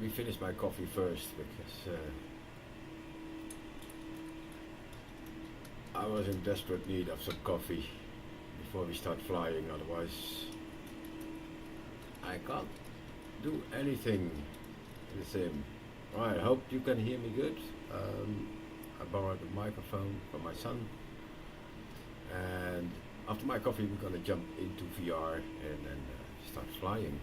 me finish my coffee first, because I was in desperate need of some coffee before we start flying, otherwise I can't do anything in the sim. Right, I hope you can hear me good. I borrowed a microphone from my son, and after my coffee we're gonna jump into VR and then start flying.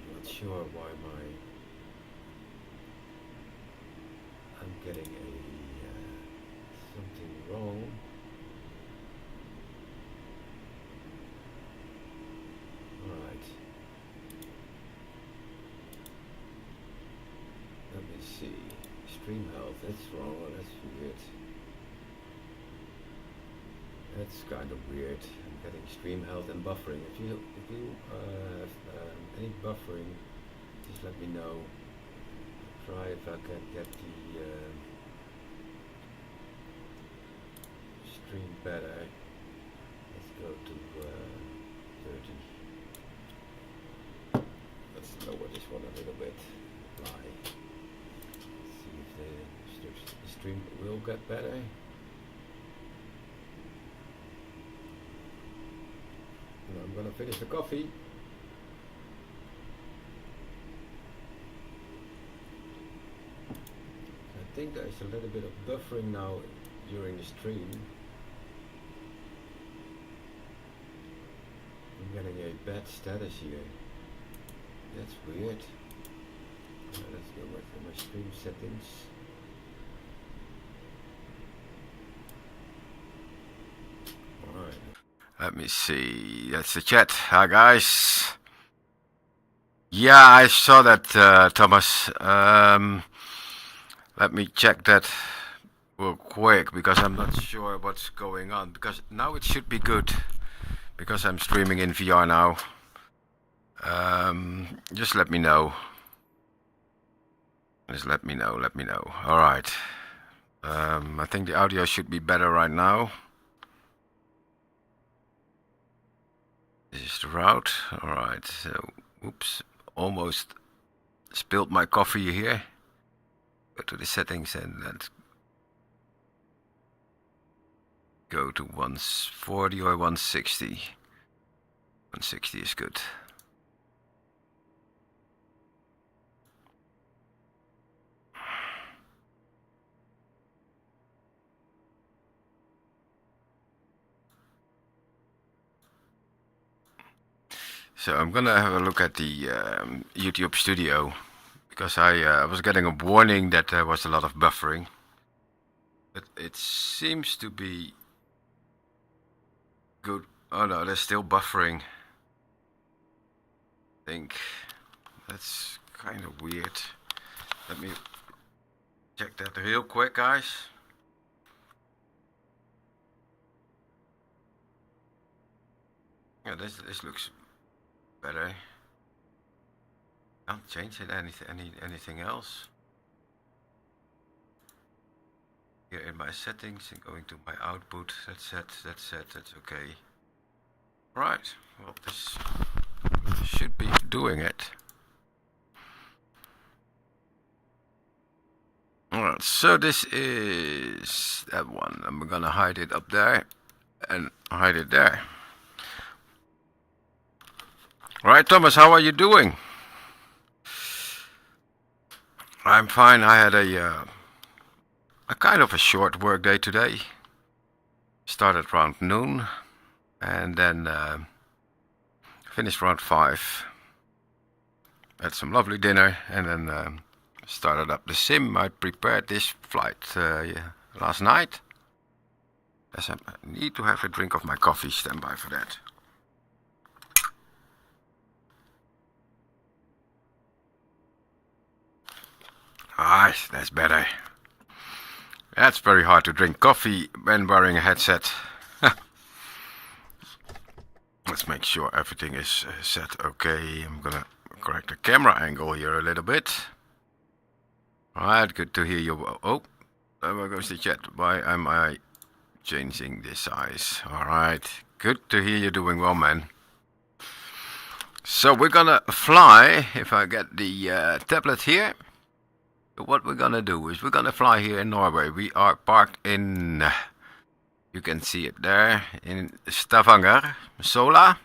I'm not sure why I'm getting something wrong. Right. Let me see. Stream health. That's wrong. That's weird. That's kind of weird. I'm getting stream health and buffering. If you have any buffering, just let me know. Try if I can get the stream better. Let's go to 30. Let's lower this one a little bit. Apply. See if the stream will get better. And I'm gonna finish the coffee. I think there's a little bit of buffering now during the stream. I'm getting a bad status here. That's weird. Let's go back to my stream settings. Alright. Let me see. That's the chat. Hi guys. Yeah, I saw that, Thomas. Let me check that real quick, because I'm not sure what's going on. Because now it should be good, because I'm streaming in VR now. Just let me know. Just let me know. All right. I think the audio should be better right now. This is the route. All right. So, oops, almost spilled my coffee here. Go to the settings and let's go to 140 or 160. 160 is good. So I'm gonna have a look at the YouTube Studio, because I was getting a warning that there was a lot of buffering, but it seems to be good. Oh no, there's still buffering. I think that's kind of weird. Let me check that real quick, guys. Yeah, this looks better. Can't change it anything else. Here in my settings and going to my output, that's set, that's okay. Right, well, this should be doing it. Alright, so this is that one. I'm gonna hide it up there and hide it there. Right, Thomas, how are you doing? I'm fine. I had a kind of a short work day today. Started around noon and then finished around 5. Had some lovely dinner and then started up the sim. I prepared this flight last night. Yes, I need to have a drink of my coffee. Stand by for that. Ah, that's better. That's very hard to drink coffee when wearing a headset. Let's make sure everything is set okay. I'm gonna correct the camera angle here a little bit. Alright, good to hear you. Oh, there goes the chat. Why am I changing the size? Alright, Good to hear you're doing well, man. So we're gonna fly, if I get the tablet here. What we're gonna do is we're gonna fly here in Norway. We are parked in, you can see it there, in Stavanger, Sola.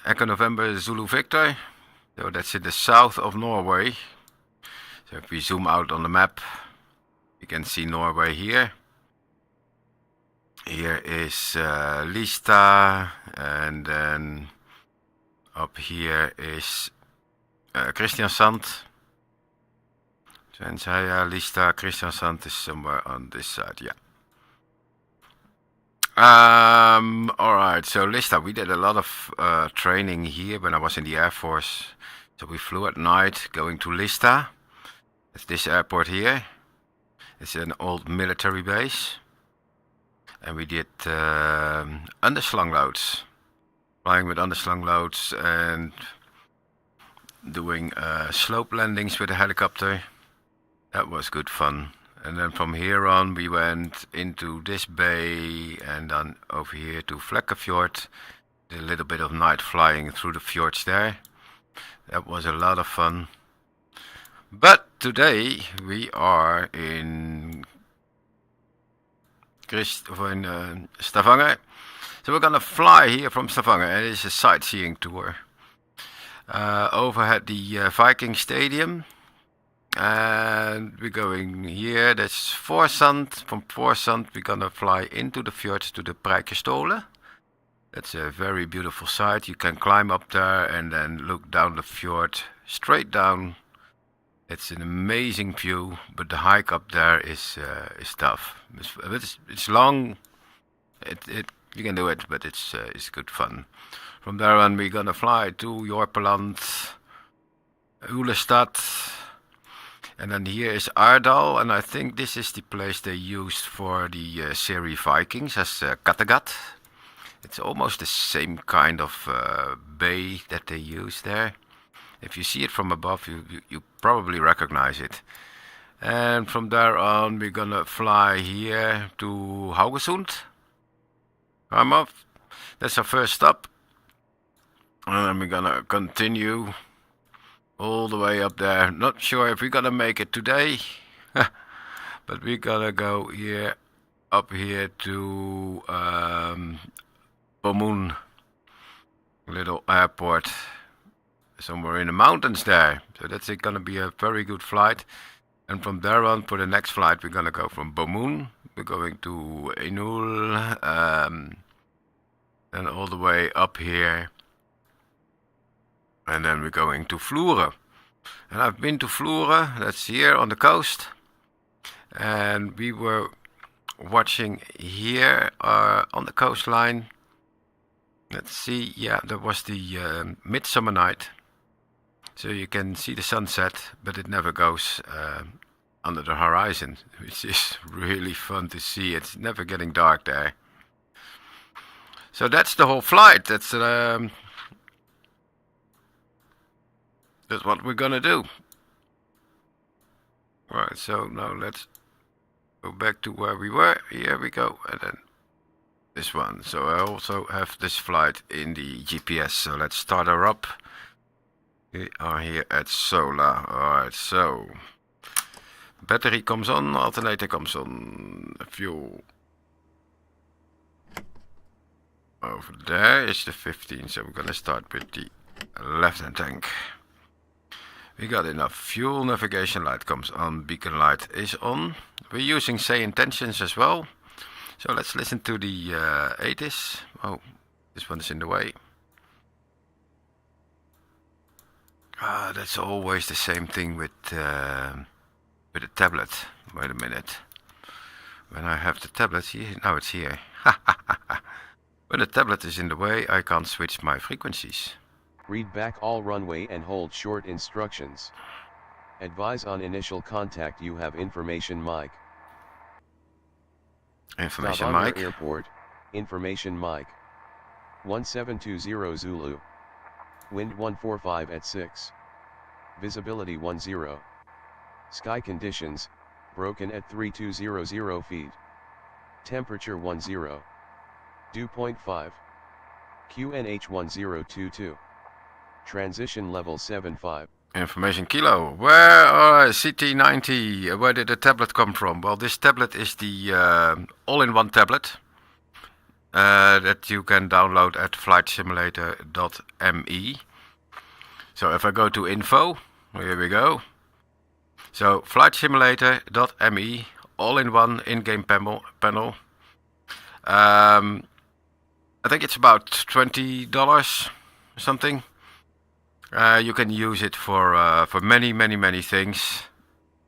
Echo November Zulu Victor. So that's in the south of Norway. So if we zoom out on the map, you can see Norway here. Here is Lista, and then up here is Kristiansand. Svenshöja, Lista, Kristiansand is somewhere on this side, yeah. Alright, so Lista, we did a lot of training here when I was in the Air Force. So we flew at night going to Lista. It's this airport here. It's an old military base. And we did underslung loads. Flying with underslung loads and doing slope landings with a helicopter. That was good fun. And then from here on we went into this bay and then over here to Flekkefjord. Did a little bit of night flying through the fjords there. That was a lot of fun. But today we are in Stavanger. So we're gonna fly here from Stavanger. It is a sightseeing tour. Overhead the Viking Stadium. And we're going here, that's Forsand. From Forsand we're gonna fly into the fjords to the Preikestolen. That's a very beautiful sight. You can climb up there and then look down the fjord, straight down. It's an amazing view, but the hike up there is tough. It's long. You can do it, but it's good fun. From there on we're gonna fly to Jorpeland, Ulestad. And then here is Aardal, and I think this is the place they used for the series Vikings as Kattegat. It's almost the same kind of bay that they use there. If you see it from above, you probably recognize it. And from there on, we're gonna fly here to Haugesund. I'm off. That's our first stop. And then we're gonna continue all the way up there. Not sure if we're gonna make it today, but we're gonna go here, up here to Bømoen, little airport, somewhere in the mountains there. So that's gonna be a very good flight. And from there on, for the next flight, we're gonna go from Bømoen. We're going to Enul, and all the way up here. And then we're going to Vloeren. And I've been to Vloeren, that's here on the coast. And we were watching here on the coastline. Let's see, yeah, that was the midsummer night. So you can see the sunset, but it never goes under the horizon, which is really fun to see. It's never getting dark there. So that's the whole flight. That's what we're gonna do. Right, so now let's go back to where we were. Here we go, and then this one. So I also have this flight in the GPS, so let's start her up. We are here at Sola. Alright, so battery comes on, alternator comes on, fuel. Over there is the 15, so we're gonna start with the left-hand tank. We got enough fuel, navigation light comes on, beacon light is on. We're using SayIntentions as well. So let's listen to the ATIS. Oh, this one's in the way. That's always the same thing with the tablet. Wait a minute. When I have the tablet here, now it's here. When the tablet is in the way, I can't switch my frequencies. Read back all runway and hold short instructions. Advise on initial contact you have information mic. Information Stavanger mic. Airport, information mic. 1720 Zulu. Wind 145 at 6. Visibility 10. Sky conditions, broken at 3200 feet. Temperature 10. Dew point 5. QNH1022. Transition level 75. Information kilo. Where CT90? Where did the tablet come from? Well, this tablet is the all-in-one tablet that you can download at flightsimulator.me. So if I go to info, here we go. So flightsimulator.me, all-in-one in-game panel. I think it's about $20 or something. You can use it for many things.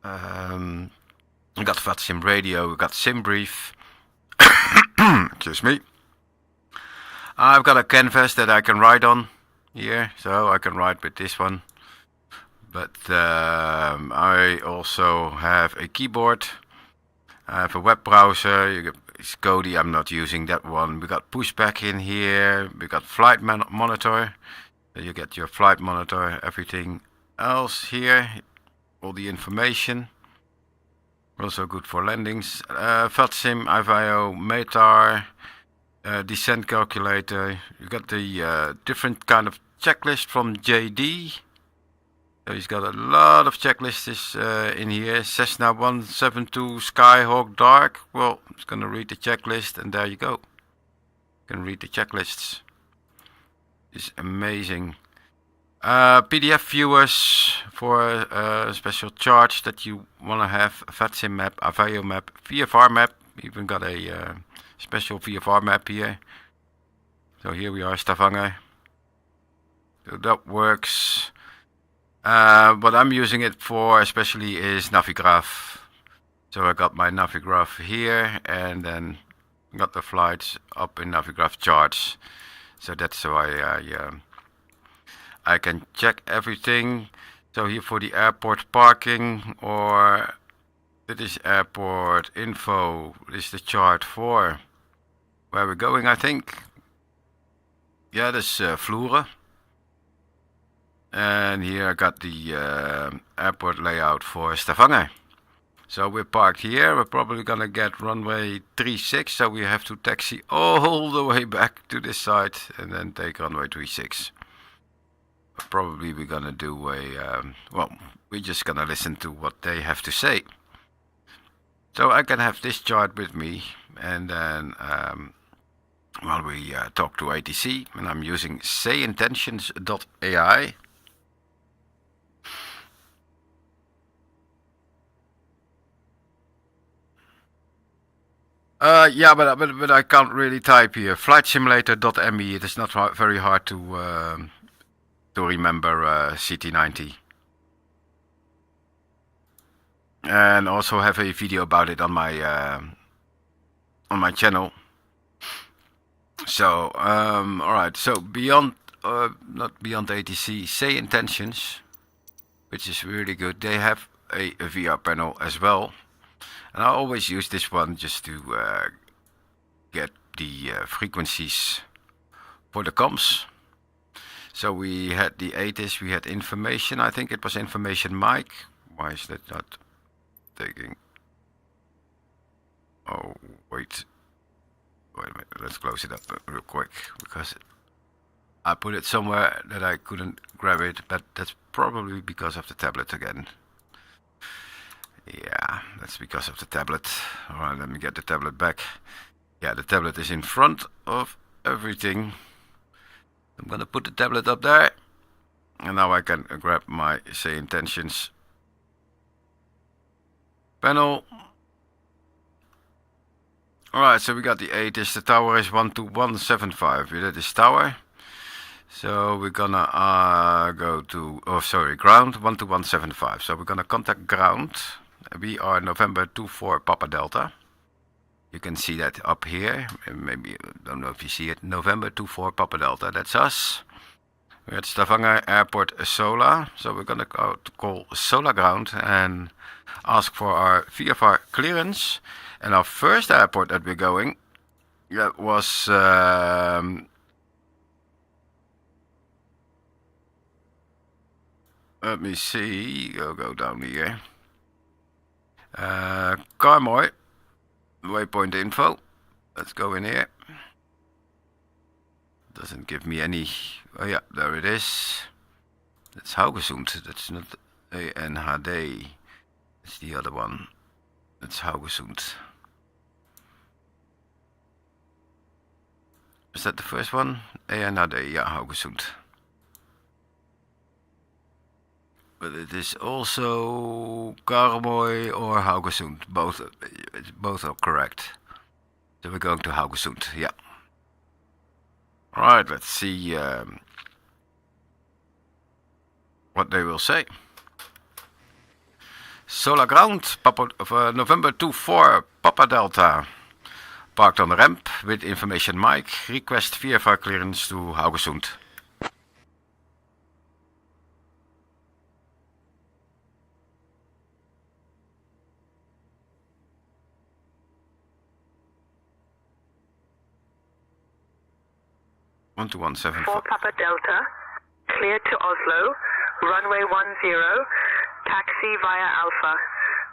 We got VirtuSim radio, we got SimBrief. Excuse me. I've got a canvas that I can write on here, so I can write with this one. But I also have a keyboard. I have a web browser. It's Kodi. I'm not using that one. We got pushback in here. We got flight monitor. You get your flight monitor. Everything else here. All the information. Also good for landings. VirtuSim, IVIO, METAR, descent calculator. You got the different kind of checklist from JD. So he's got a lot of checklists in here. Cessna 172 Skyhawk Dark. Well, it's going to read the checklist, and there you go. You can read the checklists. It's amazing. PDF viewers for a special charge that you want to have. VirtuSim map, Avio map, VFR map. Even got a special VFR map here. So here we are, Stavanger. So that works. What I'm using it for especially is Navigraph. So I got my Navigraph here and then got the flights up in Navigraph charts. So that's why I can check everything. So here for the airport parking, or it is airport info. This is the chart for where we're going, I think. Yeah, this Vloeren. And here I got the airport layout for Stavanger. So we're parked here. We're probably gonna get runway 36, so we have to taxi all the way back to this side and then take runway 36. Probably we're gonna do a well, we're just gonna listen to what they have to say. So I can have this chart with me, and then while we talk to ATC, and I'm using SayIntension.AI. Yeah, but I can't really type here. Flightsimulator.me. It is not very hard to remember CT90. And also have a video about it on my channel. So alright. So beyond not beyond ATC, SayIntentions, which is really good. They have a VR panel as well. And I always use this one just to get the frequencies for the comms. So we had the ATIS, we had information. I think it was information mic. Why is that not taking? Oh, wait a minute. Let's close it up real quick, because I put it somewhere that I couldn't grab it, but that's probably because of the tablet again. Yeah, that's because of the tablet. Alright, let me get the tablet back. Yeah, the tablet is in front of everything. I'm gonna put the tablet up there. And now I can grab my SayIntentions panel. Alright, so we got the ATIS. The tower is 12175. That is tower. So we're gonna go to, ground 12175. So we're gonna contact ground. We are November 24 Papa Delta. You can see that up here. Maybe, I don't know if you see it. November 24 Papa Delta. That's us. We're at Stavanger Airport Sola. So we're going to go to call Sola Ground and ask for our VFR clearance. And our first airport that we're going, that was let me see. I'll go down here. Karmoy, waypoint info. Let's go in here. doesn't give me any. Oh yeah, there it is. That's Haugesund. That's not ANHD. It's the other one. That's Haugesund. Is that the first one? ANHD, yeah, Haugesund. But it is also Karmoy or Haugesund. Both are correct. So we're going to Haugesund, yeah. Alright, let's see what they will say. Solar ground, November 24, Papa Delta. Parked on the ramp with information mic. Request VFR clearance to Haugesund. One to 175. 4 Papa Delta, cleared to Oslo, runway 10, taxi via Alpha.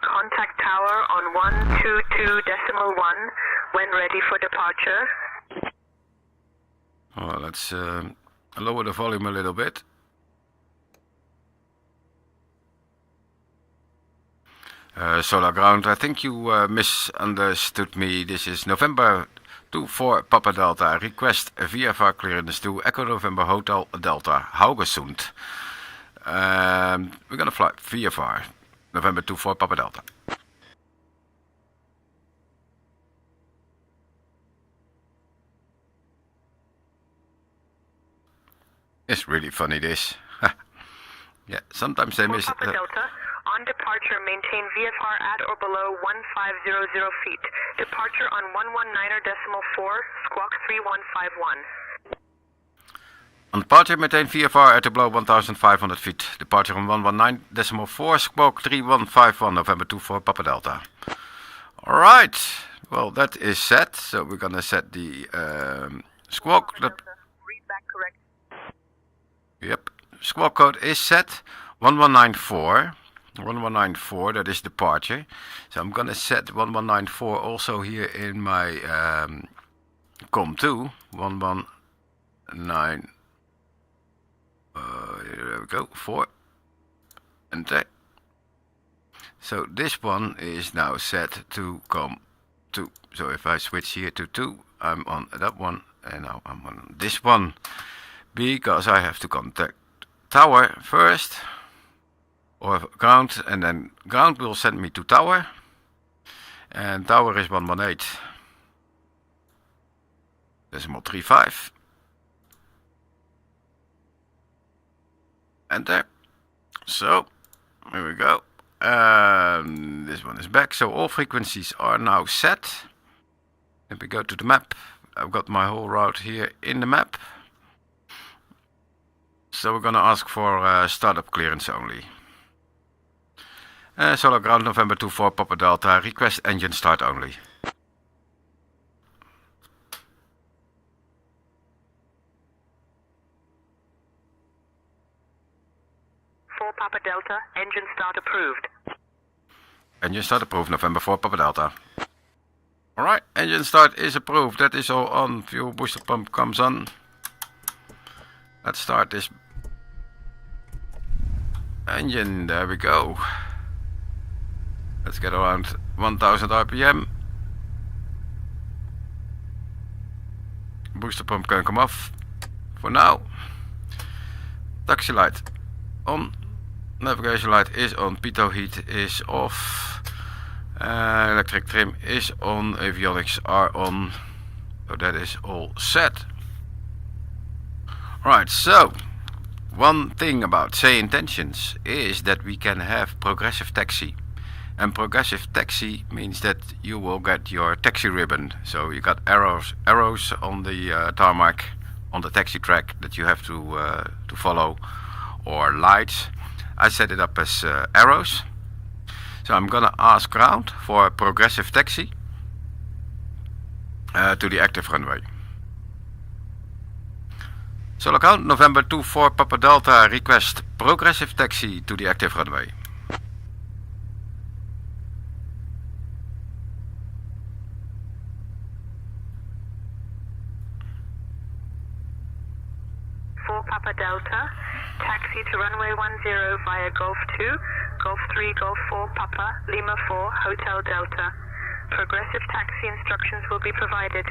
Contact tower on 122.1 when ready for departure. Well, let's lower the volume a little bit. Solar ground, I think you misunderstood me. This is November 24 Papa Delta. Request a VFR clearance to Echo November Hotel Delta, Haugesund. We're gonna fly VFR, November 24 Papa Delta. It's really funny, this. Yeah, sometimes they miss it. Papa Delta, on departure, maintain VFR at or below 1500 feet. Departure on 119.4, squawk 3151. On departure, maintain VFR at or below 1500 feet. Departure on 119.4, squawk 3151, November 24 Papa Delta. Alright, well that is set, so we're gonna set the squawk. Read back correct. Yep, squawk code is set, 1194. 1194, that is departure. So I'm gonna set 1194 also here in my COM2. 119. There we go, 4. Enter. So this one is now set to COM2. So if I switch here to 2, I'm on that one, and now I'm on this one. Because I have to contact tower first, or ground, and then ground will send me to tower, and tower is 118.35. Enter. So here we go. This one is back, so all frequencies are now set. If we go to the map, I've got my whole route here in the map. So we're gonna ask for startup clearance only. Solar ground, November 24 Papa Delta. Request engine start only. Papa Delta, engine start approved. Engine start approved, November 4 Papa Delta. Alright, engine start is approved. That is all on. Fuel booster pump comes on. Let's start this engine. There we go. Let's get around 1000 RPM. Booster pump can come off for now. Taxi light on. Navigation light is on. Pitot heat is off. Electric trim is on. Avionics are on. So that is all set. Right, so one thing about SayIntentions is that we can have progressive taxi. And progressive taxi means that you will get your taxi ribbon. So you got arrows on the tarmac, on the taxi track that you have to follow, or lights. I set it up as arrows. So I'm gonna ask ground for progressive taxi to the active runway. Solar ground, November 24 Papa Delta, request progressive taxi to the active runway. Papa Delta, taxi to runway 10 via Golf 2, Golf 3, Golf 4 Papa, Lima 4, Hotel Delta. Progressive taxi instructions will be provided.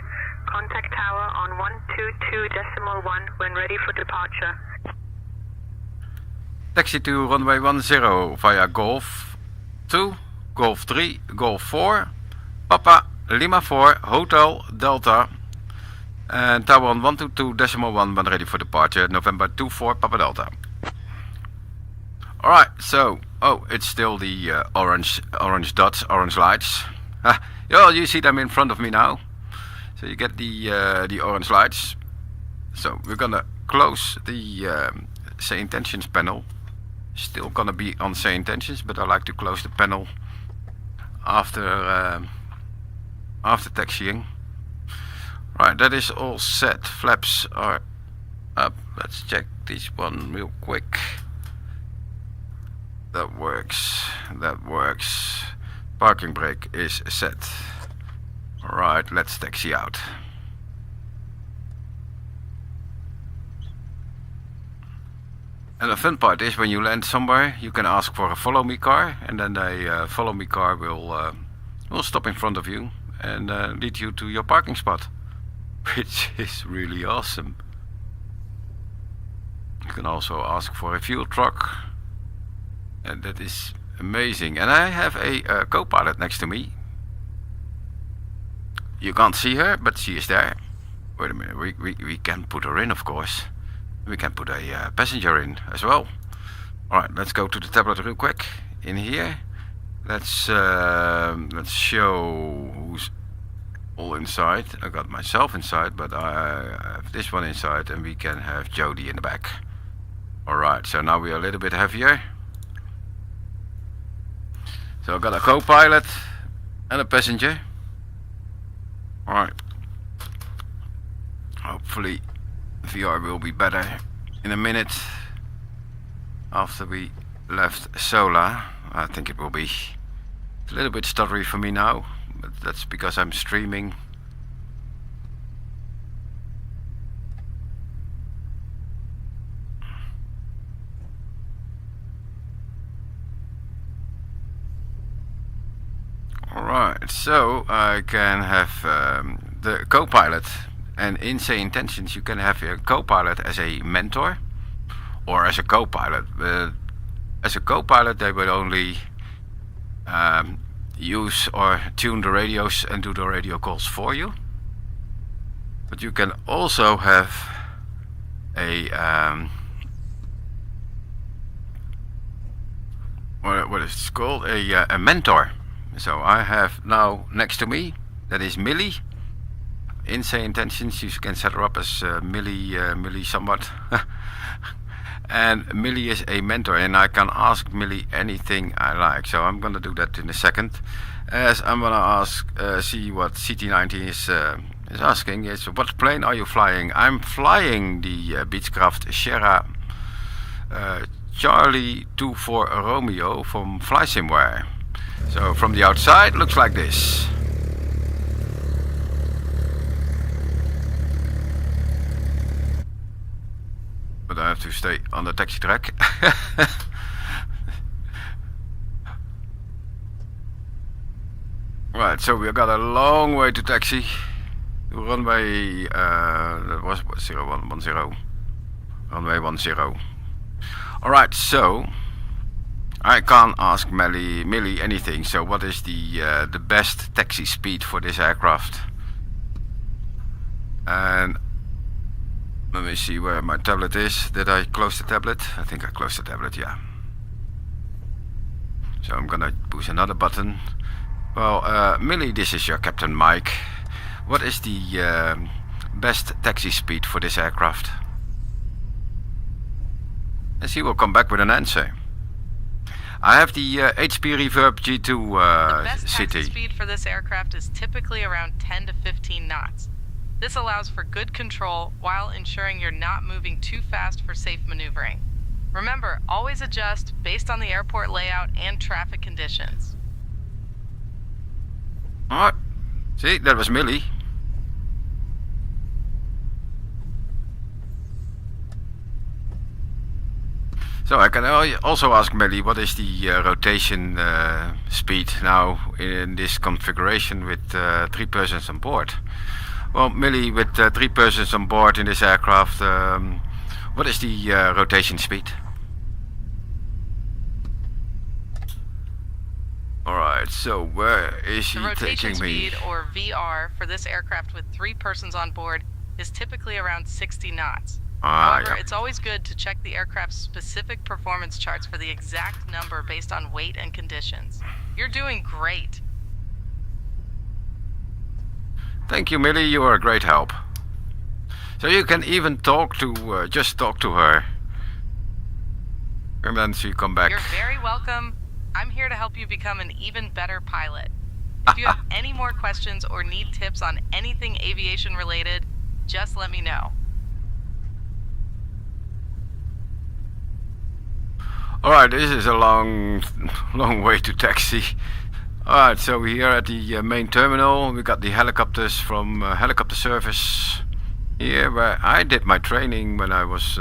Contact tower on 122.1 when ready for departure. Taxi to runway 10 via Golf 2, Golf 3, Golf 4, Papa, Lima 4, Hotel Delta, and tower on 122.1 when ready for departure, November 24, Papa Delta. Alright, so, it's still the orange dots, orange lights. You see them in front of me now. So you get the orange lights. So we're gonna close the SayIntentions panel. Still gonna be on SayIntentions, but I like to close the panel after taxiing. Right, that is all set. Flaps are up. Let's check this one real quick. That works. Parking brake is set. Alright, let's taxi out. And the fun part is when you land somewhere, you can ask for a follow me car, and then a follow me car will stop in front of you and lead you to your parking spot, which is really awesome. You can also ask for a fuel truck, and that is amazing. And I have a co-pilot next to me. You can't see her, but she is there. Wait a minute, we can put her in, of course. We can put a passenger in as well. Alright, let's go to the tablet real quick. In here, let's show who's all inside. I got myself inside, but I have this one inside, and we can have Jody in the back. Alright, so now we are a little bit heavier. So I got a co-pilot and a passenger. Alright. Hopefully VR will be better in a minute after we left Sola. I think it will be. It's a little bit stuttery for me now, but that's because I'm streaming. Alright, so I can have the co-pilot, and in SayIntentions you can have a co-pilot as a mentor or as a co-pilot. As a co-pilot they will only use or tune the radios and do the radio calls for you. But you can also have a what is it called? A mentor. So I have now next to me, that is Millie. In SayIntentions you can set her up as Millie somewhat. And Millie is a mentor, and I can ask Millie anything I like. So I'm gonna do that in a second. As I'm gonna ask, see what CT90 is asking is, what plane are you flying? I'm flying the Beechcraft Siera Charlie 24 Romeo from Flysimware. So from the outside looks like this. But I have to stay on the taxi track. Right, so we got a long way to taxi. Runway that was 0110. Runway 10. Alright, so I can't ask Millie anything. So what is the best taxi speed for this aircraft? And let me see where my tablet is. Did I close the tablet? I think I closed the tablet, yeah. So I'm gonna push another button. Well, Millie, this is your Captain Mike. What is the best taxi speed for this aircraft? And she will come back with an answer. I have the HP Reverb G2 The best CT. taxi speed for this aircraft is typically around 10 to 15 knots. This allows for good control while ensuring you're not moving too fast for safe maneuvering. Remember, always adjust based on the airport layout and traffic conditions. Alright, see, that was Millie. The best taxi speed for this aircraft is typically around 10 to 15 knots. This allows for good control while ensuring you're not moving too fast for safe maneuvering. Remember, always adjust based on the airport layout and traffic conditions. So I can also ask Millie, what is the rotation speed now in this configuration with 3 persons on board? Well, Millie, with 3 persons on board in this aircraft, what is the rotation speed? Alright, so where is he taking me? The rotation speed, or VR, for this aircraft with 3 persons on board is typically around 60 knots. However, yeah. it's always good to check the aircraft's specific performance charts for the exact number based on weight and conditions. You're doing great. Thank you, Millie, you are a great help. So you can even talk to, just talk to her. And then she come back. You're very welcome. I'm here to help you become an even better pilot. If you have any more questions or need tips on anything aviation related, just let me know. Alright, this is a long way to taxi. Alright, so we're here at the main terminal. We got the helicopters from helicopter service here, where I did my training when I was...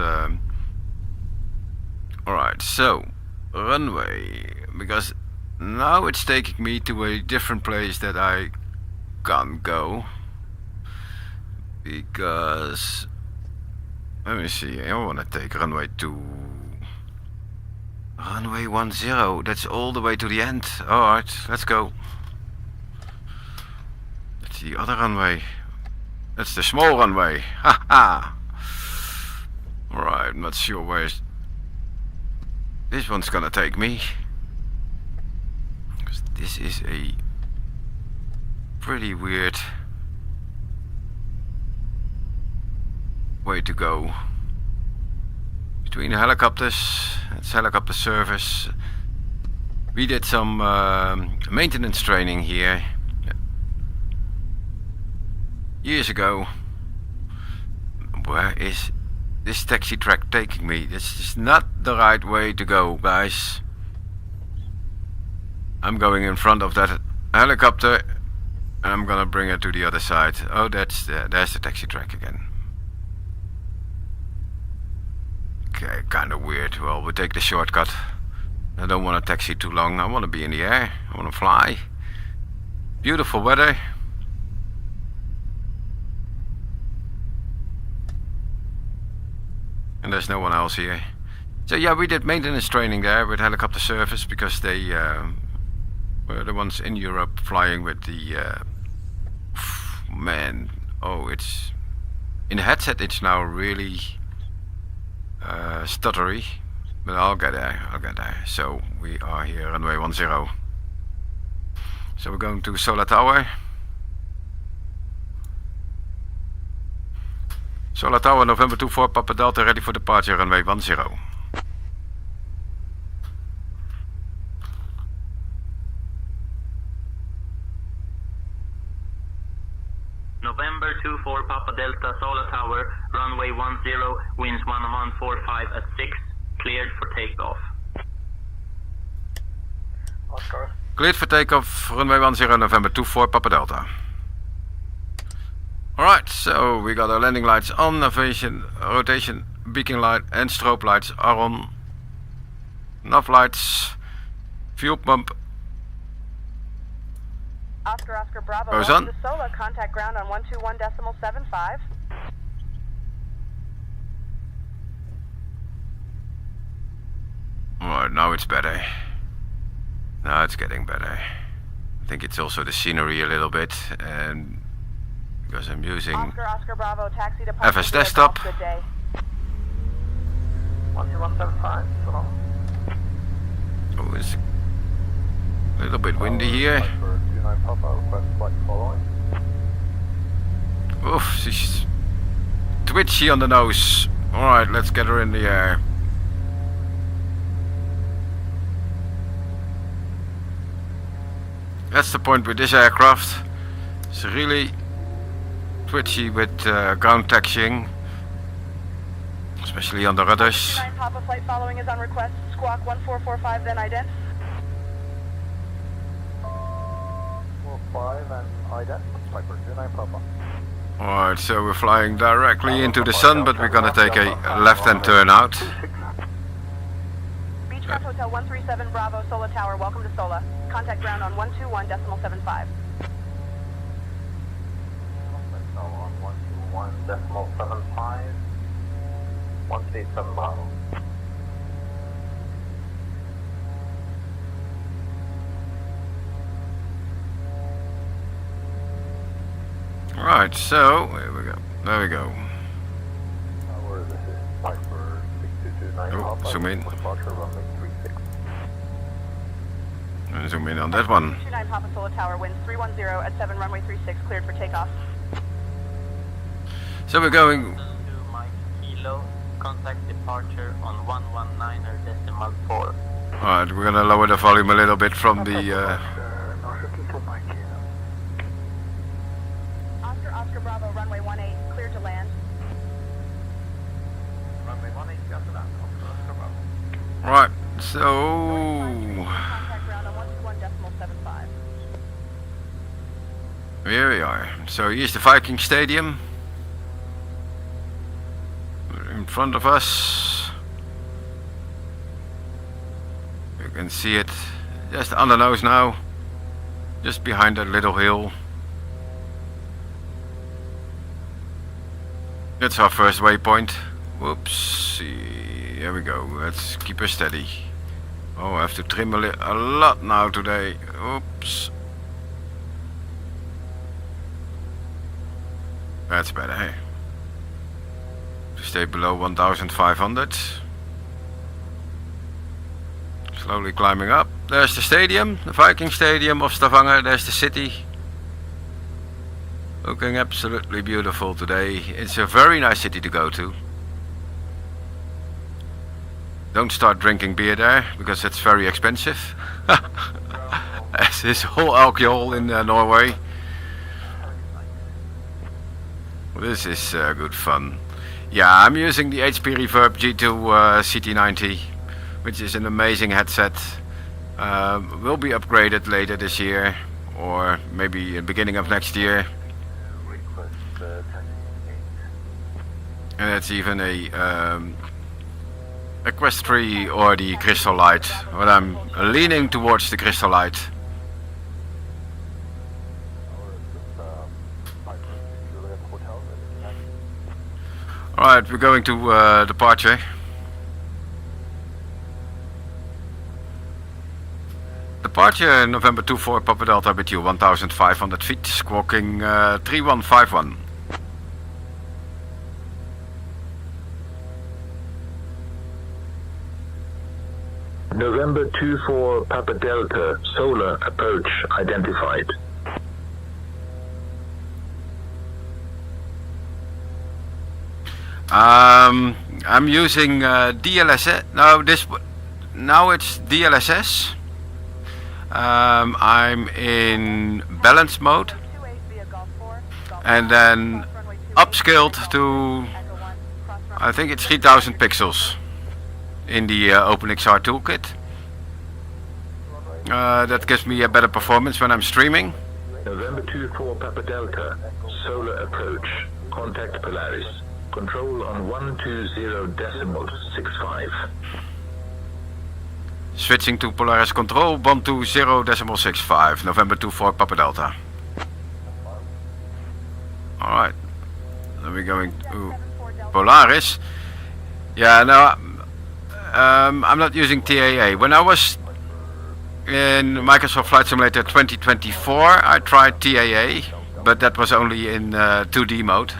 Alright, so runway, because now it's taking me to a different place that I can't go. Because... let me see, I want to take runway to... runway 10, that's all the way to the end. Alright, let's go. That's the other runway. That's the small runway. Ha ha! Alright, I'm not sure where this one's gonna take me. Because this is a pretty weird way to go. Between the helicopters, it's helicopter service. We did some maintenance training here years ago. Where is this taxi track taking me? This is not the right way to go, guys. I'm going in front of that helicopter and I'm gonna bring it to the other side. Oh, there's the taxi track again. Okay, kind of weird. Well, we take the shortcut. I don't want to taxi too long. I want to be in the air. I want to fly. Beautiful weather. And there's no one else here. So yeah, we did maintenance training there with helicopter service because they were the ones in Europe flying with the man. Oh, it's in the headset. It's now really stuttery, but I'll get there. So we are here runway 10. So we're going to Solar Tower. Solar Tower, November 24, Papa Delta, ready for departure, runway 10. November 24, Papa Delta, Solar Tower, runway 10, winds 1145 at 6, cleared for takeoff. Oscar. Cleared for takeoff, runway 10, November 24, Papa Delta. Alright, so we got our landing lights on, navigation, rotation, beacon light and strobe lights are on. Nav lights, fuel pump. Oscar Bravo, goes on. The Sola, contact ground on 121.75. Alright, now it's better. Now it's getting better. I think it's also the scenery a little bit, and because I'm using Oscar Bravo, taxi to FS desktop. Good day. 12175, so long. Oh, it's a little bit windy here. For 29 Papa, request flight following. Oof, she's twitchy on the nose. Alright, let's get her in the air. That's the point with this aircraft. It's really twitchy with ground taxiing, especially on the rudders. 29 Papa, flight following is on request. Squawk 1445, then ident. 45 and ident. Flight for 29 Papa. Alright, so we're flying directly into the sun, but we're gonna take a left-hand turn out. Hotel 137 Bravo, Sola Tower. Welcome to Sola. Contact ground on 121.75. So on 121.75. 137 Bravo. Right, so here we go. There we go. Tower, this is Piper 6229 Oh, Papa. zoom in. Departure runway 36. And zoom in on that one. 29 Papa Sola Tower, winds 310 at 7, runway 36, cleared for takeoff. So we're going. To Mike Kilo, contact departure on 119.4. Alright, we're gonna lower the volume a little bit from the. Oscar Bravo, runway 18, cleared to land. Runway 18, after that. Oscar Bravo. Right, so. Contact ground on 121.75. Here we are. So here's the Viking Stadium. In front of us. You can see it just on the nose now. Just behind that little hill. That's our first waypoint. Whoops. Here we go. Let's keep her steady. Oh, I have to trim a lot now today. Oops. That's better, hey? To stay below 1,500. Slowly climbing up. There's the stadium, the Viking Stadium of Stavanger. There's the city. Looking absolutely beautiful today. It's a very nice city to go to. Don't start drinking beer there, because it's very expensive. As is all alcohol in Norway. This is good fun. Yeah, I'm using the HP Reverb G2 CT90, which is an amazing headset. Will be upgraded later this year, or maybe in the beginning of next year. And it's even a Quest 3 or the Crystal Light, but I'm leaning towards the Crystal Light. Alright, we're going to departure. Departure November 24 Papa Delta with you, 1,500 feet, squawking 3151. November 24 Papa Delta, solar approach identified. I'm using DLSS. Now it's DLSS. I'm in balance mode, and then upscaled to, I think it's 3000 pixels in the OpenXR toolkit. That gives me a better performance when I'm streaming. November 24 Papa Delta, solar approach, contact Polaris. Control on 120.65. Switching to Polaris control, 120.65, November 24 Papa Delta. Alright, then we're going to Polaris. Yeah, no, I'm not using TAA. When I was in Microsoft Flight Simulator 2024, I tried TAA, but that was only in 2D mode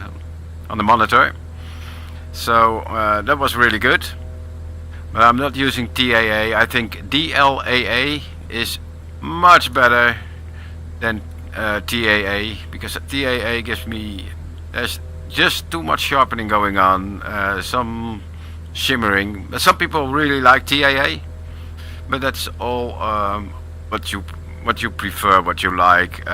on the monitor. So that was really good. But I'm not using TAA. I think DLAA is much better than TAA, because TAA gives me, there's just too much sharpening going on, some shimmering. Some people really like TAA, but that's all what you prefer, what you like.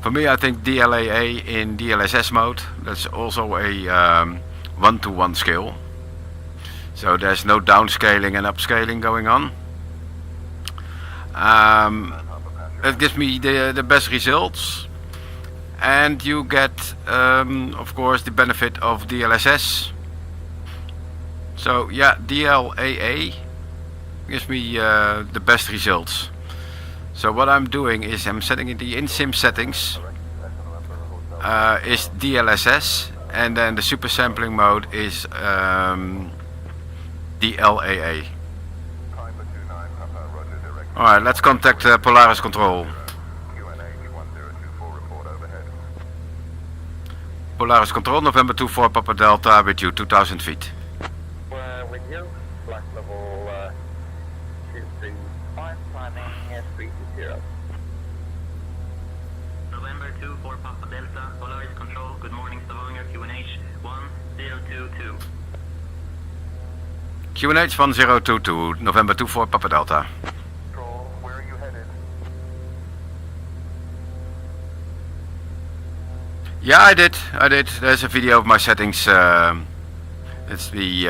For me, I think DLAA in DLSS mode, that's also a 1-to-1 scale. So there's no downscaling and upscaling going on. That gives me the best results. And you get, of course, the benefit of DLSS. So yeah, DLAA gives me the best results. So what I'm doing is I'm setting in the in-sim settings is DLSS, and then the super sampling mode is DLAA. Alright, let's contact Polaris Control. Polaris Control, November 24 Papa Delta with you, 2000 feet. With you, flight level 235, climbing 320. November 24 Papa Delta, Polaris Control, good morning Stavanger, QNH 1022. QNH 1022, November 24 Papa Delta. Control, where are you headed? Yeah, I did. There's a video of my settings. It's the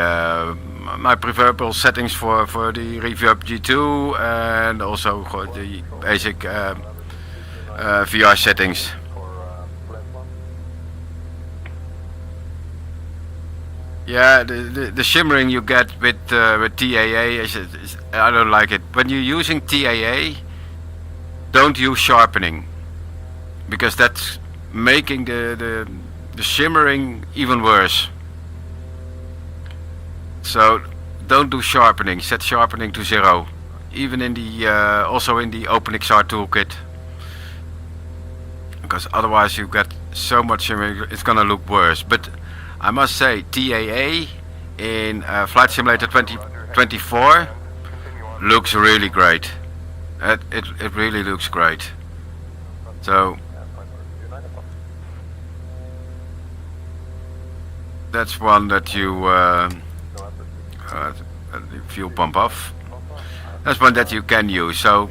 my preferable settings for the Reverb G2 and also the basic VR settings. Yeah, the shimmering you get with TAA is I don't like it. When you're using TAA, don't use sharpening, because that's making the shimmering even worse. So don't do sharpening. Set sharpening to 0, even in the also in the OpenXR toolkit, because otherwise you get so much shimmering, it's gonna look worse. But I must say, TAA in Flight Simulator 2024 looks really great. It really looks great. So that's one that you fuel pump off. That's one that you can use. So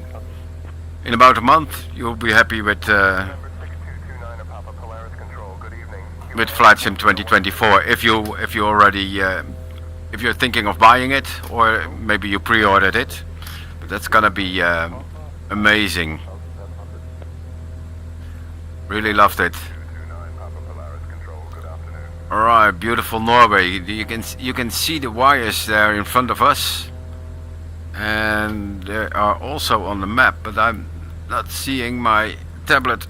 in about a month you'll be happy with Flysim 2024. If you already if you're thinking of buying it, or maybe you pre-ordered it, but that's gonna be amazing. Really loved it. Alright, beautiful Norway. You can see the wires there in front of us, and they are also on the map, but I'm not seeing my tablet.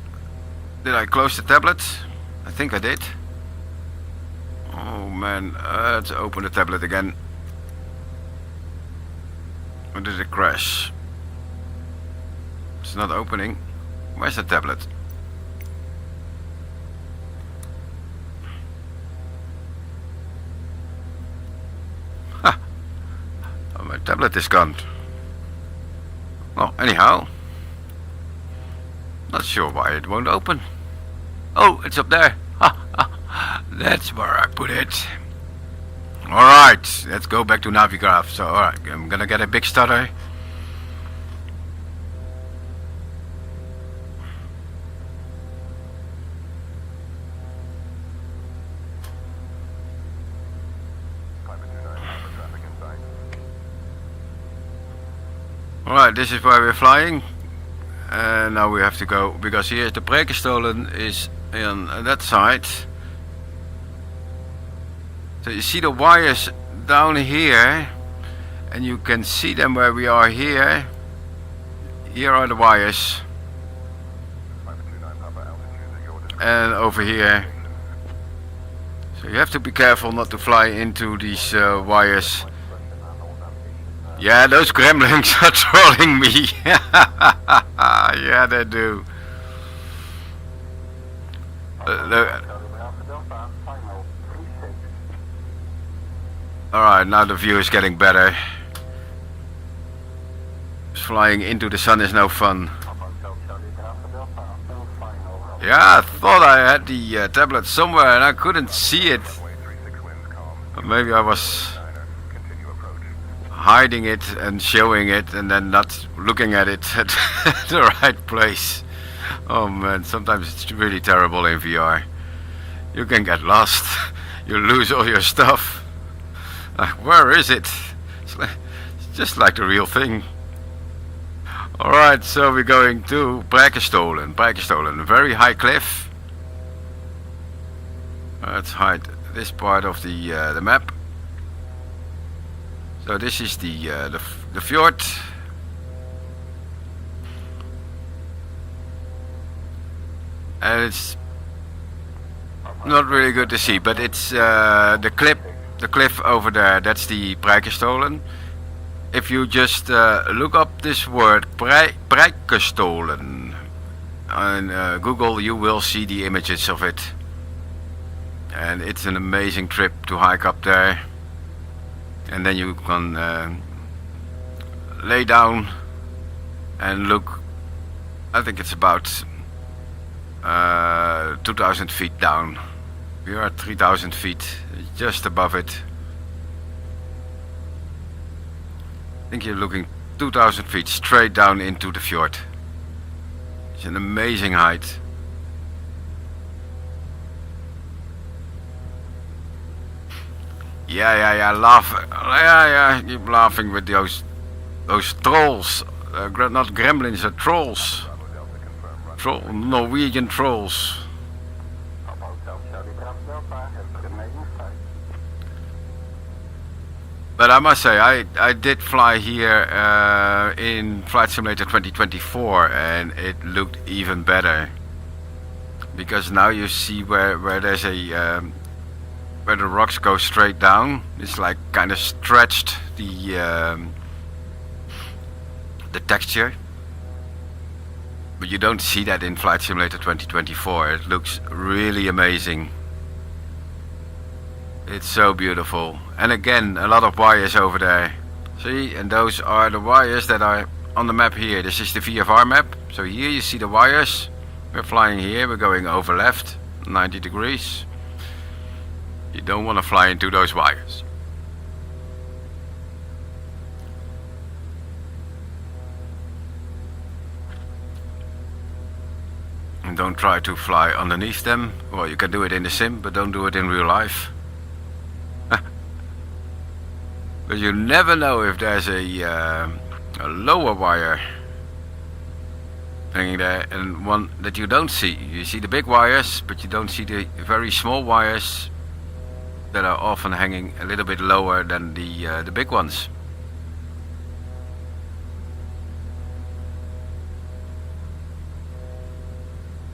Did I close the tablet? I think I did. Oh man, let's open the tablet again. Or did it crash? It's not opening. Where's the tablet? Ha! Oh, my tablet is gone. Well, anyhow, not sure why it won't open. Oh, it's up there. That's where I put it. Alright, let's go back to Navigraph. So, alright, I'm gonna get a big stutter. Alright, this is where we're flying. And now we have to go, because here the Brekenstolen is on that side. So you see the wires down here, and you can see them where we are here. Here are the wires. And over here. So you have to be careful not to fly into these wires. Yeah, those gremlins are trolling me. Yeah, they do. Alright, now the view is getting better. Flying into the sun is no fun. Yeah, I thought I had the tablet somewhere and I couldn't see it. But maybe I was hiding it and showing it and then not looking at it at the right place. Oh man, sometimes it's really terrible in VR. You can get lost. You lose all your stuff. Where is it? It's just like the real thing. Alright, so we're going to Brekenstolen, a very high cliff. Let's hide this part of the map. So this is the fjord. And it's not really good to see, but it's the cliff over there. That's the Preikestolen. If you just look up this word Preikestolen on Google, you will see the images of it. And it's an amazing trip to hike up there. And then you can lay down and look. I think it's about 2,000 feet down. We are at 3,000 feet, just above it. I think you're looking 2,000 feet straight down into the fjord. It's an amazing height. Yeah, keep laughing with those trolls. Not gremlins, trolls. Norwegian trolls. But I must say, I did fly here in Flight Simulator 2024, and it looked even better. Because now you see where there's a where the rocks go straight down. It's like kind of stretched the texture. But you don't see that in Flight Simulator 2024. It looks really amazing. It's so beautiful. And again, a lot of wires over there. See, and those are the wires that are on the map here. This is the VFR map. So here you see the wires. We're flying here, we're going over left, 90 degrees. You don't want to fly into those wires. And don't try to fly underneath them. Well, you can do it in the sim, but don't do it in real life. But you never know if there's a lower wire hanging there, and one that you don't see. You see the big wires, but you don't see the very small wires that are often hanging a little bit lower than the big ones.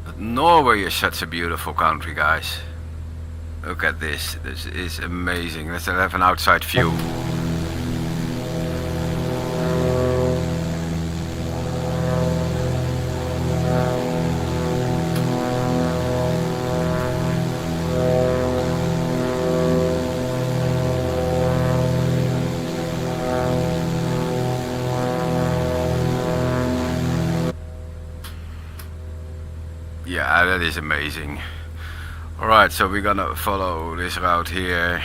But Norway is such a beautiful country, guys. Look at this. This is amazing. Let's have an outside view. Yeah, that is amazing. Alright, so we're gonna follow this route here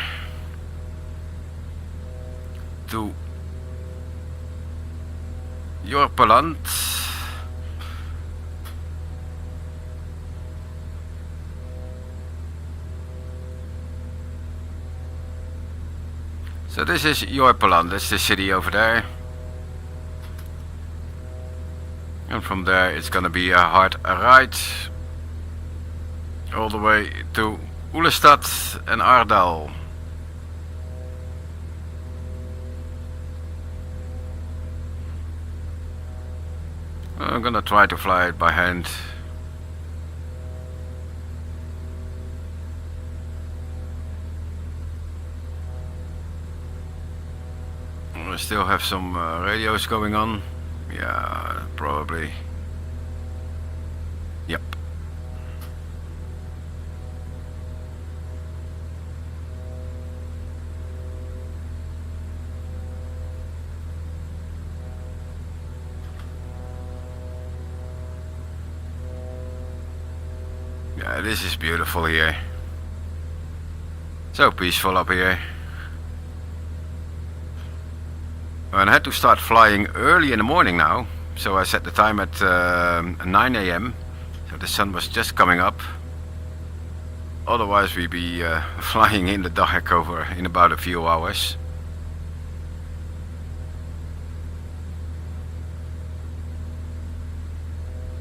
to Jorpeland. So this is Jorpeland, that's the city over there. And from there it's gonna be a hard ride all the way to Ullestad and Ardal. I'm gonna try to fly it by hand. I still have some radios going on. Yeah, probably. Yep. Yeah, this is beautiful here. So peaceful up here. And I had to start flying early in the morning now, so I set the time at 9 AM, so the sun was just coming up. Otherwise we'd be flying in the dark over in about a few hours.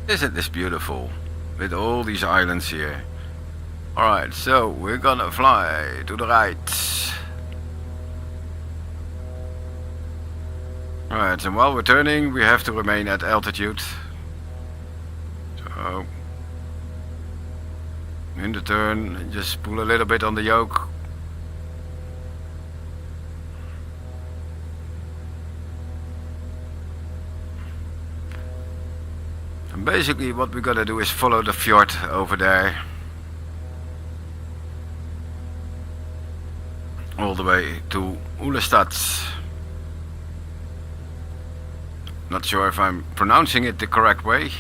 Isn't this beautiful, with all these islands here? Alright, so we're gonna fly to the right. Alright, and while we're turning, we have to remain at altitude. So, in the turn, just pull a little bit on the yoke. And basically what we're gonna do is follow the fjord over there. All the way to Ullestad. Not sure if I'm pronouncing it the correct way.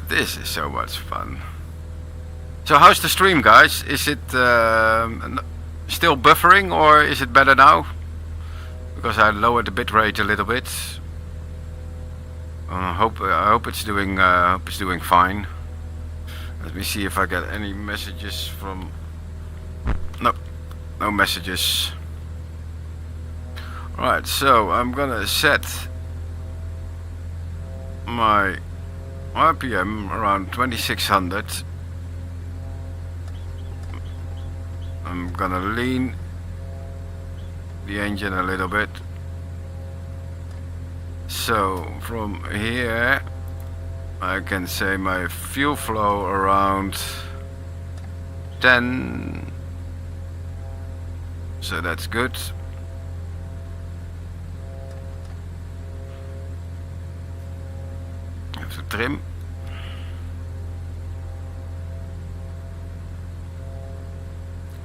This is so much fun. So how's the stream, guys? Is it still buffering or is it better now? Because I lowered the bitrate a little bit. I hope it's doing fine. Let me see if I get any messages from. No messages. Alright, so I'm gonna set my RPM around 2600. I'm gonna lean the engine a little bit. So from here I can say my fuel flow around 10. So that's good. Have to trim.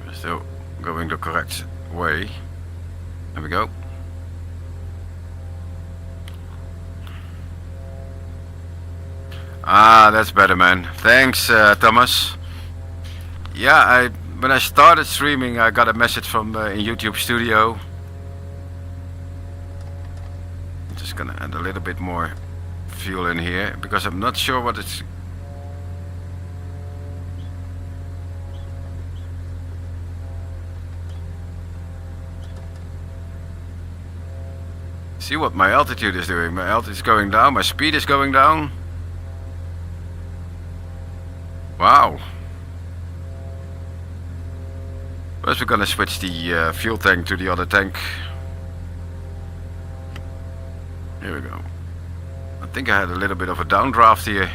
We're still going the correct way. There we go. Ah, that's better, man. Thanks, Thomas. Yeah, when I started streaming, I got a message from in YouTube Studio. I'm just gonna add a little bit more fuel in here because I'm not sure what it's. See what my altitude is doing. My altitude is going down, my speed is going down. Wow. First we're gonna switch the fuel tank to the other tank. Here we go. I think I had a little bit of a downdraft here.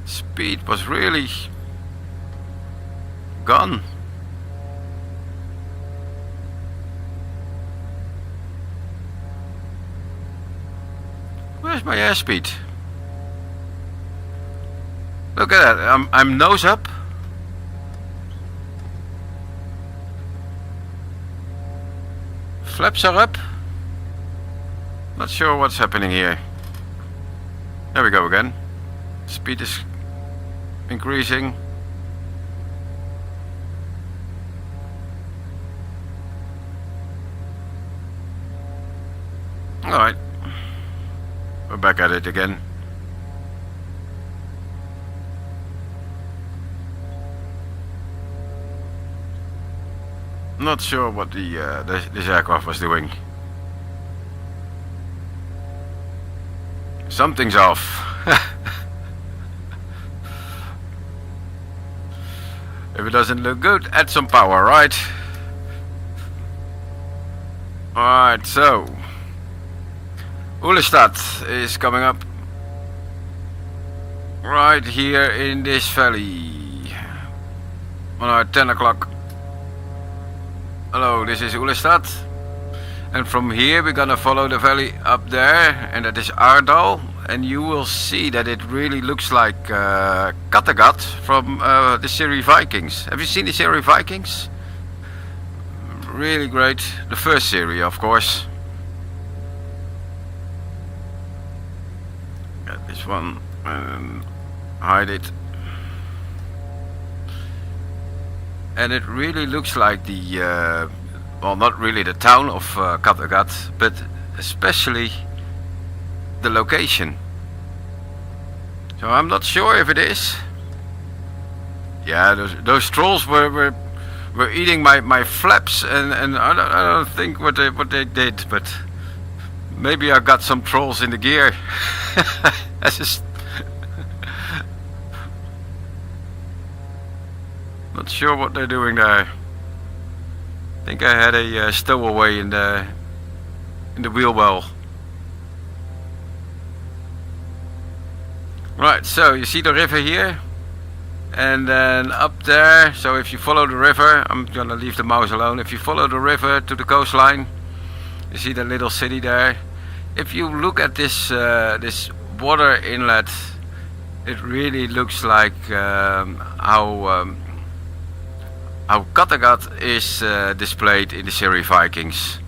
Speed was really gone. Where's my airspeed? Look at that, I'm nose up. Flaps are up. Not sure what's happening here. There we go again. Speed is increasing. Alright. We're back at it again. Not sure what this aircraft was doing. Something's off. If it doesn't look good, add some power, right? Alright, so Ullestad is coming up right here in this valley on our 10 o'clock. Hello, this is Ullestad, and from here we're gonna follow the valley up there, and that is Aardal, and you will see that it really looks like Kattegat from the series Vikings. Have you seen the series Vikings? Really great. The first series, of course. Get this one and hide it. And it really looks like the, well, not really the town of Kattegat, but especially the location. So I'm not sure if it is. Yeah, those trolls were eating my flaps, and I don't think what they did, but maybe I got some trolls in the gear. That's just not sure what they're doing there. think I had a stowaway in the wheel well. Right, so you see the river here, and then up there, so if you follow the river, I'm gonna leave the mouse alone. If you follow the river to the coastline, you see the little city there. If you look at this this water inlet, it really looks like how Kattegat is displayed in the series Vikings.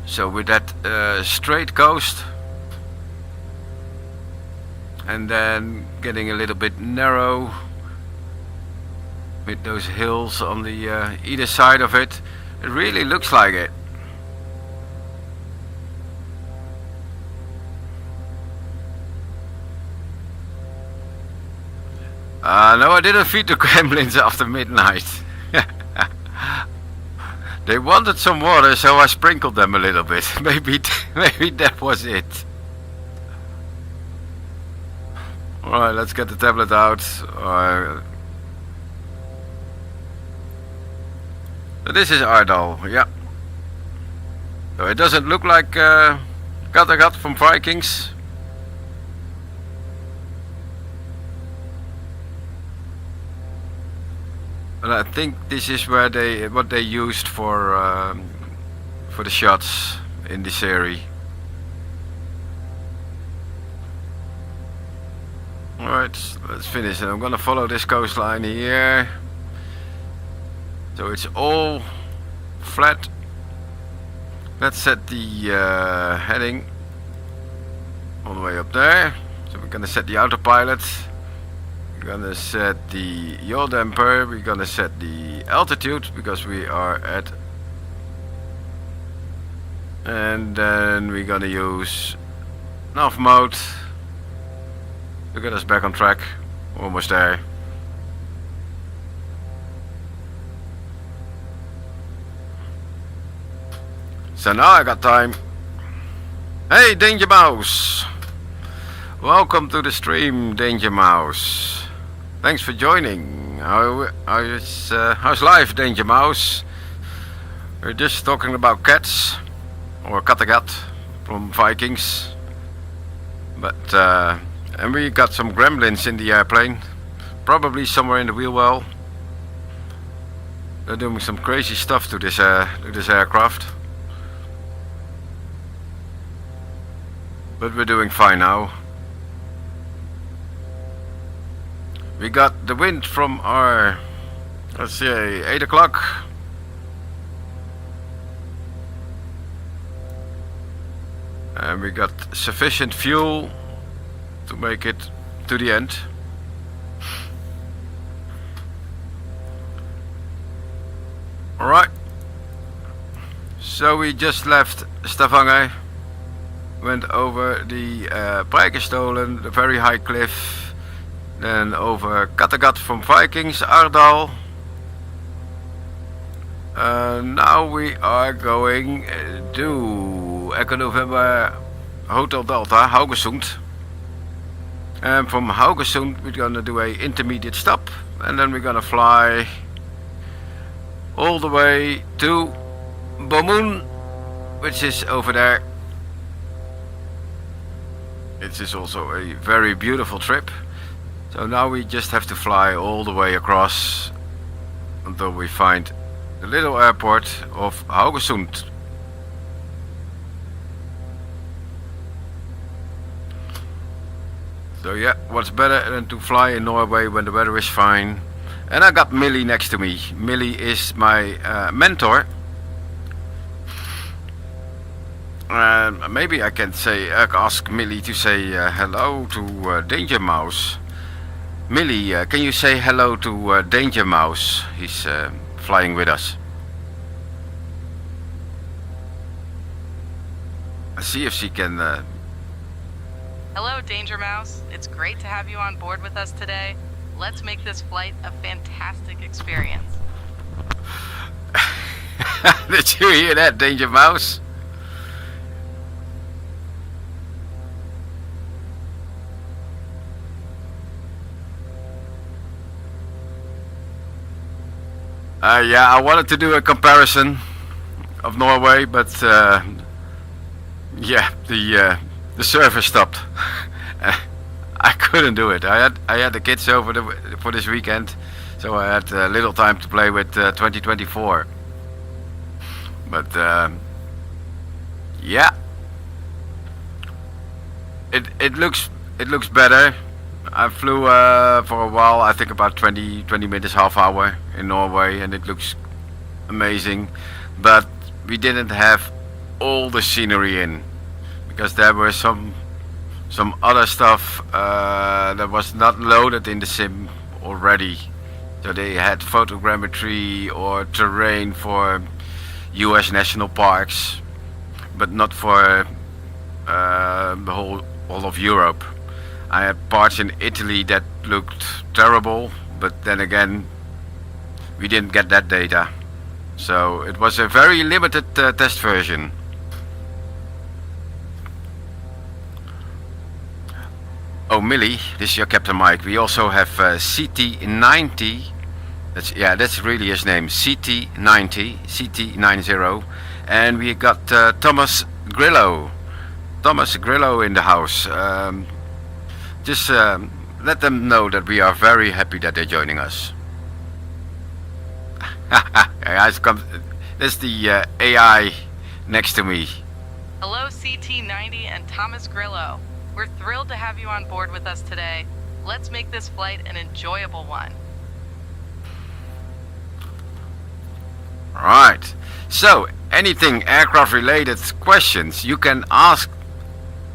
So with that straight coast, and then getting a little bit narrow with those hills on the either side of it, it really looks like it. No, I didn't feed the gremlins after midnight. They wanted some water, so I sprinkled them a little bit. Maybe that was it. Alright, let's get the tablet out. So this is Ardal, yeah. So it doesn't look like Kattegat from Vikings. But I think this is where what they used for the shots in the series. Alright, let's finish, and I'm gonna follow this coastline here. So it's all flat. Let's set the heading all the way up there. So we're gonna set the autopilot. We're gonna set the yaw damper. We're gonna set the altitude because we are at, and then we're gonna use nav mode to get us back on track. Almost there. So now I got time. Hey, Danger Mouse! Welcome to the stream, Danger Mouse. Thanks for joining. How's life, Danger Mouse? We're just talking about cats, or Kattegat from Vikings. But and we got some gremlins in the airplane, probably somewhere in the wheel well. They're doing some crazy stuff to this aircraft. But we're doing fine now. We got the wind from our, let's say, 8 o'clock. And we got sufficient fuel to make it to the end. Alright. So we just left Stavanger. Went over the Prijkenstolen, the very high cliff. Then over Kattegat from Vikings, Ardal. Now we are going to Echo November Hotel Delta, Haugesund. And from Haugesund we're gonna do a intermediate stop, and then we're gonna fly all the way to Bømoen, which is over there. It is also a very beautiful trip. So now we just have to fly all the way across until we find the little airport of Haugesund. So yeah, what's better than to fly in Norway when the weather is fine. And I got Millie next to me. Millie is my mentor. Maybe I can ask Millie to say hello to Danger Mouse. Millie, can you say hello to Danger Mouse? He's flying with us. Let's see if she can... Hello, Danger Mouse. It's great to have you on board with us today. Let's make this flight a fantastic experience. Did you hear that, Danger Mouse? Yeah, I wanted to do a comparison of Norway, but yeah, the server stopped. I couldn't do it. I had the kids over for this weekend, so I had little time to play with 2024. But yeah, it looks better. I flew for a while, I think about 20 minutes, half hour in Norway, and it looks amazing. But we didn't have all the scenery in, because there were some other stuff that was not loaded in the sim already. So they had photogrammetry or terrain for US national parks, but not for the whole of Europe. I had parts in Italy that looked terrible, but then again, we didn't get that data. So it was a very limited test version. Oh, Millie, this is your Captain Mike. We also have CT90. That's really his name, CT90, and we got Thomas Grillo in the house. Just let them know that we are very happy that they're joining us. That's the AI next to me. Hello, CT90 and Thomas Grillo. We're thrilled to have you on board with us today. Let's make this flight an enjoyable one. Right. So, anything aircraft related questions, you can ask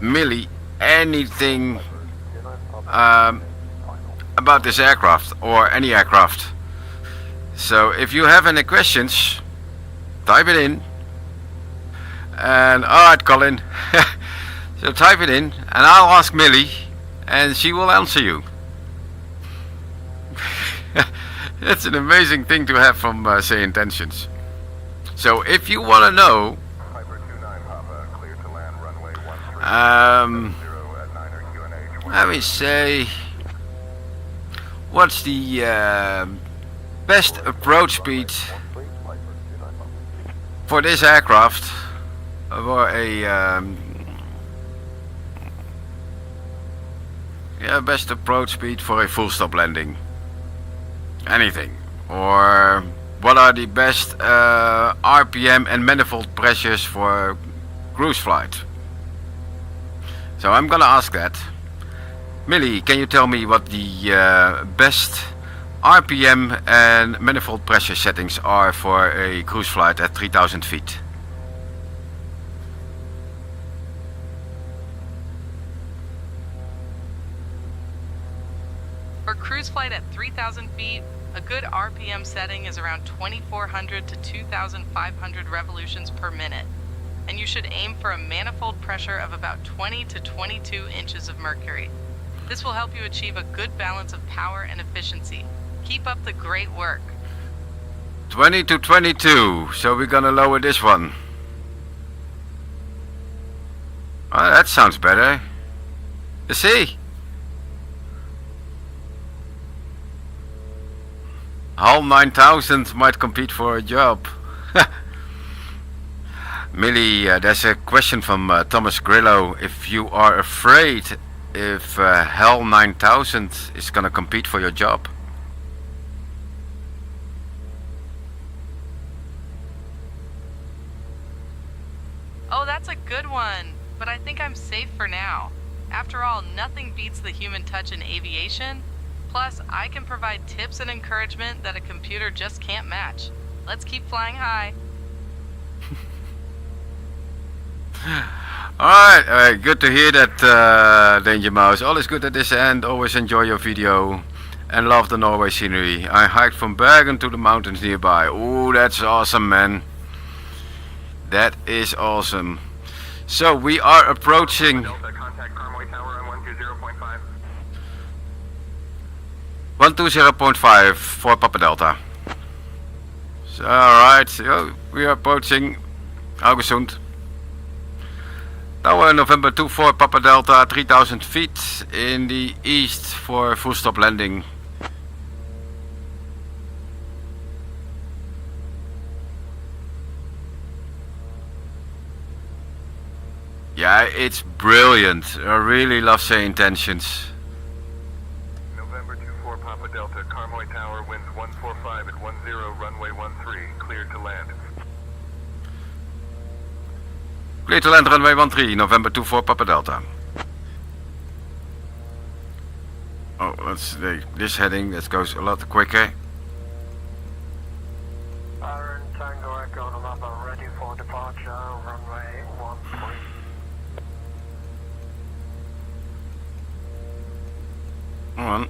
Millie anything about this aircraft or any aircraft. So if you have any questions, type it in. And alright, Colin. So type it in and I'll ask Millie and she will answer you. It's an amazing thing to have from SayIntentions. So if you want to know let me say, what's the best approach speed for this aircraft, for a best approach speed for a full stop landing, anything, or what are the best RPM and manifold pressures for cruise flight? So I'm gonna ask that. Millie, can you tell me what the best RPM and manifold pressure settings are for a cruise flight at 3000 feet? For cruise flight at 3,000 feet, a good RPM setting is around 2,400 to 2,500 revolutions per minute, and you should aim for a manifold pressure of about 20 to 22 inches of mercury. This will help you achieve a good balance of power and efficiency. Keep up the great work. 20 to 22, so we're gonna lower this one. Oh, that sounds better. You see? HAL 9000 might compete for a job. Millie, there's a question from Thomas Grillo. If you are afraid if HAL 9000 is gonna compete for your job? Oh, that's a good one, but I think I'm safe for now. After all, nothing beats the human touch in aviation. Plus, I can provide tips and encouragement that a computer just can't match. Let's keep flying high. Alright, good to hear that, Danger Mouse. All is good at this end. Always enjoy your video and love the Norway scenery. I hiked from Bergen to the mountains nearby. Oh, that's awesome, man. That is awesome. So we are approaching 120.5 for Papa Delta. So, alright, so we are approaching Haugesund. Tower November 24 Papa Delta, 3000 feet in the east for full stop landing. Yeah, it's brilliant. I really love SayIntentions. November 24 Papa Delta, Carmoy Tower, winds 145 at 10, runway 13, cleared to land. Clear to land runway 13, November 24 Papa Delta. Oh, let's see, this heading, that goes a lot quicker. Iron Tango Echo November, ready for departure, runway 13. Hold on.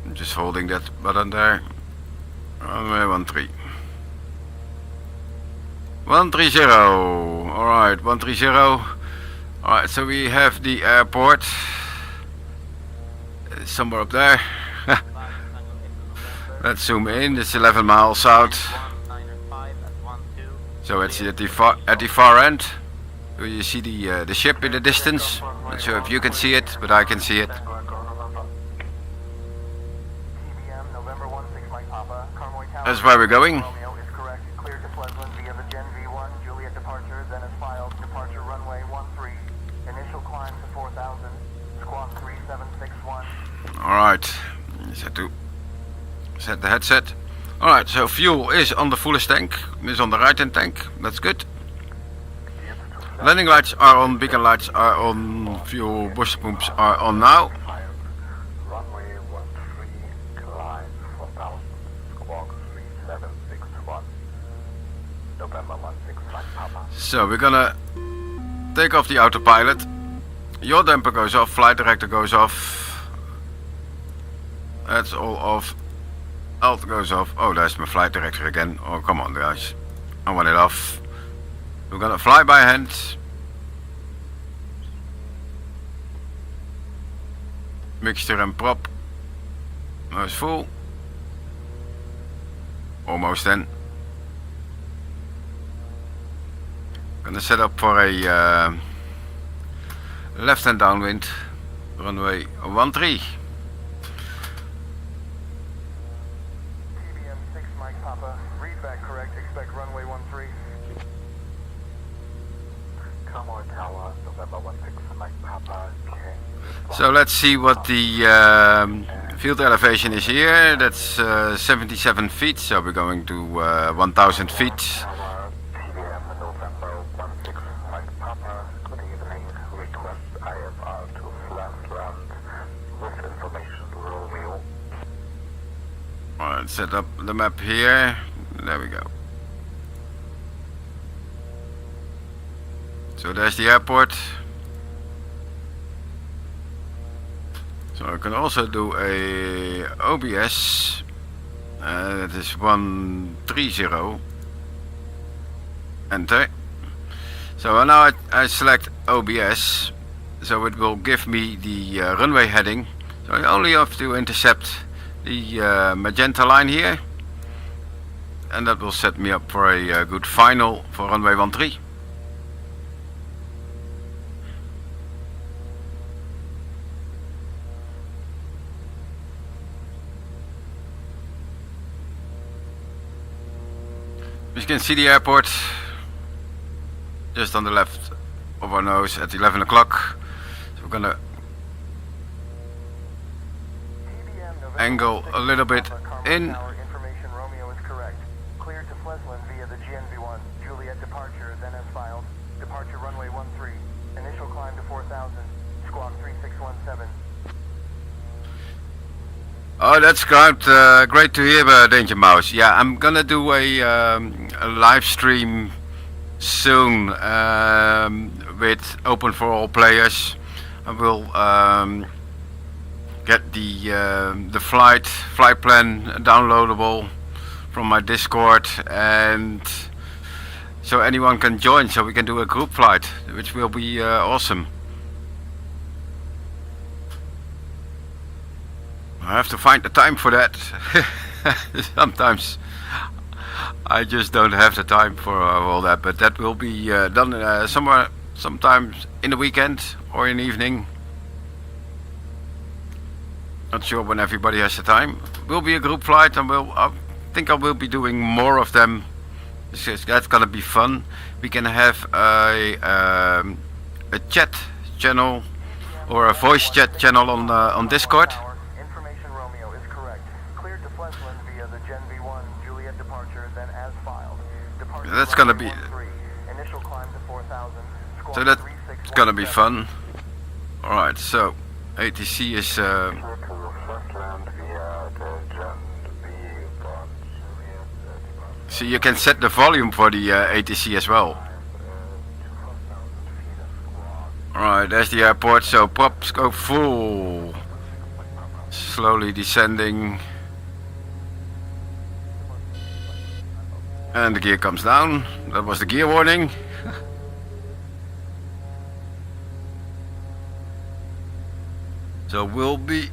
I'm just holding that button there. Runway 13. 130. Alright, 130. Alright, so we have the airport. Somewhere up there. Let's zoom in. It's 11 miles out. So it's at the far end. Do you see the ship in the distance? Not sure if you can see it, but I can see it. That's where we're going. Alright, set the headset. Alright, so fuel is on the fullest tank, is on the right hand tank, that's good. Landing lights are on, beacon lights are on, fuel booster pumps are on now. Runway 13, climb 4000, squawk 3761, November 16 flight Papa. So we're gonna take off the autopilot. Yaw damper goes off, flight director goes off. That's all off. Alt goes off. Oh, there's my flight director again. Oh, come on guys. I want it off. We're gonna fly by hand. Mixture and prop. Now it's full. Almost then. Gonna set up for a left hand downwind. Runway 13. So let's see what the field elevation is here. That's 77 feet, so we're going to 1000 feet. Alright, set up the map here. There we go. So there's the airport. So I can also do a OBS. That is 130. Enter. So now I select OBS. So it will give me the runway heading. So I only have to intercept the magenta line here. And that will set me up for a good final for runway 13. You can see the airport just on the left of our nose at 11 o'clock. So we're gonna angle a little bit in. Information Romeo is correct. Clear to Fleslin via the GNV1. Juliet departure, then as filed. Departure runway 13. Initial climb to 4000. Squawk 3617. Oh, that's great to hear, Danger Mouse. Yeah, I'm gonna do a live stream soon with open for all players. I will get the flight plan downloadable from my Discord, and so anyone can join. So we can do a group flight, which will be awesome. I have to find the time for that. Sometimes I just don't have the time for all that, but that will be done sometimes in the weekend or in the evening. Not sure when everybody has the time. Will be a group flight, and I think I will be doing more of them. That's gonna be fun. We can have a a chat channel or a voice chat channel on Discord. Information Romeo is correct. Cleared to Fleslin via the Gen V1 Juliet departure, then as filed. Departure That's gonna be. Initial climb to 4,000. So that's gonna be fun. Alright, so ATC is. So you can set the volume for the ATC as well. Alright, there's the airport, so props go full. Slowly descending. And the gear comes down. That was the gear warning. So we'll be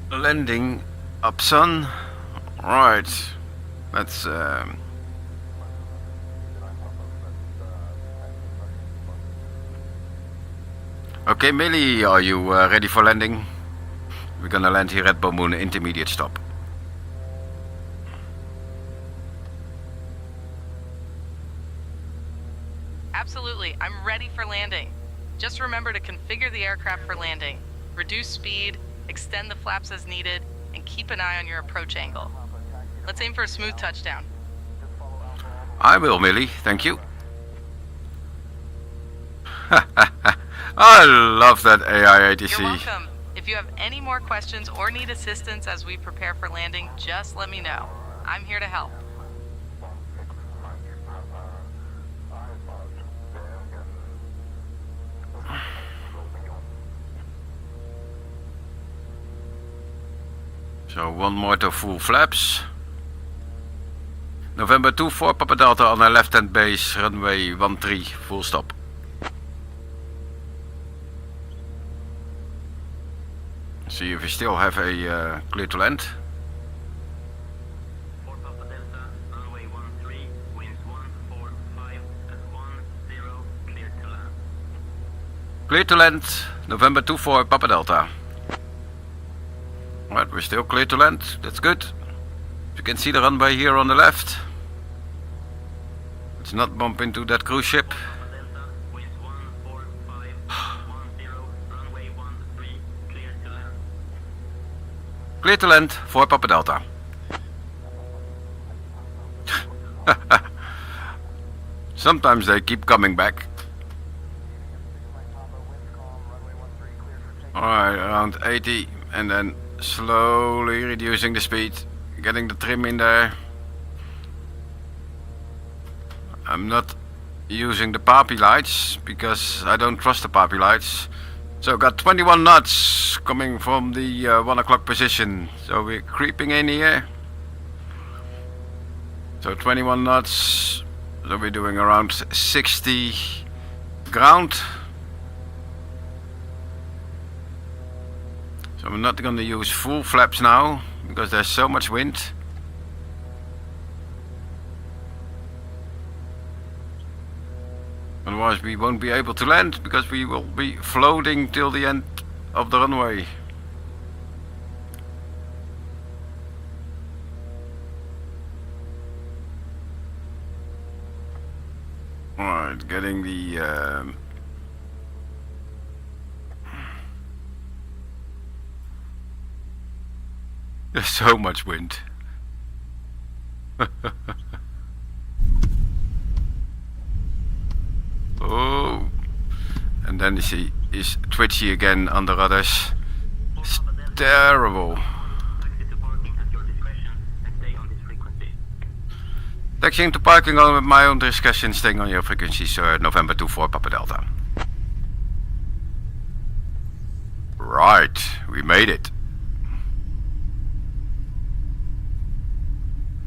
landing up sun. Right. Let's okay, Millie, are you ready for landing? We're gonna land here at Bømoen, intermediate stop. Absolutely, I'm ready for landing. Just remember to configure the aircraft for landing. Reduce speed, extend the flaps as needed, and keep an eye on your approach angle. Let's aim for a smooth touchdown. I will, Millie, thank you. I love that AI ATC. You're welcome. If you have any more questions or need assistance as we prepare for landing, just let me know. I'm here to help. So one more to full flaps. November 24 Papa Delta on our left hand base, runway 13, full stop. See if we still have a clear to land. 4 Papa Delta, runway 13, winds 145 at 10, clear to land. Clear to land, November 24 Papa Delta. Right, we're still clear to land, that's good. You can see the runway here on the left. Let's not bump into that cruise ship. Delta, winds 145 at 10, runway 13, clear to land. Clear to land for Papa Delta. Sometimes they keep coming back. Alright, around 80 and then slowly reducing the speed, getting the trim in there. I'm not using the PAPI lights because I don't trust the PAPI lights. So got 21 knots coming from the 1 o'clock position. So we're creeping in here. So 21 knots. So we're doing around 60 ground. So I'm not going to use full flaps now because there's so much wind. Otherwise we won't be able to land because we will be floating till the end of the runway. Alright, getting the there's so much wind. Oh, and then you see is twitchy again on the rudders. It's terrible. Taxi to parking at your discretion and stay on this frequency. Taxiing to parking on my own discretion, staying on your frequency, sir. November 24 Papa Delta. Right, we made it.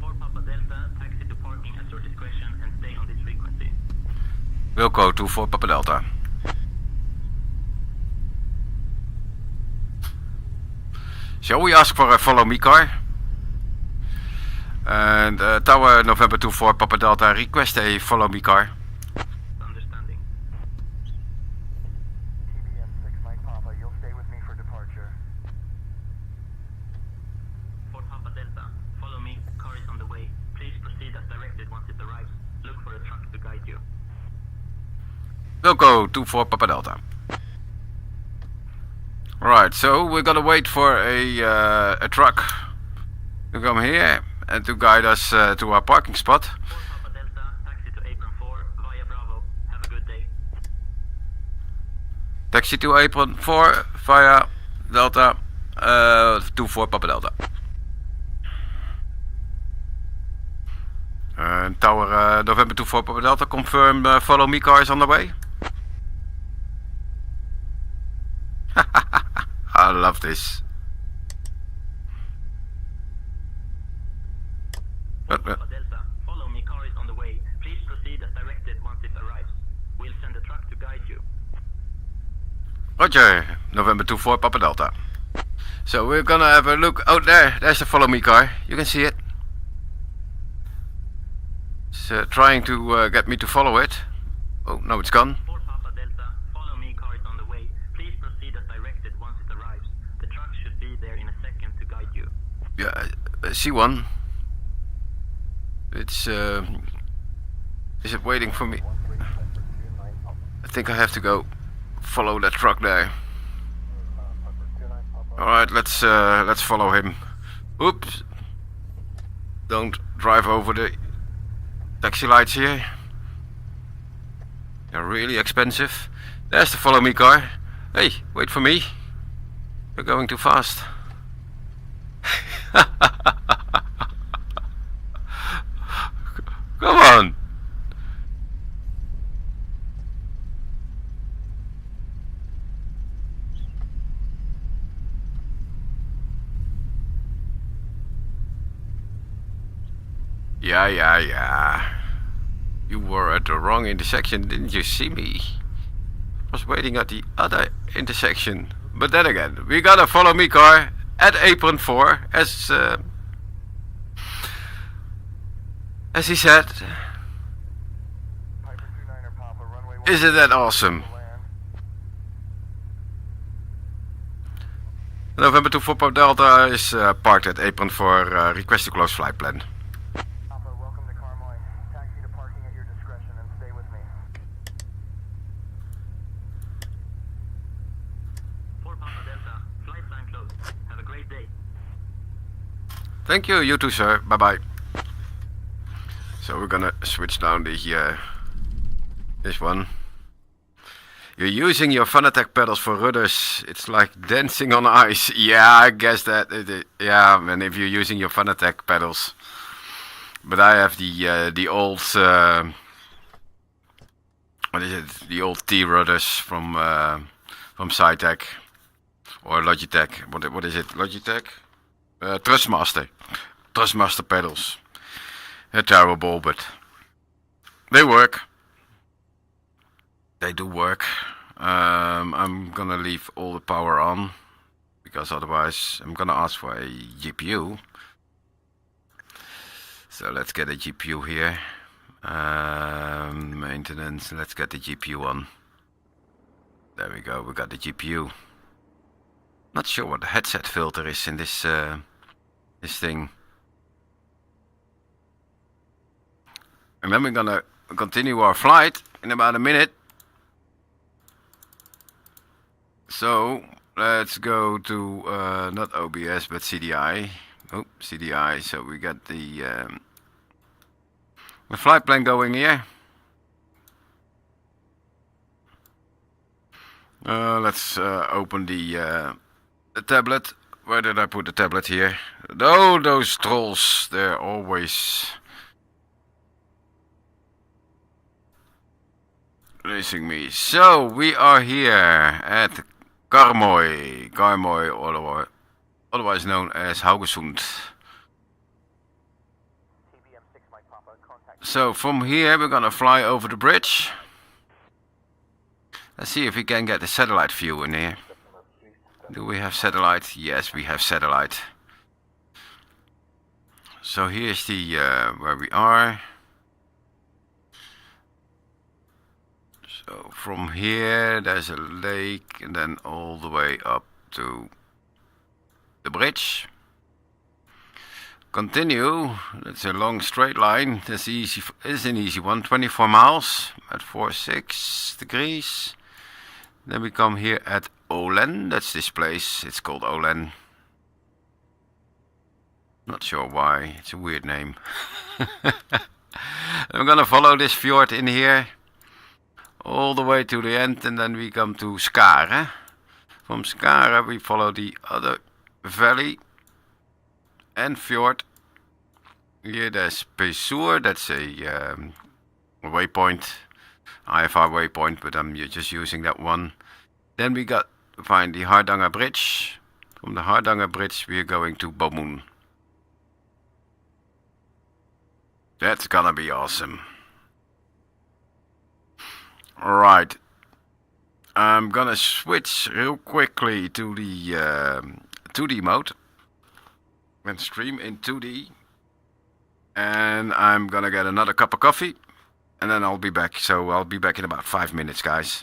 4 Papa Delta, taxi to parking at your discretion and stay on this frequency. Wilco 24 Papa Delta. Shall we ask for a follow me car? And Tower November 24 Papa Delta, request a follow me car. Understanding. TBM 6 Mike Papa, you'll stay with me for departure. 4 Papa Delta, follow me, car is on the way. Please proceed as directed once it arrives. Look for a truck to guide you. Wilco 24 Papa Delta. Right, so we're gonna wait for a truck to come here and to guide us to our parking spot. 4 Papa Delta, taxi to apron 4 via Bravo. Have a good day. Taxi to apron 4 via Delta 24 Papa Delta. Tower November 24 Papa Delta, confirm follow me car is on the way. I love this. Papa Delta, follow me, car is on the way. Please proceed as directed once it arrives. We'll send a truck to guide you. Roger, November 24 Papa Delta. So we're gonna have a look out there. There's the follow me car. You can see it. It's trying to get me to follow it. Oh, no, it's gone. 4 Papa Delta, follow me, car is on the way. Please proceed as directed once it arrives. The truck should be there in a second to guide you. Yeah, I see one. It's is it waiting for me? I think I have to go follow that truck there. Alright, let's follow him. Oops. Don't drive over the taxi lights here. They're really expensive. There's the follow me car. Hey, wait for me. You're going too fast. Come on. Yeah. You were at the wrong intersection, didn't you see me? I was waiting at the other intersection. But then again, we got a follow me car at apron 4, as he said. Isn't that awesome? November 24 Papa Delta is parked at apron 4, request to close flight plan. Welcome to Carmoy. Taxi to parking at your discretion and stay with me. 4 Papa Delta, flight plan closed. Have a great day. Thank you, you too, sir. Bye bye. So we're gonna switch down the this one. You're using your Fanatec pedals for rudders. It's like dancing on ice. Yeah, I guess that. Yeah, and if you're using your Fanatec pedals, but I have the old what is it? The old T rudders from SayTech or Logitech. What is it? Logitech? Trustmaster pedals. They're terrible, but they work. They do work. I'm gonna leave all the power on because otherwise I'm gonna ask for a GPU. So let's get a GPU here. Maintenance. Let's get the GPU on. There we go. We got the GPU. Not sure what the headset filter is in this thing. And then we're gonna continue our flight in about a minute. So let's go to not OBS but CDI. Oh, CDI. So we got the flight plan going here. Let's open the tablet. Where did I put the tablet here? Oh, those trolls. They're always racing me. So we are here at Carmoy, otherwise known as Haugesund. So from here we're gonna fly over the bridge. Let's see if we can get the satellite view in here. Do we have satellite? Yes, we have satellite. So here's the where we are. So from here there's a lake and then all the way up to the bridge. continue. It's a long straight line. This is an easy one. 24 miles at 46 degrees. Then we come here at Olen. That's this place. It's called Olen. Not sure why. It's a weird name. I'm gonna follow this fjord in here all the way to the end, and then we come to Skare. From Skare we follow the other valley and fjord. Here there's Pesur. That's a waypoint, IFR waypoint, but I'm just using that one. Then we got to find the Hardanger Bridge. From the Hardanger Bridge we are going to Bømoen. That's gonna be awesome. Alright, I'm gonna switch real quickly to the 2D mode and stream in 2D, and I'm gonna get another cup of coffee and then I'll be back. So I'll be back in about 5 minutes, guys.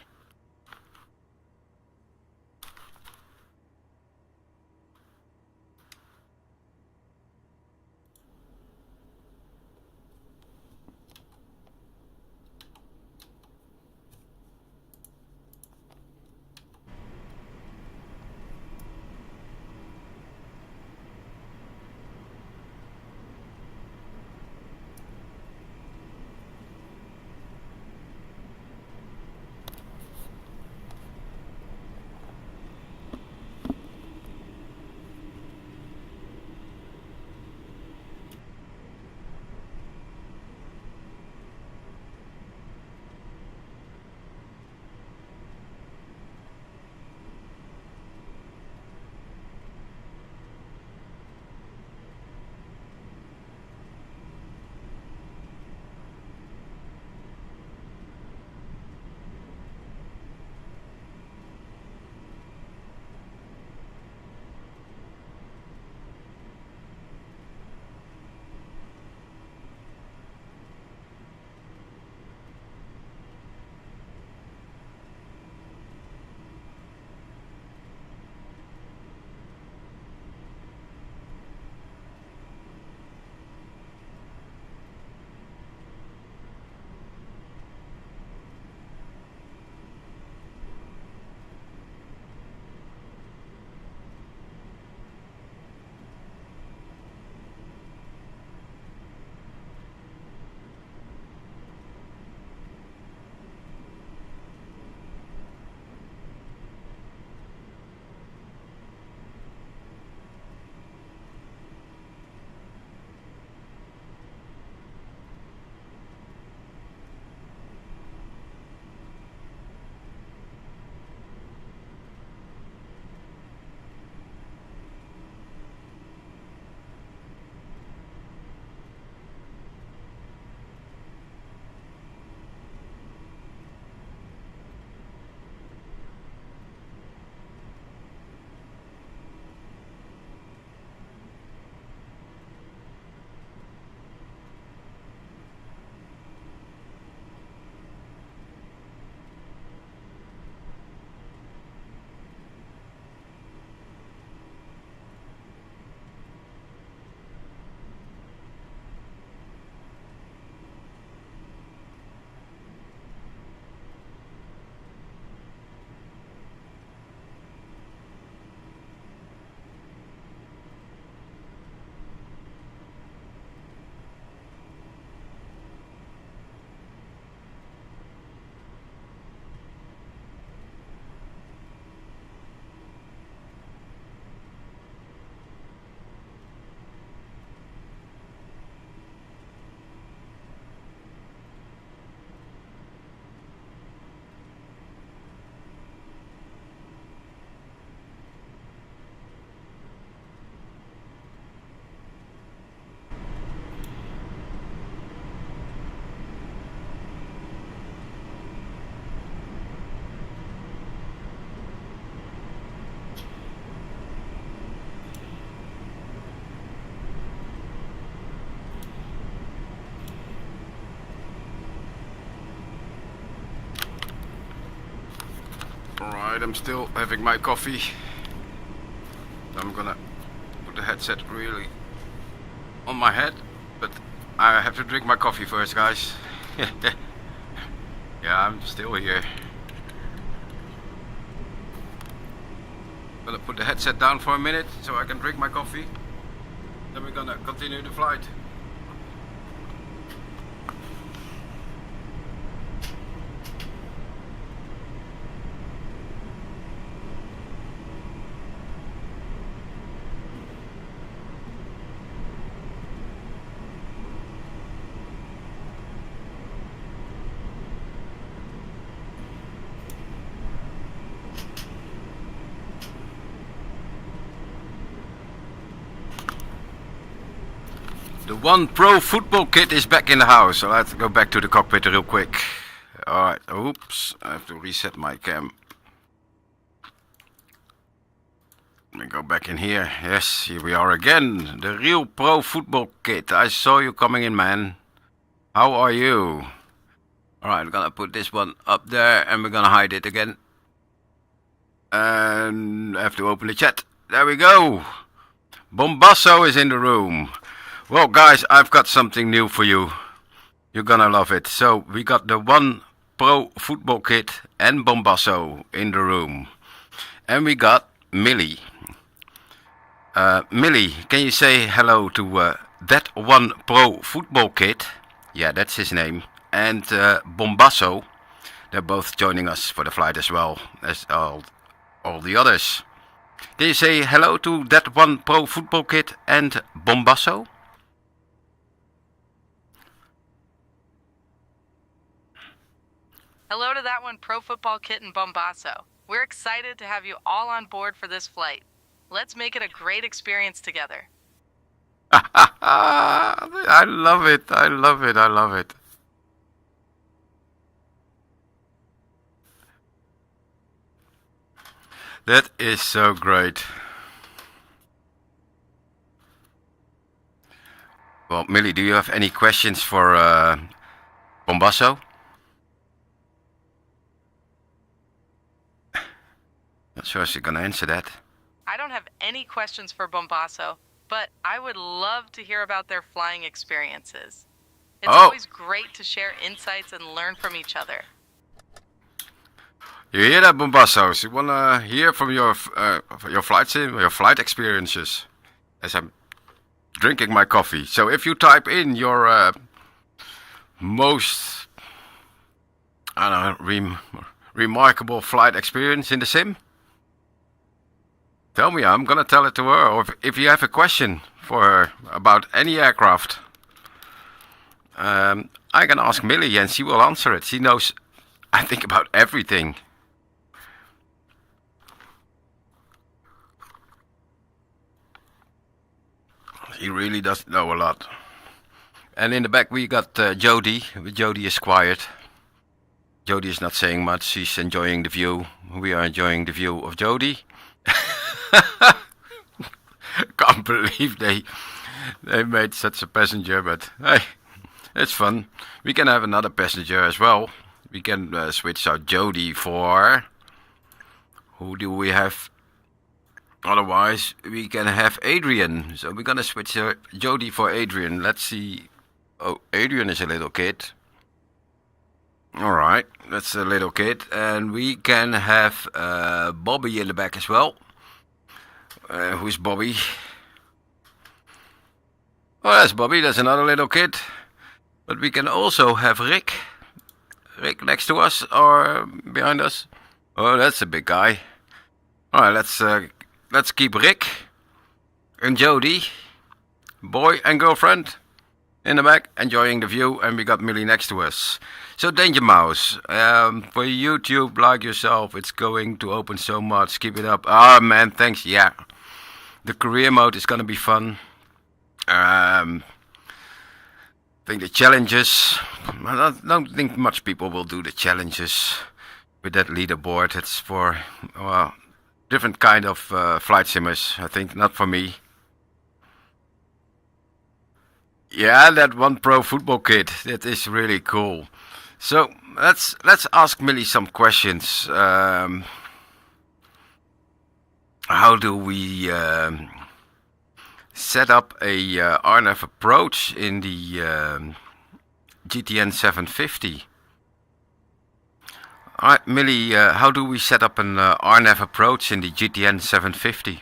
Alright, I'm still having my coffee. I'm gonna put the headset really on my head, but I have to drink my coffee first, guys. Yeah, I'm still here. Gonna put the headset down for a minute so I can drink my coffee. Then we're gonna continue the flight. The One Pro football kit is back in the house, so let's go back to the cockpit real quick. Alright, oops, I have to reset my cam. Let me go back in here. Yes, here we are again. The real Pro football kit. I saw you coming in, man. How are you? Alright, I'm gonna put this one up there and we're gonna hide it again. And I have to open the chat. There we go. Bombasso is in the room. Well, guys, I've got something new for you. You're gonna love it. So, we got the One Pro football kit and Bombasso in the room. And we got Millie. Millie, can you say hello to that One Pro football kit? Yeah, that's his name. And Bombasso. They're both joining us for the flight as well as all the others. Can you say hello to that One Pro football kit and Bombasso? Hello to that one Pro Football Kit and Bombasso. We're excited to have you all on board for this flight. Let's make it a great experience together. I love it, I love it, I love it. That is so great. Well, Millie, do you have any questions for Bombasso? Not sure she's gonna answer that. I don't have any questions for Bombasso, but I would love to hear about their flying experiences. It's always great to share insights and learn from each other. You hear that, Bombasso? You wanna hear from your flight sim, your flight experiences, as I'm drinking my coffee. So if you type in your most, I don't know, remarkable flight experience in the sim, tell me, I'm gonna tell it to her. Or if you have a question for her about any aircraft, I can ask Millie and she will answer it. She knows, I think, about everything. He really does know a lot. And in the back we got Jody. Jody is quiet. Jody is not saying much. She's enjoying the view. We are enjoying the view of Jody. Can't believe they made such a passenger, but hey, it's fun. We can have another passenger as well. We can switch out Jody for... Who do we have? Otherwise, we can have Adrian. So we're gonna switch Jody for Adrian. Let's see. Oh, Adrian is a little kid. Alright, that's a little kid. And we can have Bobby in the back as well. Who's Bobby? Oh, that's Bobby. That's another little kid. But we can also have Rick. Rick next to us or behind us. Oh, that's a big guy. Alright, let's keep Rick and Jody, boy and girlfriend, in the back, enjoying the view, and we got Millie next to us. So, Danger Mouse, for YouTube, like yourself, it's going to open so much. Keep it up. Ah, man, thanks. Yeah, the career mode is gonna be fun. I think the challenges, I don't think much people will do the challenges with that leaderboard. It's for, well, different kind of flight simmers. I think not for me. Yeah, that One Pro football kit, that is really cool. So let's ask Millie some questions. How do we set up a RNF approach in the GTN 750. Alright, Millie, how do we set up an RNF approach in the GTN 750?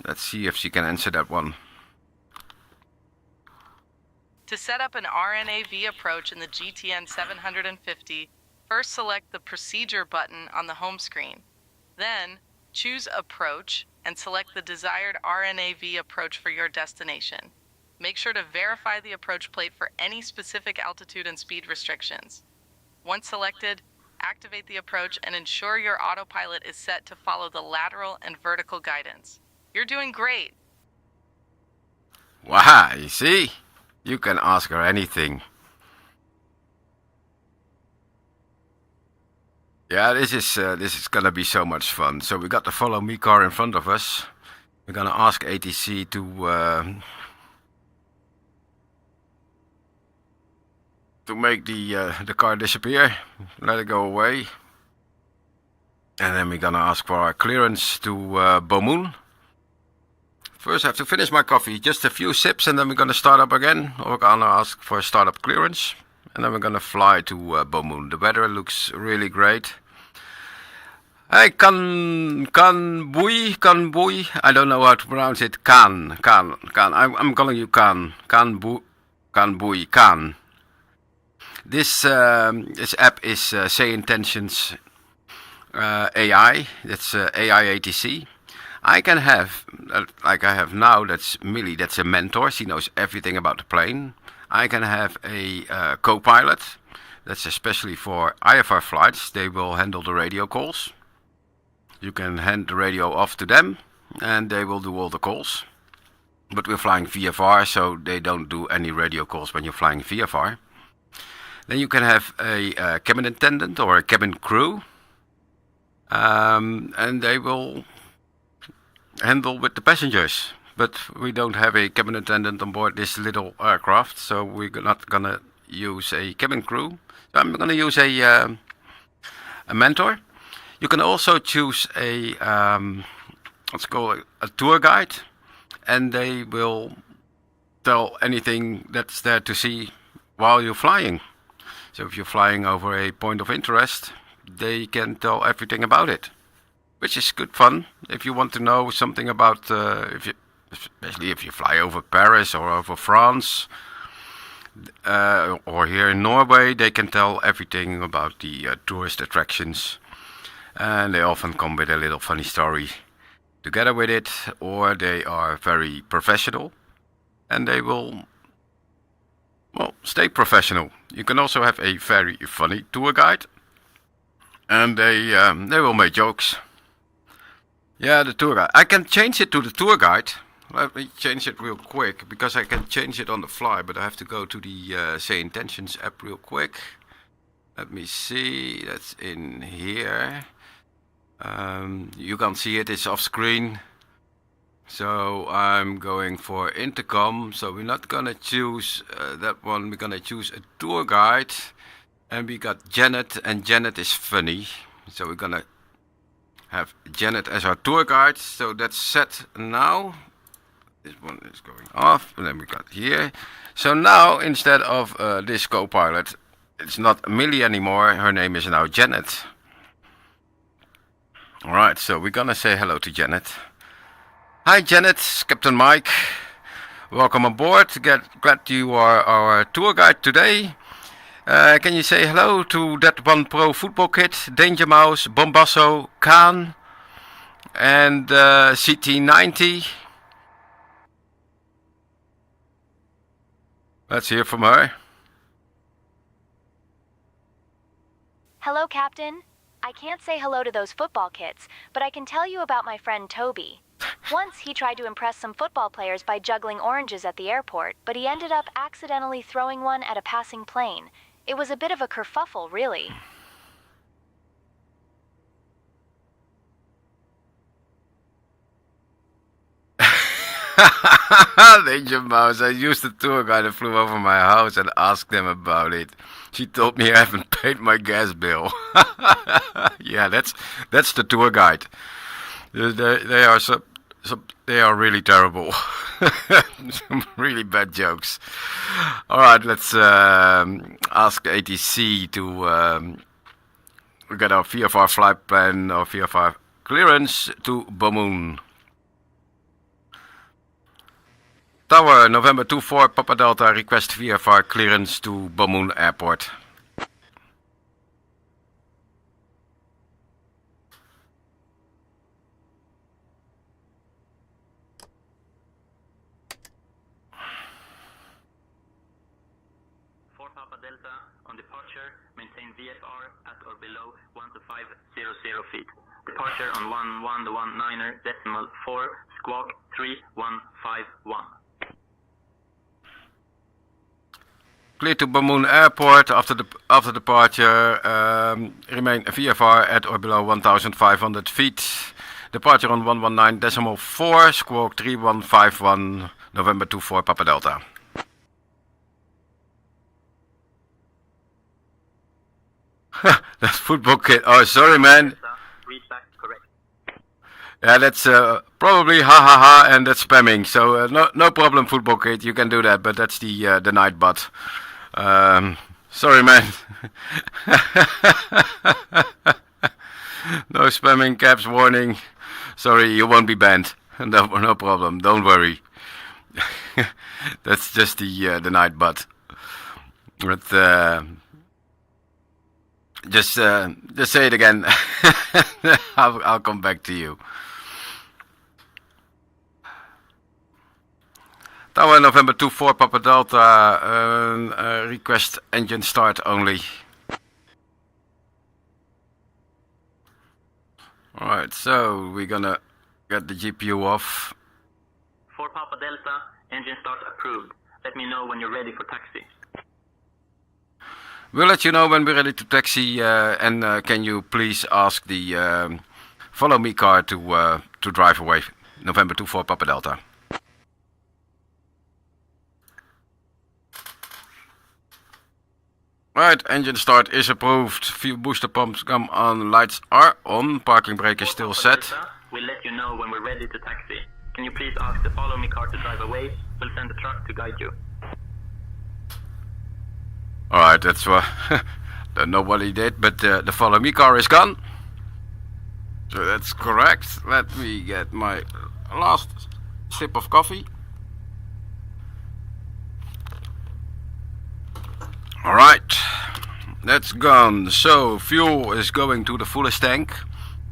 Let's see if she can answer that one. To set up an RNAV approach in the GTN 750, first select the Procedure button on the home screen. Then, choose Approach and select the desired RNAV approach for your destination. Make sure to verify the approach plate for any specific altitude and speed restrictions. Once selected, activate the approach and ensure your autopilot is set to follow the lateral and vertical guidance. You're doing great. Wow, you see? You can ask her anything. Yeah, this is gonna be so much fun. So we got the follow me car in front of us. We're gonna ask ATC to make the car disappear, let it go away, and then we're gonna ask for our clearance to Bømoen. First, I have to finish my coffee, just a few sips, and then we're gonna start up again. Or we're gonna ask for startup clearance, and then we're gonna fly to Bømoen. The weather looks really great. Hey, kan bui. I don't know how to pronounce it. Kan. I'm calling you Kan. Kan bui. This app is SayIntension.AI. That's AI ATC. I can have, like I have now, that's Millie, that's a mentor. She knows everything about the plane. I can have a co-pilot. That's especially for IFR flights. They will handle the radio calls. You can hand the radio off to them, and they will do all the calls. But we're flying VFR, so they don't do any radio calls when you're flying VFR. Then you can have a cabin attendant or a cabin crew, and they will handle with the passengers. But we don't have a cabin attendant on board this little aircraft, so we're not gonna use a cabin crew. So I'm gonna use a mentor. You can also choose a let's call it a tour guide, and they will tell anything that's there to see while you're flying. So if you're flying over a point of interest, they can tell everything about it, which is good fun. If you want to know something about, especially if you fly over Paris or over France, or here in Norway, they can tell everything about the tourist attractions. And they often come with a little funny story together with it, or they are very professional, and they will, well, stay professional. You can also have a very funny tour guide, and they will make jokes. Yeah, the tour guide. I can change it to the tour guide. Let me change it real quick, because I can change it on the fly, but I have to go to the SayIntentions app real quick. Let me see, that's in here. You can't see it, it's off screen. So I'm going for intercom. So we're not gonna choose that one, we're gonna choose a tour guide. And we got Janet, and Janet is funny. So we're gonna have Janet as our tour guide. So that's set now. This one is going off, and then we got here. So now, instead of this co-pilot, it's not Millie anymore, her name is now Janet. Alright, so we're gonna say hello to Janet. Hi Janet, Captain Mike. Welcome aboard. Glad you are our tour guide today. Can you say hello to that one pro football kid, Danger Mouse, Bombasso, Khan, and CT90? Let's hear from her. Hello, Captain. I can't say hello to those football kids, but I can tell you about my friend Toby. Once he tried to impress some football players by juggling oranges at the airport, but he ended up accidentally throwing one at a passing plane. It was a bit of a kerfuffle, really. Danger Mouse, I used the tour guide that flew over my house and asked them about it. She told me I haven't paid my gas bill. Yeah, that's the tour guide. They are they are really terrible. Some really bad jokes. All right, let's ask ATC to get our VFR flight plan or VFR clearance to Bømoen. Tower, November 24, Papa Delta, request VFR clearance to Bømoen Airport. For Papa Delta, on departure, maintain VFR at or below 12500 feet. Departure on 1119.4, squawk 3151. Clear to Bømoen Airport after departure. Remain VFR at or below 1,500 feet. Departure on 119.4, squawk 3151, November 24, Papa Delta. That's football kid. Oh, sorry, man. Read back correct. Yeah, that's probably ha ha ha, and that's spamming. So no problem, football kid. You can do that, but that's the night bot. Sorry, man. No spamming, caps warning. Sorry, you won't be banned. No problem. Don't worry. That's just the night bot. But just say it again. I'll come back to you. Tower, November 24, Papa Delta, request engine start only. Alright, so we're gonna get the GPU off. For Papa Delta, engine start approved. Let me know when you're ready for taxi. We'll let you know when we're ready to taxi, and can you please ask the follow me car to drive away. November 24, Papa Delta. Right, engine start is approved. Fuel booster pumps come on, lights are on, parking brake is still set. We'll let you know when we're ready to taxi. Can you please ask the follow me car to drive away? We'll send a truck to guide you. Alright, that's what nobody did, but the follow me car is gone. So that's correct. Let me get my last sip of coffee. Alright, that's gone. So fuel is going to the fullest tank.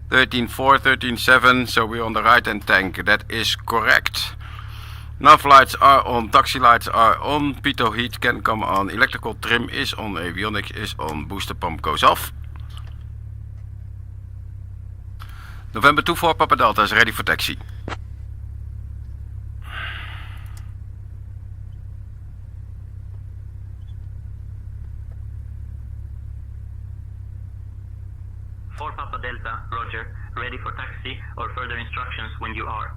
13.4, 13.7, so we're on the right hand tank. That is correct. Nav lights are on, taxi lights are on, pitot heat can come on, electrical trim is on, avionics is on, booster pump goes off. November 24, Papa Delta is ready for taxi. For Papa Delta, Roger, ready for taxi or further instructions when you are.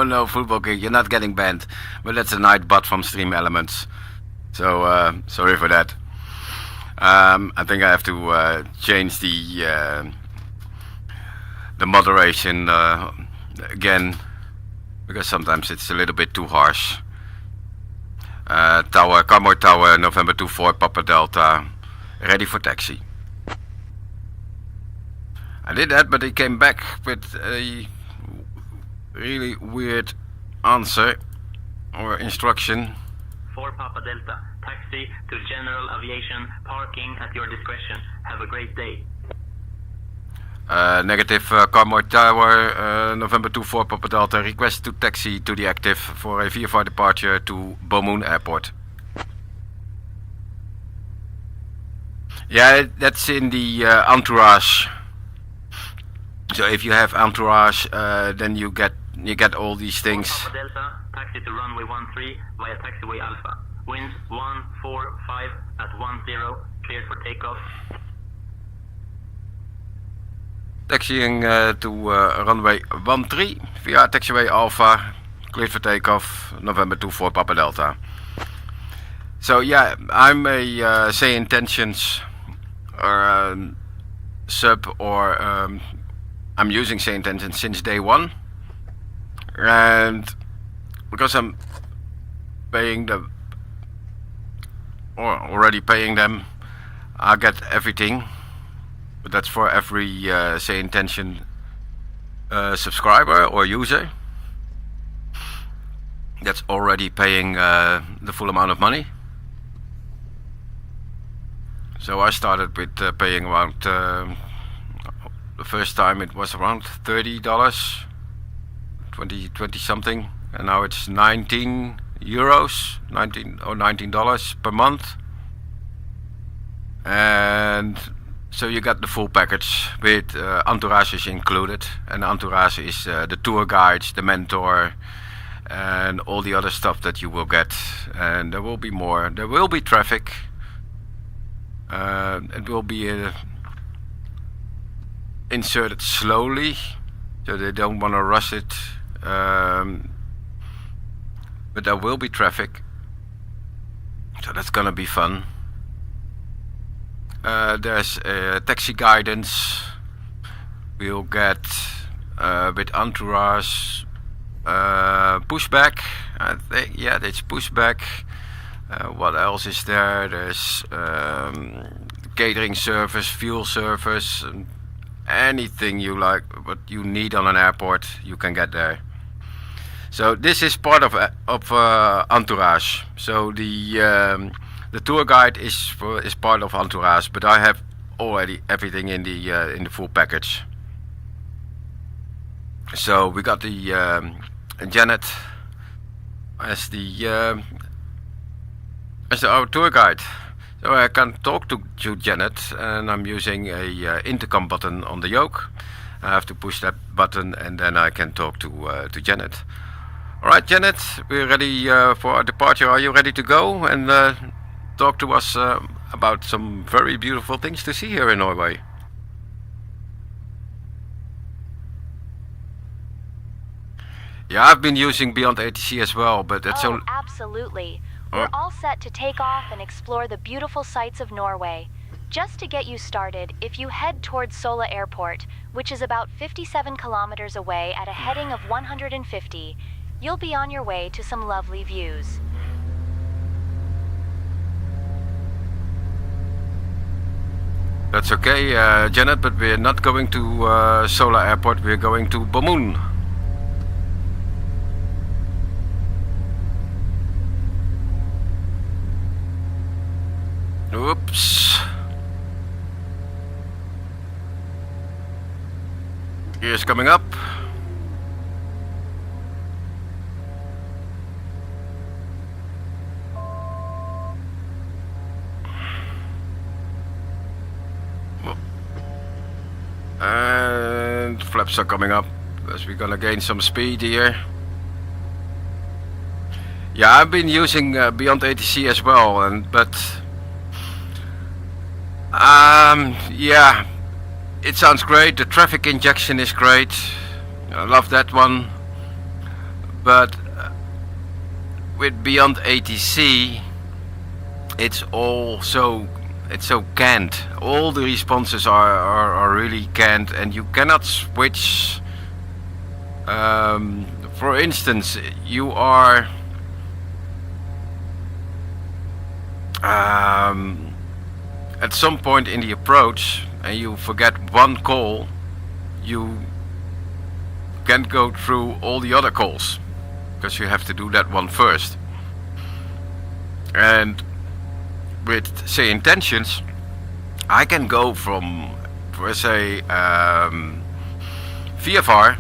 No, football king, you're not getting banned. But that's a night bot from Stream Elements. So, sorry for that. I think I have to change the moderation again, because sometimes it's a little bit too harsh. Tower, Carmore Tower, November 24, Papa Delta, ready for taxi. I did that, but he came back with a really weird answer or instruction. For Papa Delta, taxi to General Aviation, parking at your discretion. Have a great day. Negative, Carmore Tower, November 24, Papa Delta, request to taxi to the active for a VFR departure to Bømoen Airport. Yeah, that's in the entourage. So if you have entourage, then you get all these things. Papa Delta, taxi to runway 13 via taxiway Alpha. Winds 145 at 10, cleared for takeoff. Taxiing to runway 13 via taxiway Alpha, cleared for takeoff, November 24 Papa Delta. So yeah, I'm a SayIntentions sub, or I'm using SayIntentions since day one, and because I'm paying them, or already paying them, I get everything. But that's for every SayIntention subscriber or user that's already paying the full amount of money. So I started with paying around, the first time it was around $30, 20 something, and now it's 19 euros, $19 per month. And so you got the full package with entourage is included, and entourage is the tour guides, the mentor, and all the other stuff that you will get. And there will be more. There will be traffic. It will be inserted slowly, so they don't want to rush it. But there will be traffic, so that's gonna be fun. There's taxi guidance. We'll get with entourage pushback. I think, yeah, it's pushback. What else is there? There's catering service, fuel service, anything you like, what you need on an airport, you can get there. So this is part of entourage. So the tour guide is part of entourage, but I have already everything in the full package. So we got the Janet as our tour guide. So I can talk to Janet, and I'm using a intercom button on the yoke. I have to push that button, and then I can talk to Janet. All right, Janet, we're ready for our departure. Are you ready to go and talk to us about some very beautiful things to see here in Norway? Yeah, I've been using Beyond ATC as well, but that's Oh, absolutely. We're all set to take off and explore the beautiful sights of Norway. Just to get you started, if you head towards Sola Airport, which is about 57 kilometers away at a heading of 150, you'll be on your way to some lovely views. That's okay, Janet, but we're not going to Sola Airport, we're going to Bømoen. Oops. Gears coming up. And flaps are coming up as we're gonna gain some speed here. Yeah, I've been using Beyond ATC as well, but yeah, it sounds great. The traffic injection is great. I love that one. But with Beyond ATC, it's so canned. All the responses are really canned, and you cannot switch. For instance, you are at some point in the approach and you forget one call, you can't go through all the other calls because you have to do that one first. And with SayIntentions, I can go from, for say, VFR,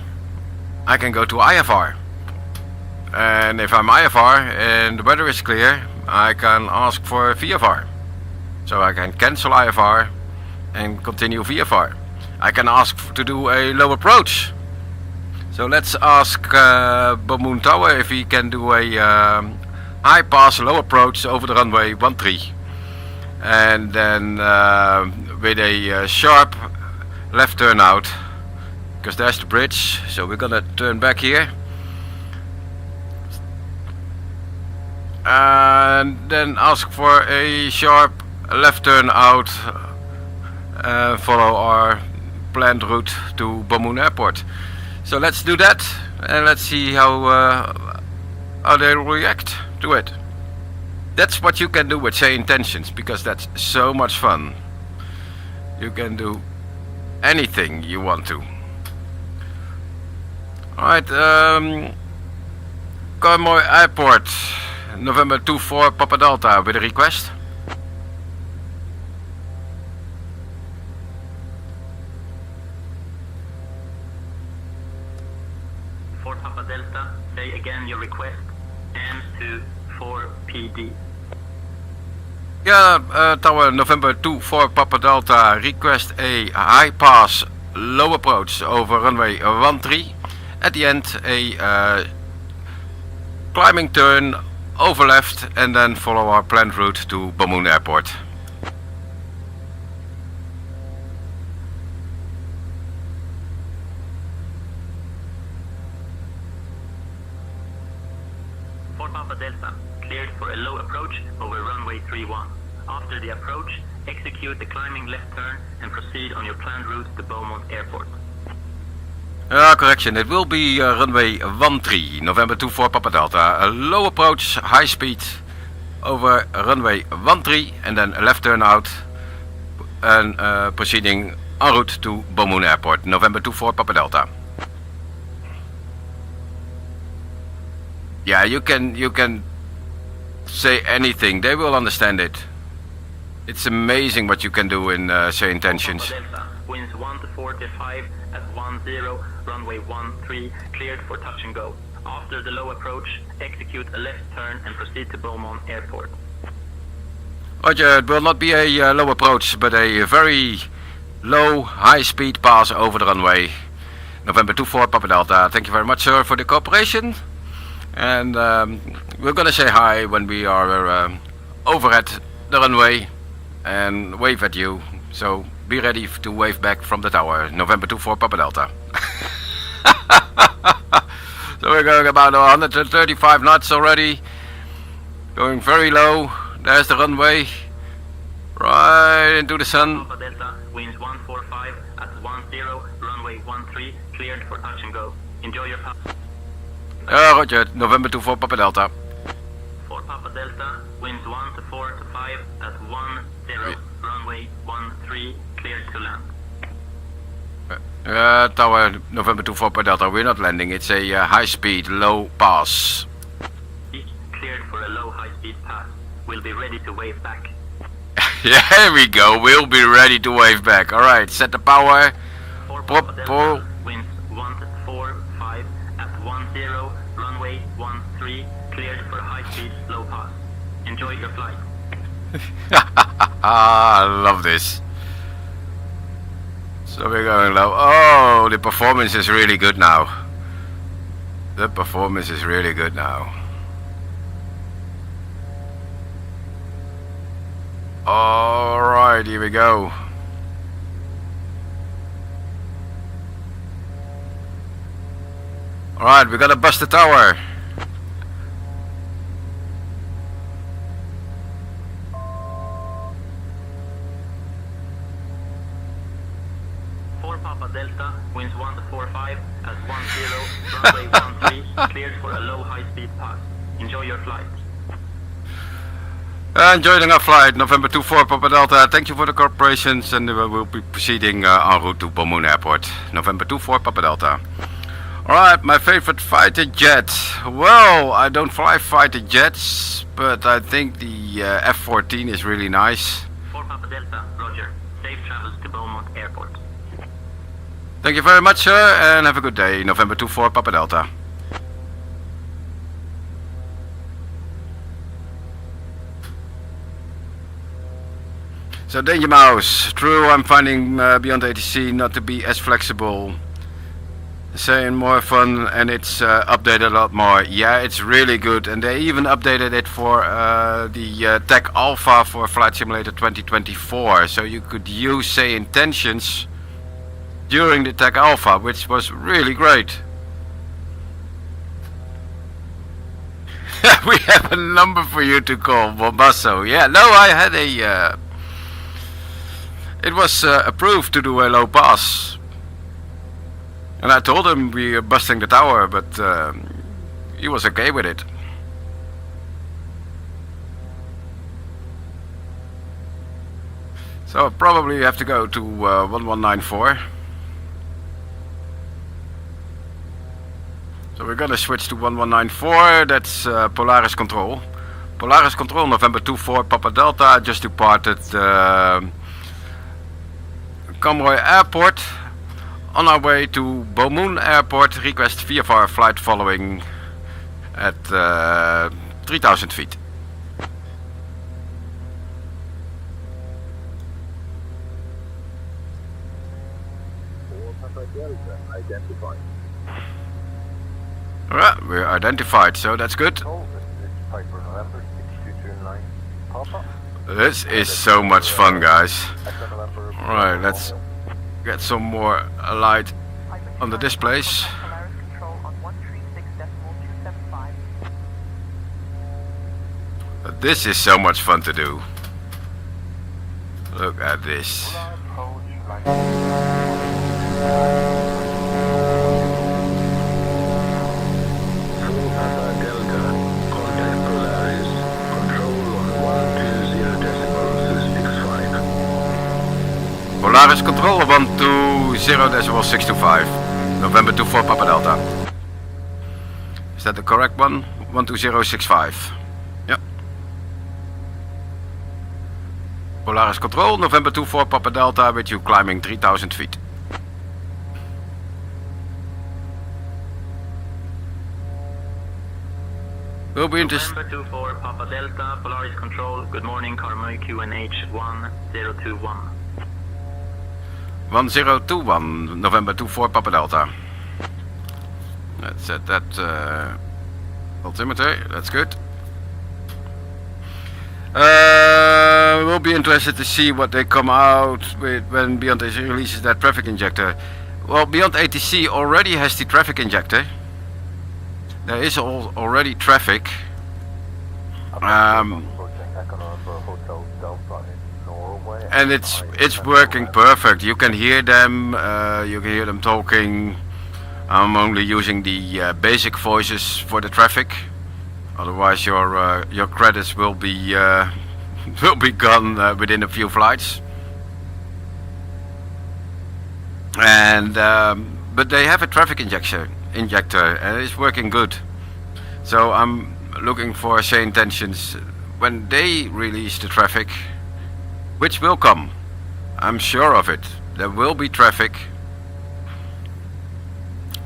I can go to IFR. And if I'm IFR and the weather is clear, I can ask for VFR. So I can cancel IFR and continue VFR. I can ask to do a low approach. So let's ask Bømoen Tower if he can do a high pass low approach over the runway 13. And then with a sharp left turn out, because there's the bridge. So we're gonna turn back here. and then ask for a sharp left turn out, follow our planned route to Bømoen Airport. So let's do that, and let's see how they react to it. That's what you can do with SayIntentions, because that's so much fun. You can do anything you want to. Alright, Bømoen Airport, November 24 Papa Delta with a request. For Papa Delta, say again your request, M24PD. Yeah, Tower November 24 Papa Delta, request a high pass low approach over runway 13. At the end, a climbing turn over left, and then follow our planned route to Bømoen Airport. For Papa Delta, cleared for a low approach over runway 31. After the approach, execute the climbing left turn and proceed on your planned route to Bømoen Airport. Correction, it will be runway 13, November 24 Papa Delta. A low approach, high speed over runway 13, and then a left turn out, and proceeding en route to Bømoen Airport, November 24 Papa Delta. Yeah, you can say anything, they will understand it. It's amazing what you can do in SayIntentions. Delta, winds 1 to 45 at 10, runway 13, cleared for touch and go. After the low approach, execute a left turn and proceed to Bømoen Airport. Roger, it will not be a low approach, but a very low, high-speed pass over the runway. November 24 Papa Delta. Thank you very much, sir, for the cooperation. And we're gonna say hi when we are over at the runway and wave at you. So be ready to wave back from the tower. November 24 Papa Delta. So we're going about 135 knots already. Going very low. There's the runway. Right into the sun. Papa Delta, winds 145 at 10, runway 13, cleared for touch and go. Enjoy your pass. Roger, November 24 Papa Delta. For Papa Delta, winds 1 to 4 to 5 at 10, runway 13, cleared to land. Tower November 24 Papa Delta, we're not landing, it's a high speed, low pass. Cleared for a low high speed pass. We'll be ready to wave back. Yeah, here we go, we'll be ready to wave back. Alright, set the power. For Pop, Papa pull. Delta, winds 1 to 4, 5 at 10, runway 13, cleared for a high speed, low pass. Enjoy your flight. I love this. So we're going low. Oh, the performance is really good now. The performance is really good now. Alright, here we go. Alright, we gotta bust the tower. For Papa Delta, winds 1 to 45 at 10, runway 13, cleared for a low high speed pass. Enjoy your flight. Enjoying our flight, November 24 Papa Delta. Thank you for the cooperations, and we will be proceeding en route to Bømoen Airport. November 24 Papa Delta. Alright, my favorite fighter jet. Well, I don't fly fighter jets, but I think the F-14 is really nice. For Papa Delta, roger. Safe travels to Bømoen Airport. Thank you very much, sir, and have a good day. November 24 Papa Delta. So Danger Mouse, true, I'm finding Beyond ATC not to be as flexible. Saying more fun, and it's updated a lot more. Yeah, it's really good, and they even updated it for the Tech Alpha for Flight Simulator 2024. So you could use SayIntentions during the Tech Alpha, which was really great. We have a number for you to call, Bombasso. Yeah, no, I had a... it was approved to do a low pass. And I told him we are busting the tower, but he was okay with it. So I probably have to go to 1194. So we're gonna switch to 1194, that's Polaris Control. Polaris Control, November 24, Papa Delta. I just departed Conroy Airport. On our way to Bømoen Airport, request VFR flight following at 3000 feet. Identified. Alright, we're identified, so that's good. This is so much fun, guys. Alright, let's get some more light on the displays. This is so much fun to do. Look at this. Polaris Control 120.625. November 24 Papa Delta. Is that the correct one? 12065. Yep. Polaris Control, November 24 Papa Delta, with you climbing 3000 feet. We'll be interested. November 24 Papa Delta, Polaris Control, good morning, Karma QNH 1021. 1021, November 24 Papa Delta. Let's set that altimeter, that's good. We'll be interested to see what they come out with when Beyond ATC releases that traffic injector. Well, Beyond ATC already has the traffic injector. There is already traffic. And it's working perfect. You can hear them. You can hear them talking. I'm only using the basic voices for the traffic. Otherwise, your credits will be will be gone within a few flights. And but they have a traffic injector, and it's working good. So I'm looking for SayIntentions when they release the traffic, which will come. I'm sure of it. There will be traffic,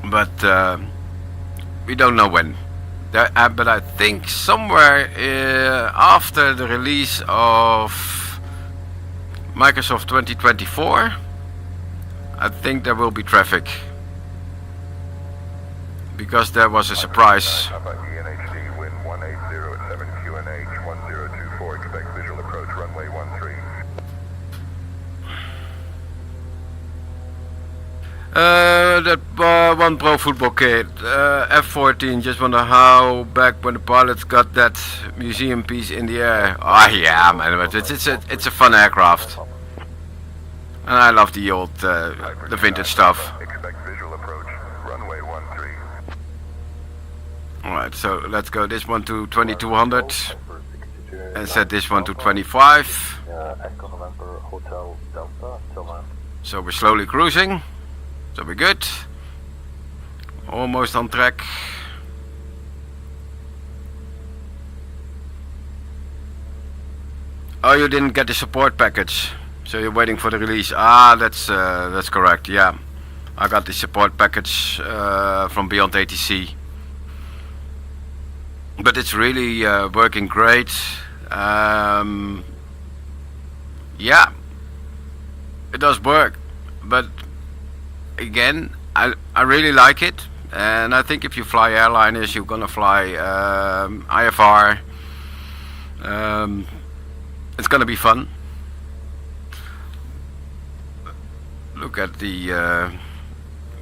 but we don't know when. But I think somewhere after the release of Microsoft 2024, I think there will be traffic, because there was a surprise. That one pro football kid, F14, just wonder how back when the pilots got that museum piece in the air. Oh yeah, man, but it's a fun aircraft, and I love the old, the vintage stuff. Alright, so let's go this one to 2200 and set this one to 25. So we're slowly cruising. So we're good. Almost on track. Oh, you didn't get the support package, so you're waiting for the release. Ah, that's correct. Yeah, I got the support package from Beyond ATC, but it's really working great. Yeah, it does work, but again, I really like it, and I think if you fly airliners, you're gonna fly IFR. It's gonna be fun. Look at the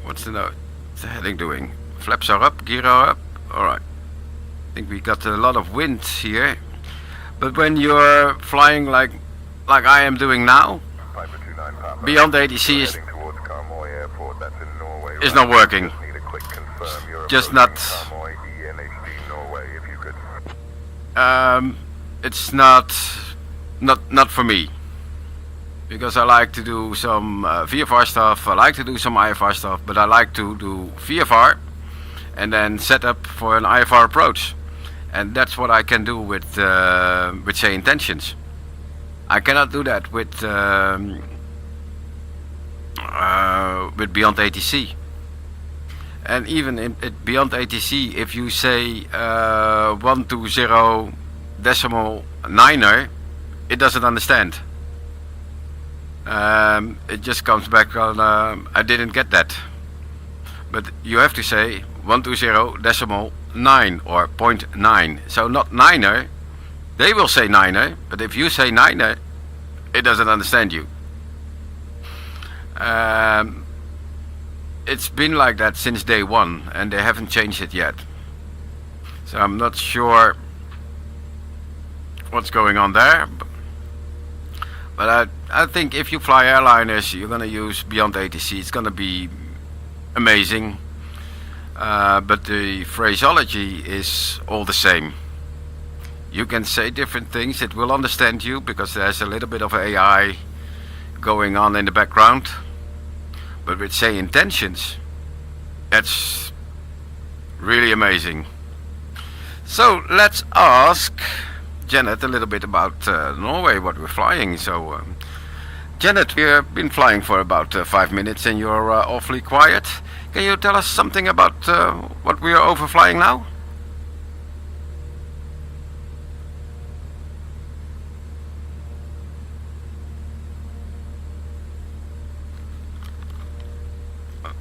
what's the heading doing? Flaps are up, gear are up. All right. think we got a lot of wind here. But when you're flying like I am doing now, beyond ATC is not working. Just not. It's not for me, because I like to do some VFR stuff. I like to do some IFR stuff, but I like to do VFR and then set up for an IFR approach, and that's what I can do with SayIntentions. I cannot do that with beyond ATC. And even in beyond ATC, if you say 120 decimal niner, it doesn't understand. It just comes back on I didn't get that. But you have to say 120 decimal 9 or 0.9. So not niner. They will say niner, but if you say niner, it doesn't understand you. It's been like that since day one, and they haven't changed it yet. So I'm not sure what's going on there. But I think if you fly airliners, you're gonna use beyond ATC. It's gonna be amazing. But the phraseology is all the same. You can say different things, it will understand you, because there's a little bit of AI going on in the background. But with SayIntentions, that's really amazing. So let's ask Janet a little bit about Norway, what we're flying. So Janet, we've been flying for about 5 minutes and you're awfully quiet. Can you tell us something about what we are overflying now?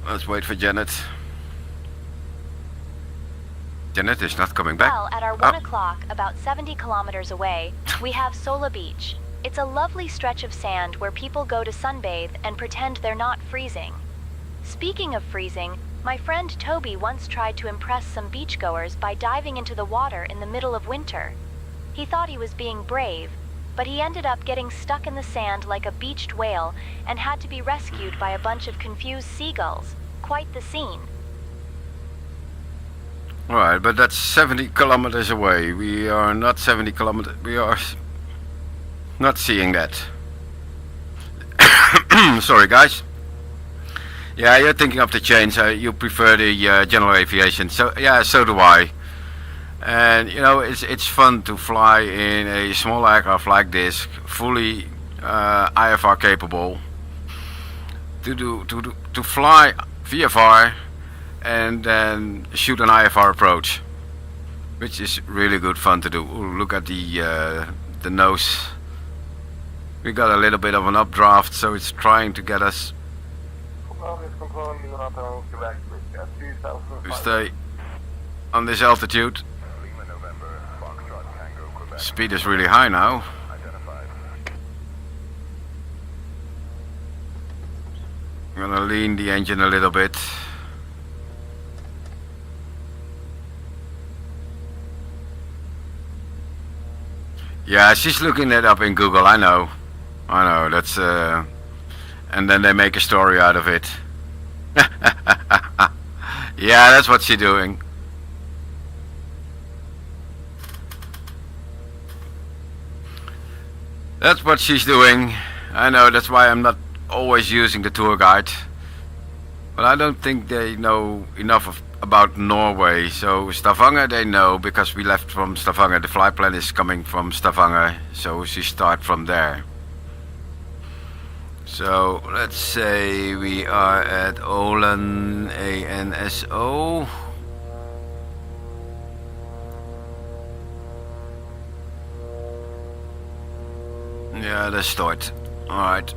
Let's wait for Janet. Janet is not coming back. Well, at our 1 o'clock, about 70 kilometers away, we have Sola Beach. It's a lovely stretch of sand where people go to sunbathe and pretend they're not freezing. Speaking of freezing, my friend Toby once tried to impress some beachgoers by diving into the water in the middle of winter. He thought he was being brave, but he ended up getting stuck in the sand like a beached whale and had to be rescued by a bunch of confused seagulls. Quite the scene. Alright, but that's 70 kilometers away. We are not 70 kilometers. We are not seeing that. Sorry, guys. Yeah, you're thinking of the change. You prefer the general aviation. So yeah, so do I. And you know, it's fun to fly in a small aircraft like this, fully IFR capable. To fly VFR and then shoot an IFR approach, which is really good fun to do. Ooh, look at the nose. We got a little bit of an updraft, so it's trying to get us to stay on this altitude. Speed is really high now. I'm gonna lean the engine a little bit. Yeah, she's looking it up in Google. I know. That's and then they make a story out of it. Yeah, that's what she's doing. That's what she's doing. I know, that's why I'm not always using the tour guide. But I don't think they know enough about Norway. So Stavanger they know, because we left from Stavanger. The flight plan is coming from Stavanger, so she start from there. So let's say we are at Olen ANSO. Yeah, that's start. Alright.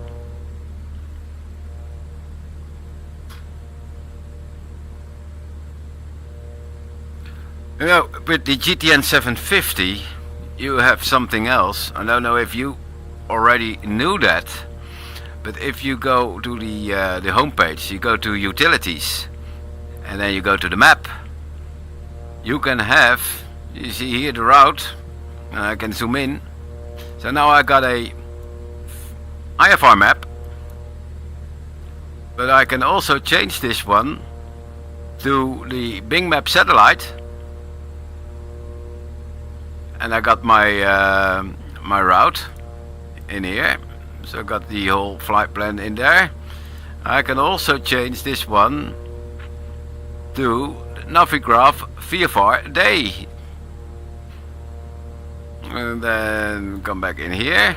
You know, with the GTN 750, you have something else. I don't know if you already knew that, but if you go to the home page, you go to utilities, and then you go to the map, you can have You see here the route. I can zoom in. So now I got a IFR map, but I can also change this one to the Bing Map satellite, and I got my my route in here. So I got the whole flight plan in there. I can also change this one to Navigraph VFR day, and then come back in here.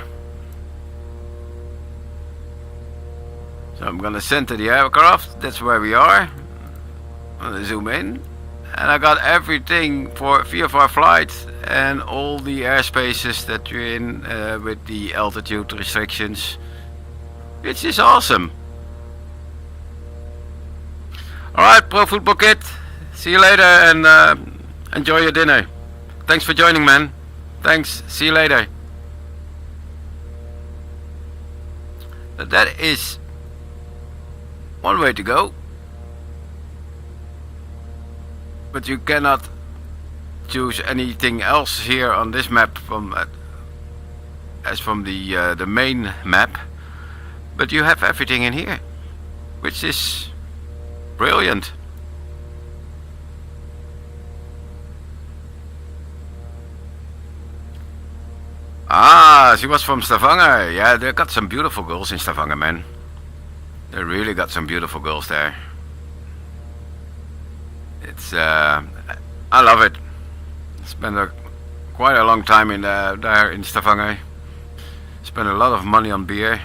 So I'm gonna center the aircraft. That's where we are. I'm gonna zoom in, and I got everything for VFR flight and all the airspaces that you're in with the altitude restrictions, which is awesome. Alright, Pro Football Kid, see you later, and enjoy your dinner. Thanks for joining, man. Thanks, see you later. But that is one way to go, but you cannot choose anything else here on this map from as from the main map, but you have everything in here, which is brilliant. Ah, she was from Stavanger. Yeah, they got some beautiful girls in Stavanger, man. They really got some beautiful girls there. It's I love it. Spent quite a long time in there in Stavanger. Spent a lot of money on beer.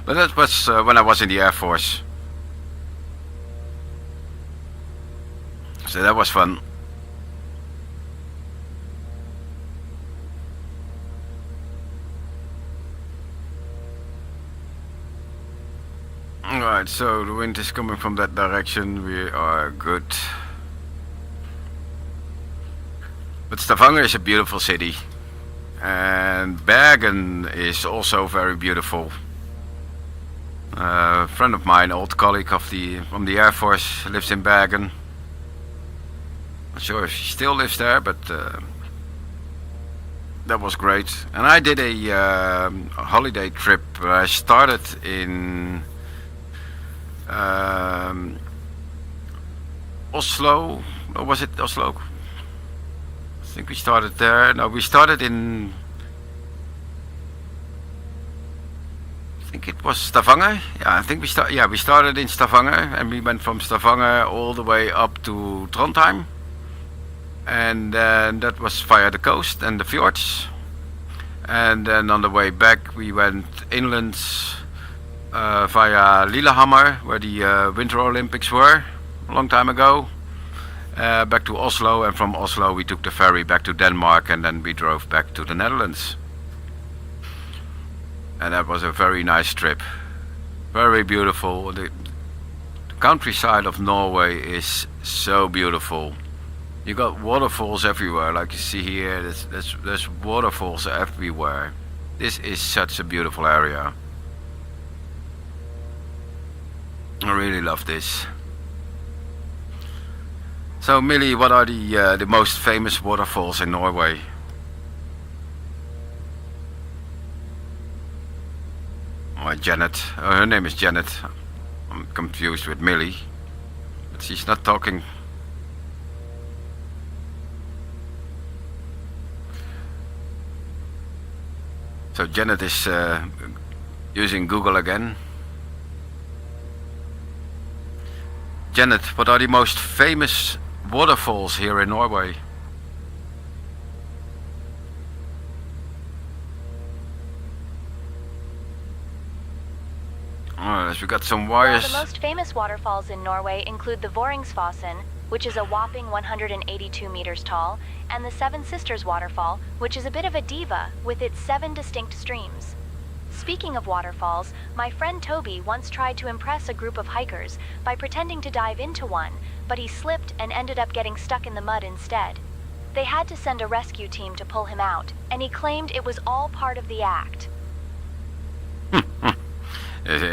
But that was when I was in the Air Force. So that was fun. Alright, so the wind is coming from that direction. We are good. But Stavanger is a beautiful city. And Bergen is also very beautiful. A friend of mine, old colleague from the Air Force, lives in Bergen. Not sure if she still lives there, but that was great. And I did a holiday trip. I started in Oslo, or was it Oslo? I think we started there. No, we started in, I think it was Stavanger. Yeah, I think we started in Stavanger, and we went from Stavanger all the way up to Trondheim, and then that was via the coast and the fjords, and then on the way back we went inland via Lillehammer, where the Winter Olympics were a long time ago, back to Oslo, and from Oslo we took the ferry back to Denmark, and then we drove back to the Netherlands. And that was a very nice trip, very beautiful. The countryside of Norway is so beautiful. You got waterfalls everywhere, like you see here. There's waterfalls everywhere. This is such a beautiful area. I really love this. So, Millie, what are the most famous waterfalls in Norway? Oh, Janet. Oh, her name is Janet. I'm confused with Millie, but she's not talking. So Janet is using Google again. Janet, what are the most famous waterfalls here in Norway? Oh, we got some wires. Well, the most famous waterfalls in Norway include the Voringsfossen, which is a whopping 182 meters tall, and the Seven Sisters waterfall, which is a bit of a diva with its 7 distinct streams. Speaking of waterfalls, my friend Toby once tried to impress a group of hikers by pretending to dive into one, but he slipped and ended up getting stuck in the mud instead. They had to send a rescue team to pull him out, and he claimed it was all part of the act.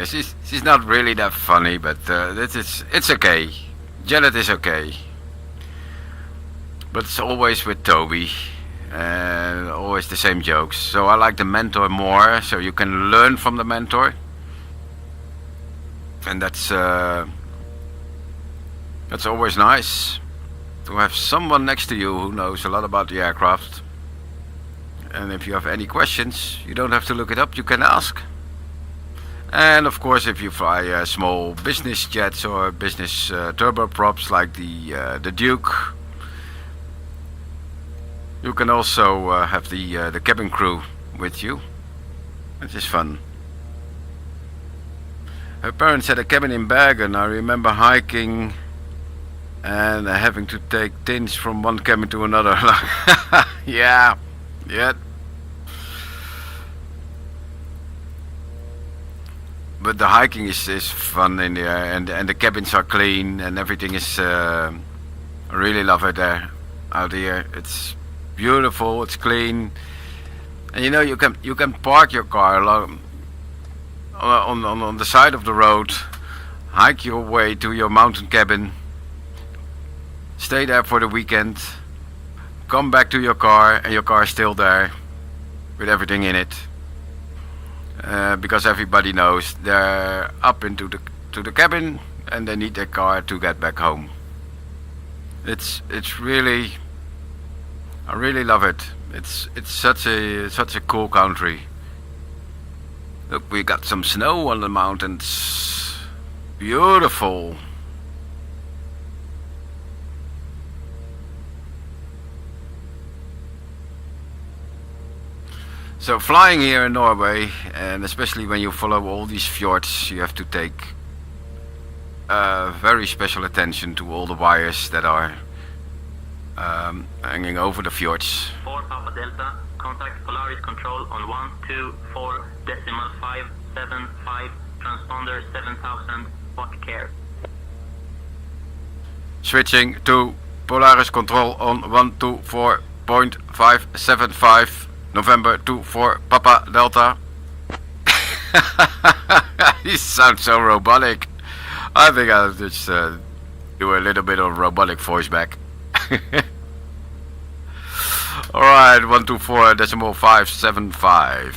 She's not really that funny, but it's okay. Janet is okay. but it's always with Toby, and always the same jokes. So I like the mentor more, so you can learn from the mentor, and that's always nice to have someone next to you who knows a lot about the aircraft. And if you have any questions, you don't have to look it up, you can ask. And of course, if you fly small business jets or business turboprops like the Duke, you can also have the cabin crew with you, which is fun. Her parents had a cabin in Bergen. I remember hiking and having to take tins from one cabin to another. Yeah. But the hiking is fun in there, and the cabins are clean and everything is. I really love it there, out here. It's beautiful. It's clean, and you know you can park your car along on the side of the road, hike your way to your mountain cabin, stay there for the weekend, come back to your car, and your car is still there with everything in it. Because everybody knows they're up into the cabin and they need their car to get back home. It's really, I really love it. It's such a cool country. Look, we got some snow on the mountains. Beautiful. So flying here in Norway, and especially when you follow all these fjords, you have to take very special attention to all the wires that are hanging over the fjords. 4 Papa Delta, contact Polaris Control on 124.575, transponder 7000, what care. Switching to Polaris Control on 124.575. November 24 Papa Delta. You sound so robotic. I think I'll just do a little bit of robotic voice back. Alright, 124.575.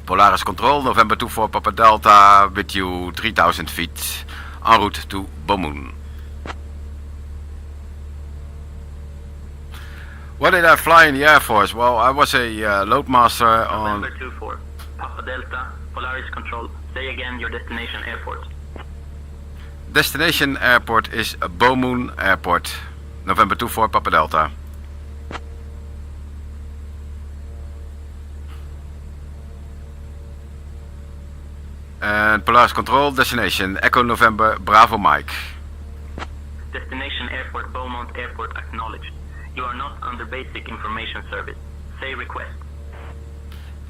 Polaris Control, November 24 Papa Delta, with you 3000 feet, en route to Bømoen. What did I fly in the Air Force? Well, I was a loadmaster on... November 24, Papa Delta, Polaris Control. Say again your destination airport. Destination airport is Bømoen Airport. November 24, Papa Delta. And Polaris Control, destination Echo November Bravo Mike. Destination airport Bømoen Airport acknowledged. You are not under basic information service. Say request.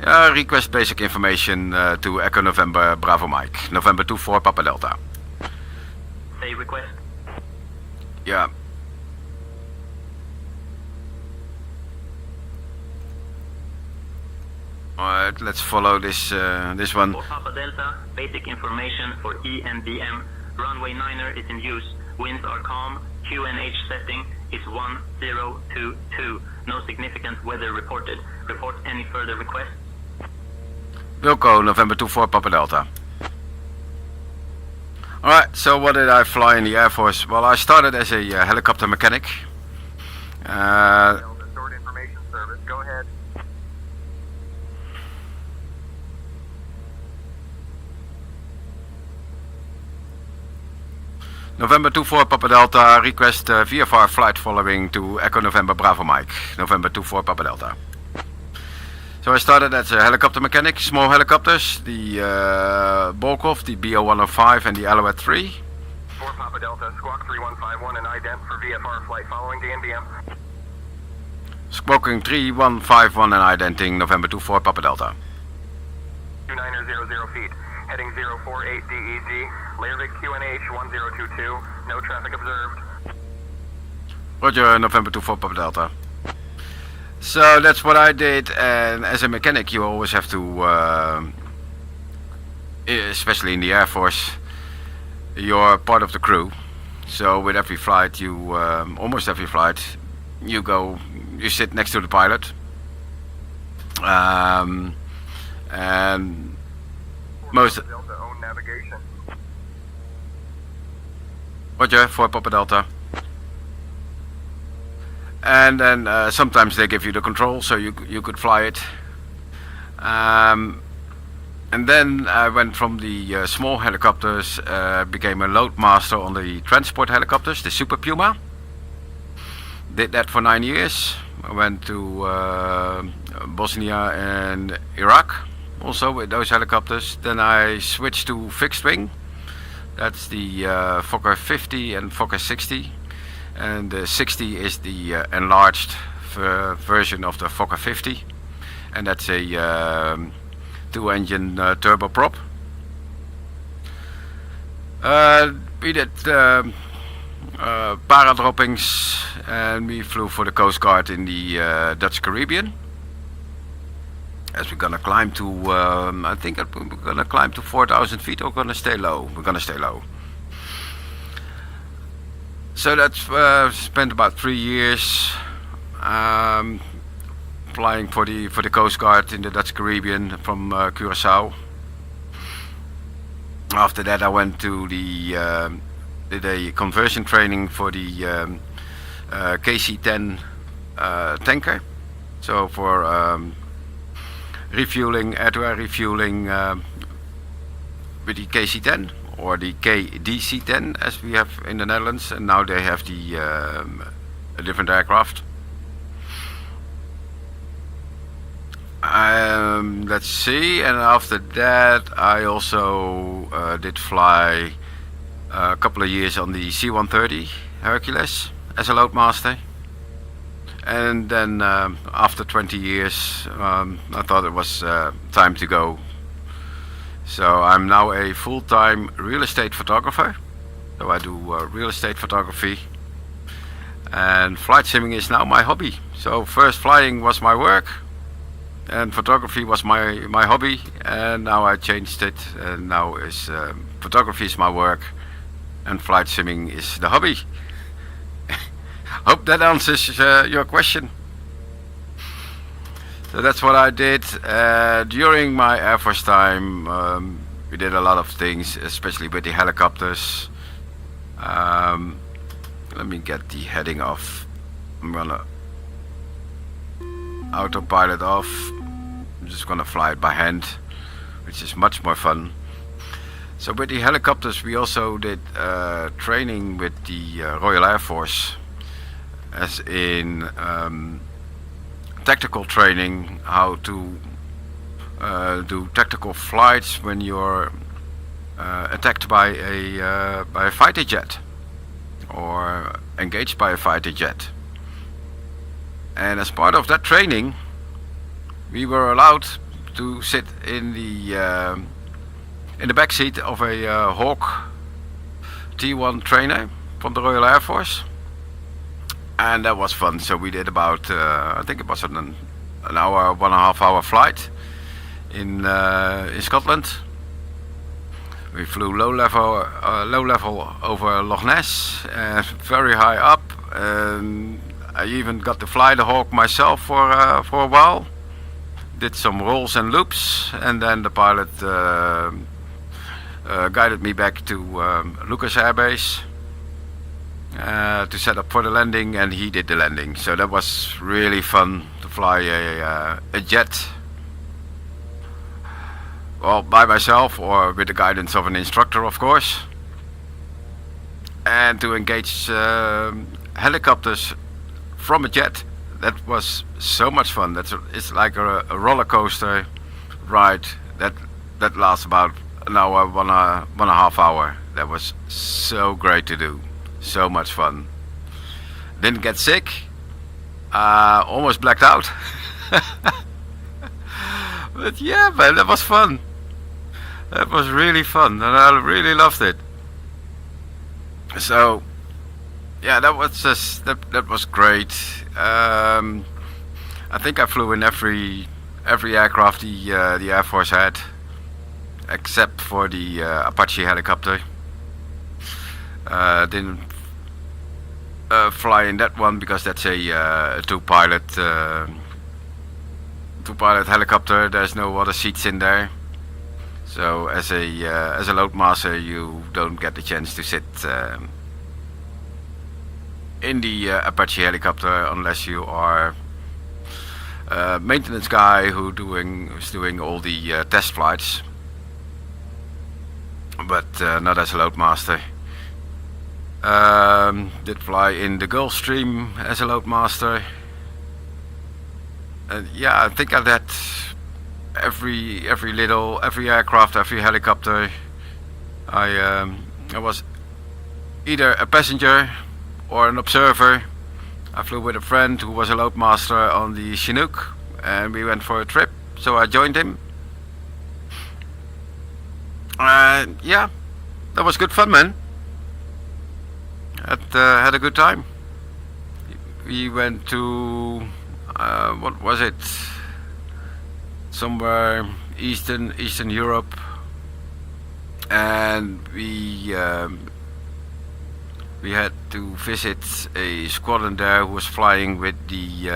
Request basic information to Echo November Bravo Mike. November 24 Papa Delta. Say request. Yeah. Alright, let's follow this this one. For Papa Delta, basic information for ENBM. Runway 9er is in use. Winds are calm. QNH setting is 1022. No significant weather reported. Report any further requests. Wilco, November 24 Papa Delta. Alright, so what did I fly in the Air Force? Well, I started as a helicopter mechanic. Stored information service. Go ahead. November 24 Papa Delta, request VFR flight following to Echo November Bravo Mike. November 24 Papa Delta. So I started as a helicopter mechanic, small helicopters, the Takeoff, the BO-105 and the Alouette 3. 4 Papa Delta, Squawk 3151 and ident for VFR flight following to NBM. Squawking 3151 and identing November 24 Papa Delta. 2900 feet, heading 048 DEG, Lervik QNH 1022, no traffic observed. Roger, November 24 Papa Delta. So that's what I did, and as a mechanic you always have to, especially in the Air Force, you're part of the crew. So with every flight, you almost every flight, you sit next to the pilot, and most. Delta own navigation. Roger for Papa Delta. And then sometimes they give you the control, so you could fly it. And then I went from the small helicopters, became a load master on the transport helicopters, the Super Puma. Did that for 9 years. I went to Bosnia and Iraq, also with those helicopters. Then I switched to fixed wing. That's the Fokker 50 and Fokker 60. And the 60 is the enlarged version of the Fokker 50. And that's a 2-engine turboprop. We did paradroppings, and we flew for the Coast Guard in the Dutch Caribbean. As we're gonna climb to, I think we're gonna climb to 4,000 feet, or gonna stay low. We're gonna stay low. So that's spent about 3 years flying for the Coast Guard in the Dutch Caribbean from Curaçao. After that, I went to did a conversion training for the KC-10 tanker. So for refueling, air-to-air refueling with the KC-10 or the KDC-10 as we have in the Netherlands, and now they have the a different aircraft. Let's see, and after that I also did fly a couple of years on the C-130 Hercules as a load master. And then after 20 years I thought it was time to go. So I'm now a full-time real estate photographer. So I do real estate photography, and flight simming is now my hobby. So first flying was my work, and photography was my hobby, and now I changed it, and now is photography is my work and flight simming is the hobby. Hope that answers your question. So that's what I did during my Air Force time. We did a lot of things, especially with the helicopters. Let me get the heading off. I'm gonna autopilot off. I'm just gonna fly it by hand, which is much more fun. So with the helicopters we also did training with the Royal Air Force, as in tactical training, how to do tactical flights when you're attacked by a fighter jet or engaged by a fighter jet. And as part of that training, we were allowed to sit in the back seat of a Hawk T1 trainer from the Royal Air Force, and that was fun. So we did about I think it was an hour, 1.5 hour flight in Scotland. We flew low level over Loch Ness, very high up. I even got to fly the Hawk myself for a while. Did some rolls and loops, and then the pilot guided me back to Lucas Air Base to set up for the landing, and he did the landing. So that was really fun to fly a jet, well, by myself or with the guidance of an instructor, of course, and to engage helicopters from a jet. That was so much fun. It's like a roller coaster ride that lasts about an hour, 1.5 hours. That was so great to do. So much fun. Didn't get sick. Almost blacked out. But yeah, man, that was fun. That was really fun, and I really loved it. So yeah, that was just that was great. I think I flew in every aircraft the Air Force had, except for the Apache helicopter. fly in that one because that's a two-pilot helicopter. There's no other seats in there. So as a loadmaster, you don't get the chance to sit in the Apache helicopter unless you are a maintenance guy who's doing all the test flights, but not as a loadmaster. Did fly in the Gulfstream as a loadmaster. Yeah, I think I had every aircraft, every helicopter. I was either a passenger or an observer. I flew with a friend who was a loadmaster on the Chinook, and we went for a trip, so I joined him. Yeah, that was good fun, man. Had a good time. We went to what was it? Somewhere Eastern Europe, and we had to visit a squadron there who was flying with the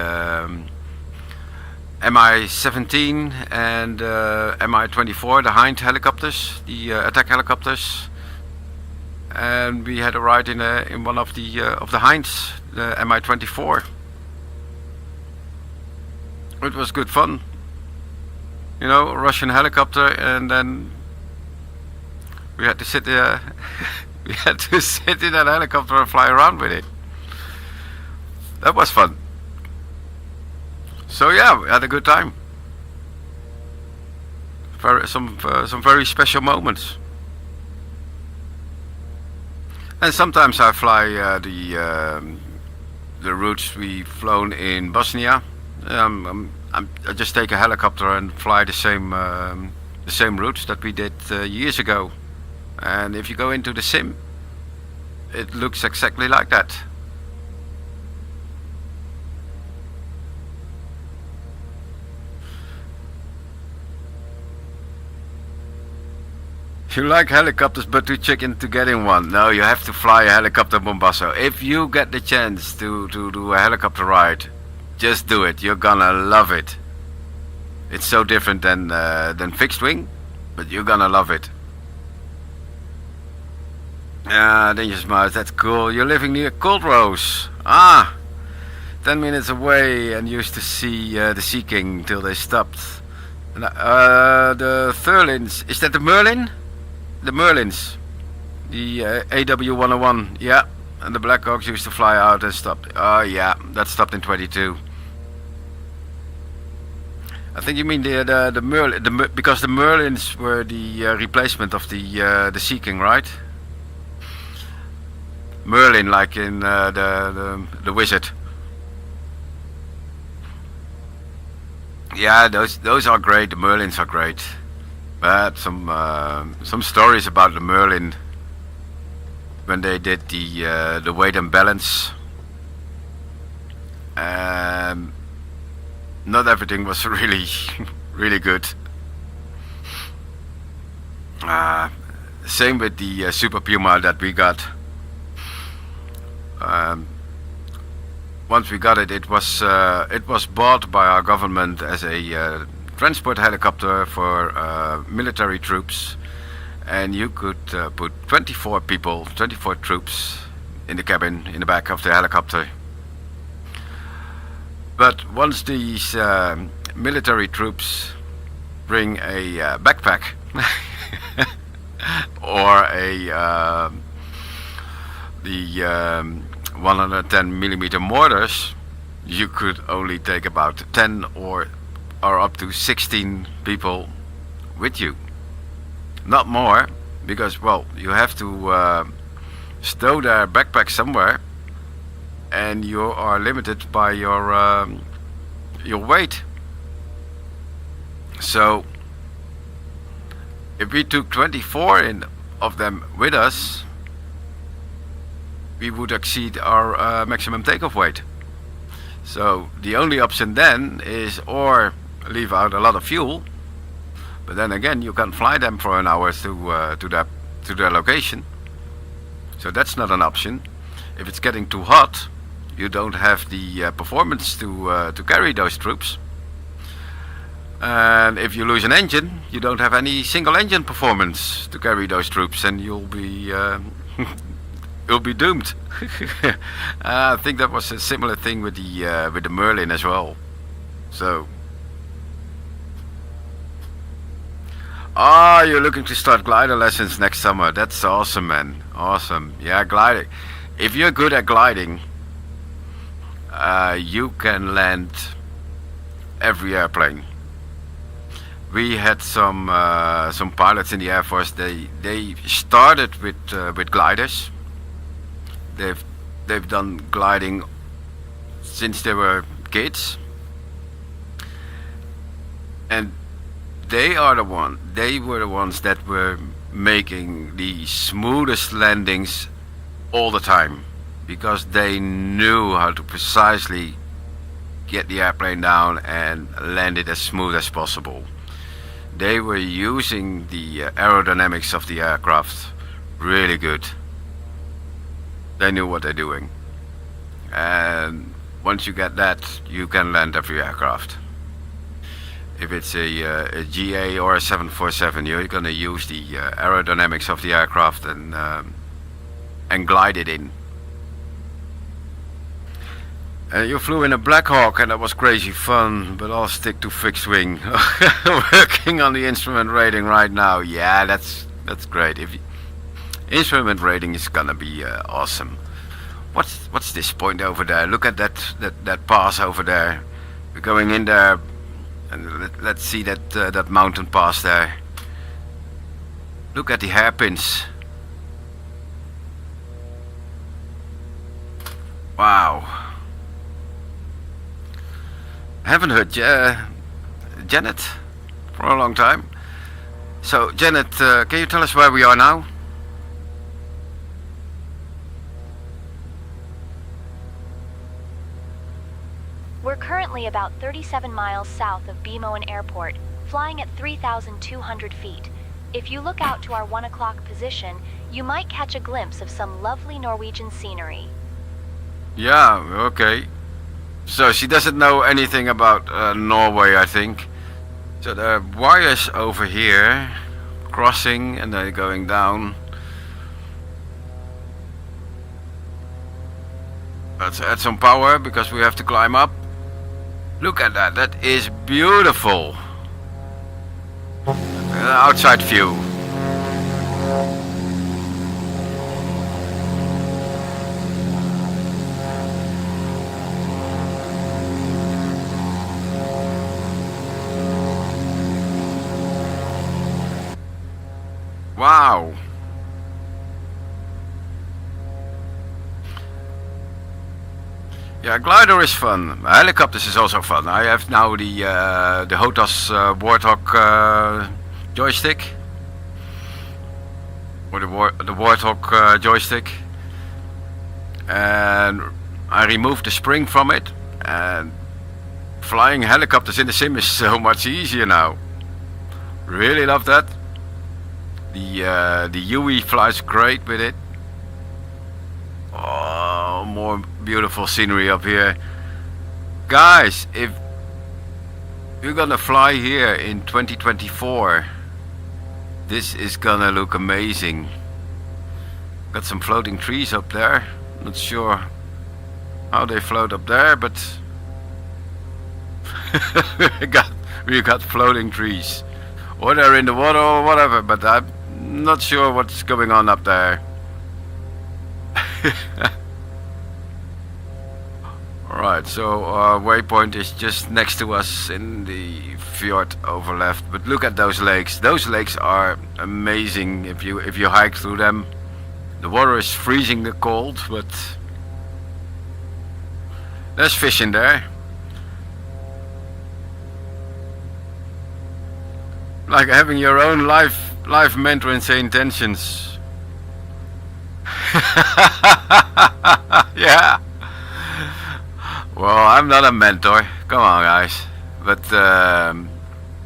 Mi-17 and Mi-24, the Hind helicopters, the attack helicopters. And we had a ride in one of the Hinds, the Mi-24. It was good fun, you know, a Russian helicopter, and then we had to sit there. We had to sit in that helicopter and fly around with it. That was fun. So yeah, we had a good time. Some very special moments. And sometimes I fly the routes we've flown in Bosnia. I just take a helicopter and fly the same routes that we did years ago. And if you go into the sim, it looks exactly like that. You like helicopters, but too chicken to get in one. No, you have to fly a helicopter, Bombasso. If you get the chance to do a helicopter ride, just do it. You're gonna love it. It's so different than fixed wing, but you're gonna love it. Then you smile. That's cool. You're living near Cold Rose. 10 minutes away, and used to see the Sea King till they stopped. And, the Thurlins. Is that the Merlin? The Merlins. The AW101. Yeah. And the Blackhawks used to fly out and stopped. Oh yeah, that stopped in 22. I think you mean the Merlin, because the Merlins were the replacement of the Sea King, right? Merlin, like in the Wizard. Yeah, those are great. The Merlins are great. But some stories about the Merlin when they did the weight and balance. Not everything was really good. Same with the Super Puma that we got. Once we got it, it was bought by our government as a transport helicopter for military troops, and you could put 24 troops in the cabin, in the back of the helicopter. But once these military troops bring a backpack or the 110mm mortars, you could only take about 10 or up to 16 people with you. Not more, because, well, you have to stow their backpack somewhere, and you are limited by your weight. So if we took 24 of them with us, we would exceed our maximum takeoff weight. So the only option then is or leave out a lot of fuel, but then again you can't fly them for an hour to their location. So that's not an option. if it's getting too hot, you don't have the performance to carry those troops. And if you lose an engine, you don't have any single engine performance to carry those troops, and you'll be you'll be doomed. I think that was a similar thing with the Merlin as well. So, you're looking to start glider lessons next summer. That's awesome, man. Awesome. Yeah, gliding. If you're good at gliding, you can land every airplane. We had some pilots in the Air Force. They started with gliders. They've done gliding since they were kids, and they were the ones that were making the smoothest landings all the time, because they knew how to precisely get the airplane down and land it as smooth as possible. They were using the aerodynamics of the aircraft really good. They knew what they're doing, and once you get that, you can land every aircraft. If it's a GA or a 747, you're going to use the aerodynamics of the aircraft and glide it in. You flew in a Black Hawk, and that was crazy fun, but I'll stick to fixed wing. Working on the instrument rating right now. Yeah, that's great. Instrument rating is gonna be awesome. What's this point over there? Look at that pass over there. We're going in there, and let's see that mountain pass there. Look at the hairpins. Wow. I haven't heard Janet for a long time. So Janet, can you tell us where we are now? We're currently about 37 miles south of Bømoen Airport, flying at 3,200 feet. If you look out to our 1 o'clock position, you might catch a glimpse of some lovely Norwegian scenery. Yeah, okay. So she doesn't know anything about Norway, I think. So there are wires over here, crossing, and they're going down. Let's add some power, because we have to climb up. Look at that, that is beautiful. Outside view. Wow. Yeah, glider is fun. Helicopters is also fun. I have now the Hotas Warthog joystick, or the Warthog joystick, and I removed the spring from it, and flying helicopters in the sim is so much easier now. Really love that. The UE flies great with it. Oh, more beautiful scenery up here. Guys, if you're gonna fly here in 2024, this is gonna look amazing. Got some floating trees up there. Not sure how they float up there, but we got floating trees. Or they're in the water or whatever, but I'm not sure what's going on up there. Alright, so our waypoint is just next to us in the fjord over left. But look at those lakes. Those lakes are amazing if you hike through them. The water is freezing cold, but there's fish in there. Like having your own life mentor in SayIntentions. Yeah. Well, I'm not a mentor. Come on, guys. But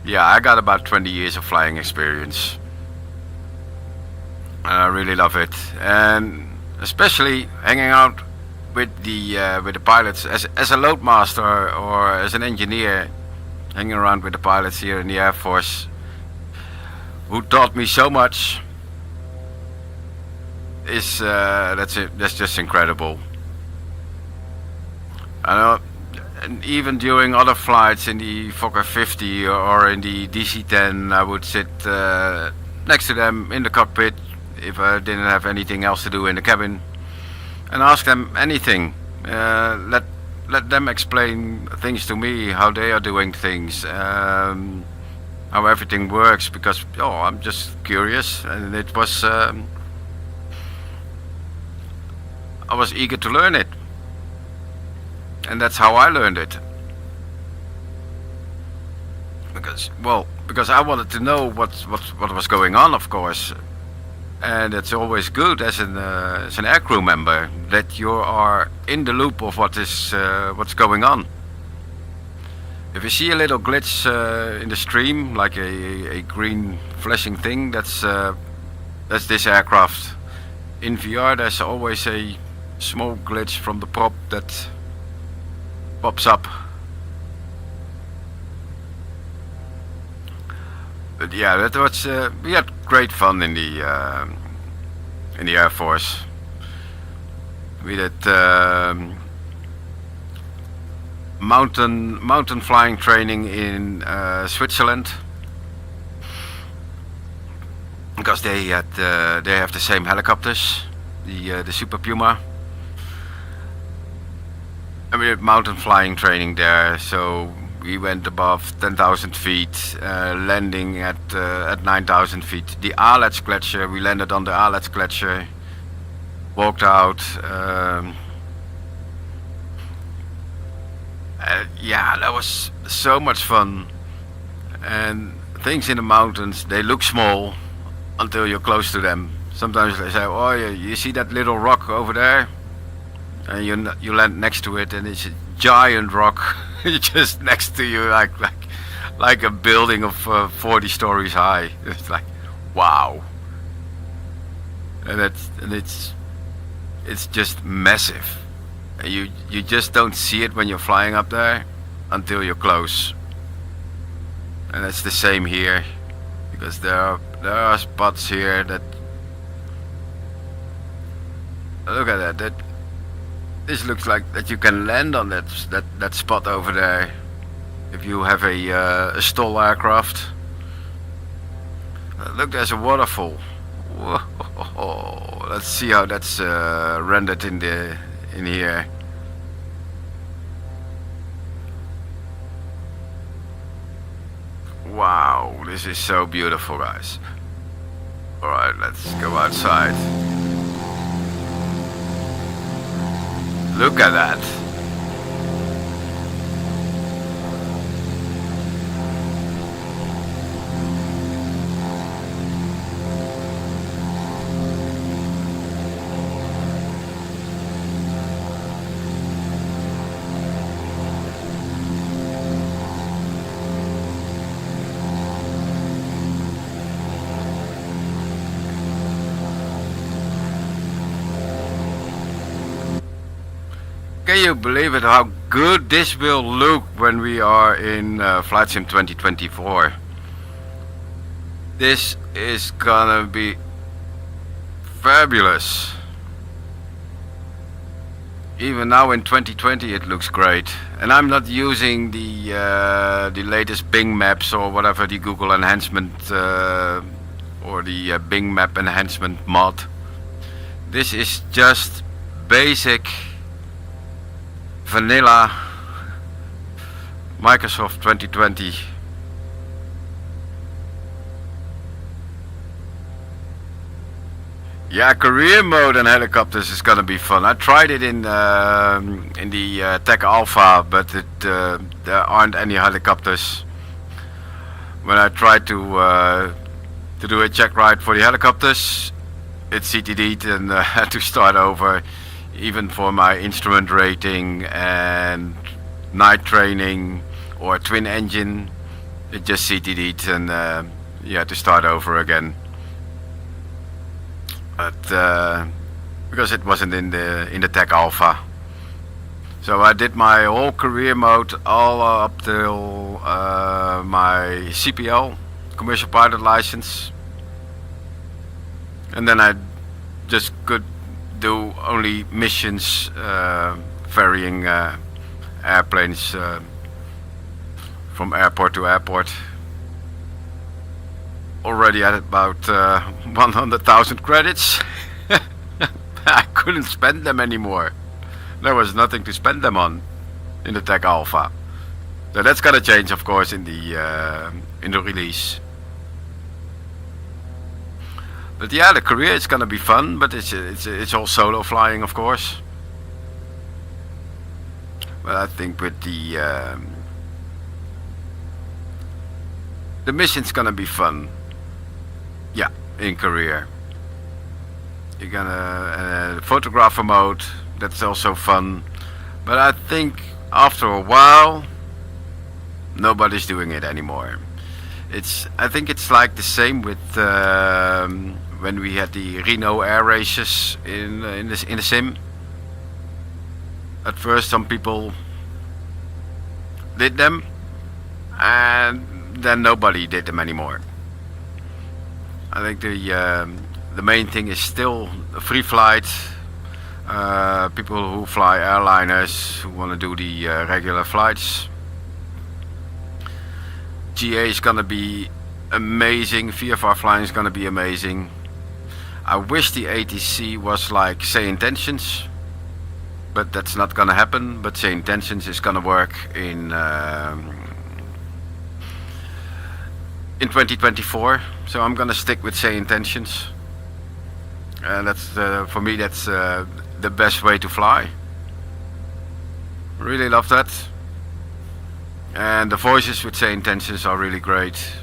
yeah, I got about 20 years of flying experience. And I really love it. And especially hanging out with the pilots as a loadmaster or as an engineer, hanging around with the pilots here in the Air Force, who taught me so much. Is that's just incredible. I know, and even during other flights in the Fokker 50 or in the DC-10, I would sit next to them in the cockpit if I didn't have anything else to do in the cabin, and ask them anything. Let them explain things to me, how they are doing things, how everything works, because I'm just curious, and it was I was eager to learn it, and that's how I learned it. Because I wanted to know what was going on, of course. And it's always good as an aircrew member that you are in the loop of what's going on. If you see a little glitch in the stream, like a green flashing thing, that's this aircraft. In VR, there's always a small glitch from the prop that pops up. But yeah, that was we had great fun in the Air Force. We did mountain flying training in Switzerland, because they have the same helicopters, the Super Puma. And we did mountain flying training there, so we went above 10,000 feet, landing at 9,000 feet. The Aletsch Glacier, we landed on the Aletsch Glacier, walked out. Yeah, that was so much fun. And things in the mountains, they look small until you're close to them. Sometimes they say, oh, you see that little rock over there? And you land next to it, and it's a giant rock just next to you, like a building of 40 stories high. It's like, wow. And it's just massive. You just don't see it when you're flying up there until you're close. And it's the same here, because there are spots here that, look at that. This looks like that you can land on that spot over there if you have a STOL aircraft. Look, there's a waterfall. Whoa. Let's see how that's rendered in here. Wow, this is so beautiful, guys. All right, let's go outside. Look at that. Can you believe it, how good this will look when we are in Flysim 2024? This is gonna be fabulous. Even now in 2020 it looks great. And I'm not using the latest Bing maps or whatever, the Google enhancement or the Bing map enhancement mod. This is just basic vanilla Microsoft 2020. Yeah, career mode and helicopters is gonna be fun. I tried it in the Tech Alpha, but there aren't any helicopters. When I tried to do a check ride for the helicopters, it CTD'd and had to start over. Even for my instrument rating and night training or twin engine, it just CTD'd and you had to start over again. But because it wasn't in the Tech Alpha, So I did my whole career mode all up till my CPL, commercial pilot license, and then I just could do only missions ferrying airplanes from airport to airport. Already at about 100,000 credits. I couldn't spend them anymore. There was nothing to spend them on in the Tech Alpha. So that's gonna change, of course, in the release. But yeah, the career is gonna be fun, but it's all solo flying, of course. But I think with the mission's gonna be fun. Yeah, in career. You're gonna photographer mode. That's also fun, but I think after a while nobody's doing it anymore. I think it's like the same with when we had the Reno air races in the sim. At first some people did them, and then nobody did them anymore. I think the main thing is still free flight. People who fly airliners, who want to do the regular flights. GA is gonna be amazing. VFR flying is gonna be amazing. I wish the ATC was like SayIntentions, but that's not gonna happen. But SayIntentions is gonna work in 2024. So I'm gonna stick with SayIntentions. That's for me. That's the best way to fly. Really love that. And the voices with SayIntentions are really great.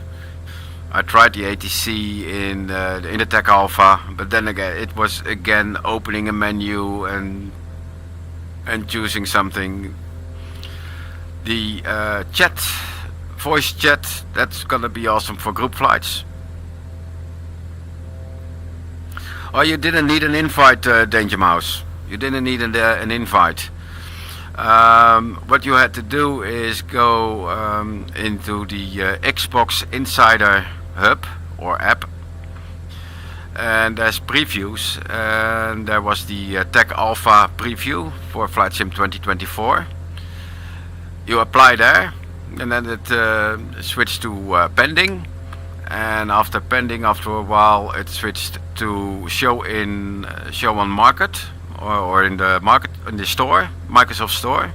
I tried the ATC in the Tech Alpha, but then again it was again opening a menu and choosing something. The voice chat, that's gonna be awesome for group flights. Oh, you didn't need an invite, Danger Mouse. You didn't need an invite. What you had to do is go into the Xbox Insider Hub or app, and there's previews, and there was the Tech Alpha preview for Flysim 2024. You apply there, and then it switched to pending. And after pending, after a while, it switched to show on market or in the store, Microsoft Store.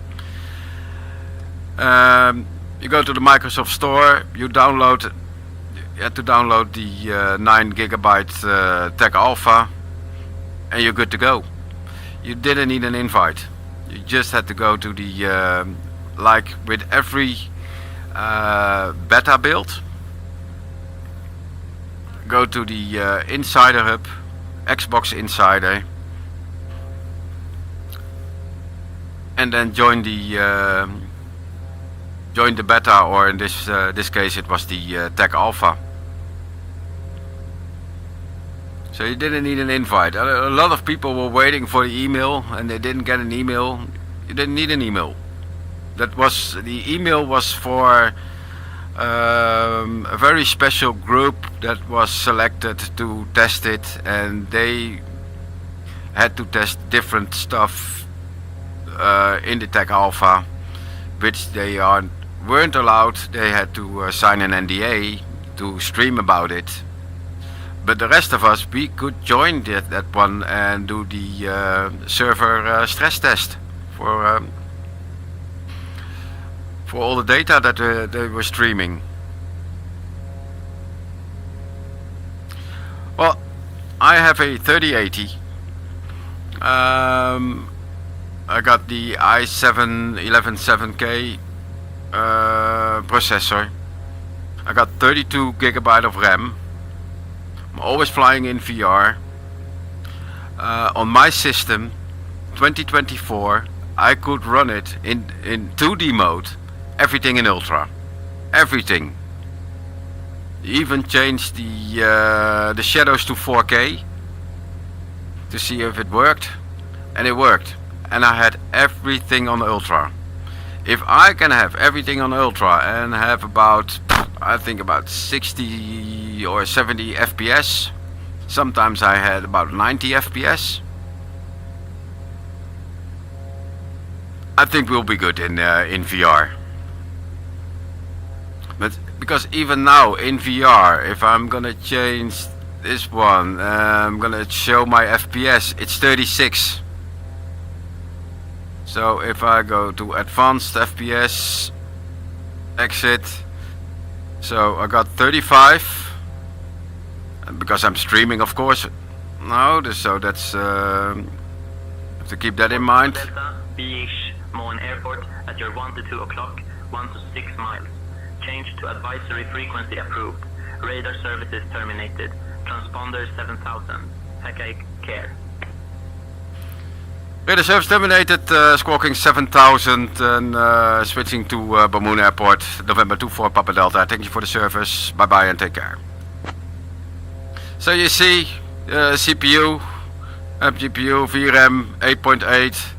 You go to the Microsoft Store, you had to download the 9 GB Tech Alpha, and you're good to go. You didn't need an invite. You just had to go to the like with every beta build. Go to the Insider Hub, Xbox Insider, and then join the beta, or in this case it was the Tech Alpha. So you didn't need an invite. A lot of people were waiting for the email and they didn't get an email. You didn't need an email. The email was for a very special group that was selected to test it, and they had to test different stuff in the Tech Alpha, which they weren't allowed. They had to sign an NDA to stream about it. But the rest of us, we could join that one and do the server stress test for all the data that they were streaming. Well, I have a 3080. I got the i7-117K processor. I got 32 GB of RAM. I'm always flying in VR. On my system, 2024, I could run it in 2D mode. Everything in Ultra, everything. Even changed the shadows to 4K to see if it worked, and it worked. and I had everything on ultra. If I can have everything on ultra and have about, I think about 60 or 70 FPS, sometimes I had about 90 FPS, I think we'll be good in VR. But because even now in VR, if I'm gonna change this one, I'm gonna show my FPS, it's 36. So if I go to advanced FPS, exit, so I got 35, and because I'm streaming, of course. No, so that's have to keep that in mind. Delta, Bømoen Airport at your 1 to 2 o'clock, 1 to 6 miles. Change to advisory frequency approved. Radar services terminated. Transponder 7000. Take care. Radar service terminated, squawking 7000 and switching to Bømoen Airport, November 24 Papa Delta. Thank you for the service. Bye bye and take care. So you see, CPU, GPU, VRAM 8.8.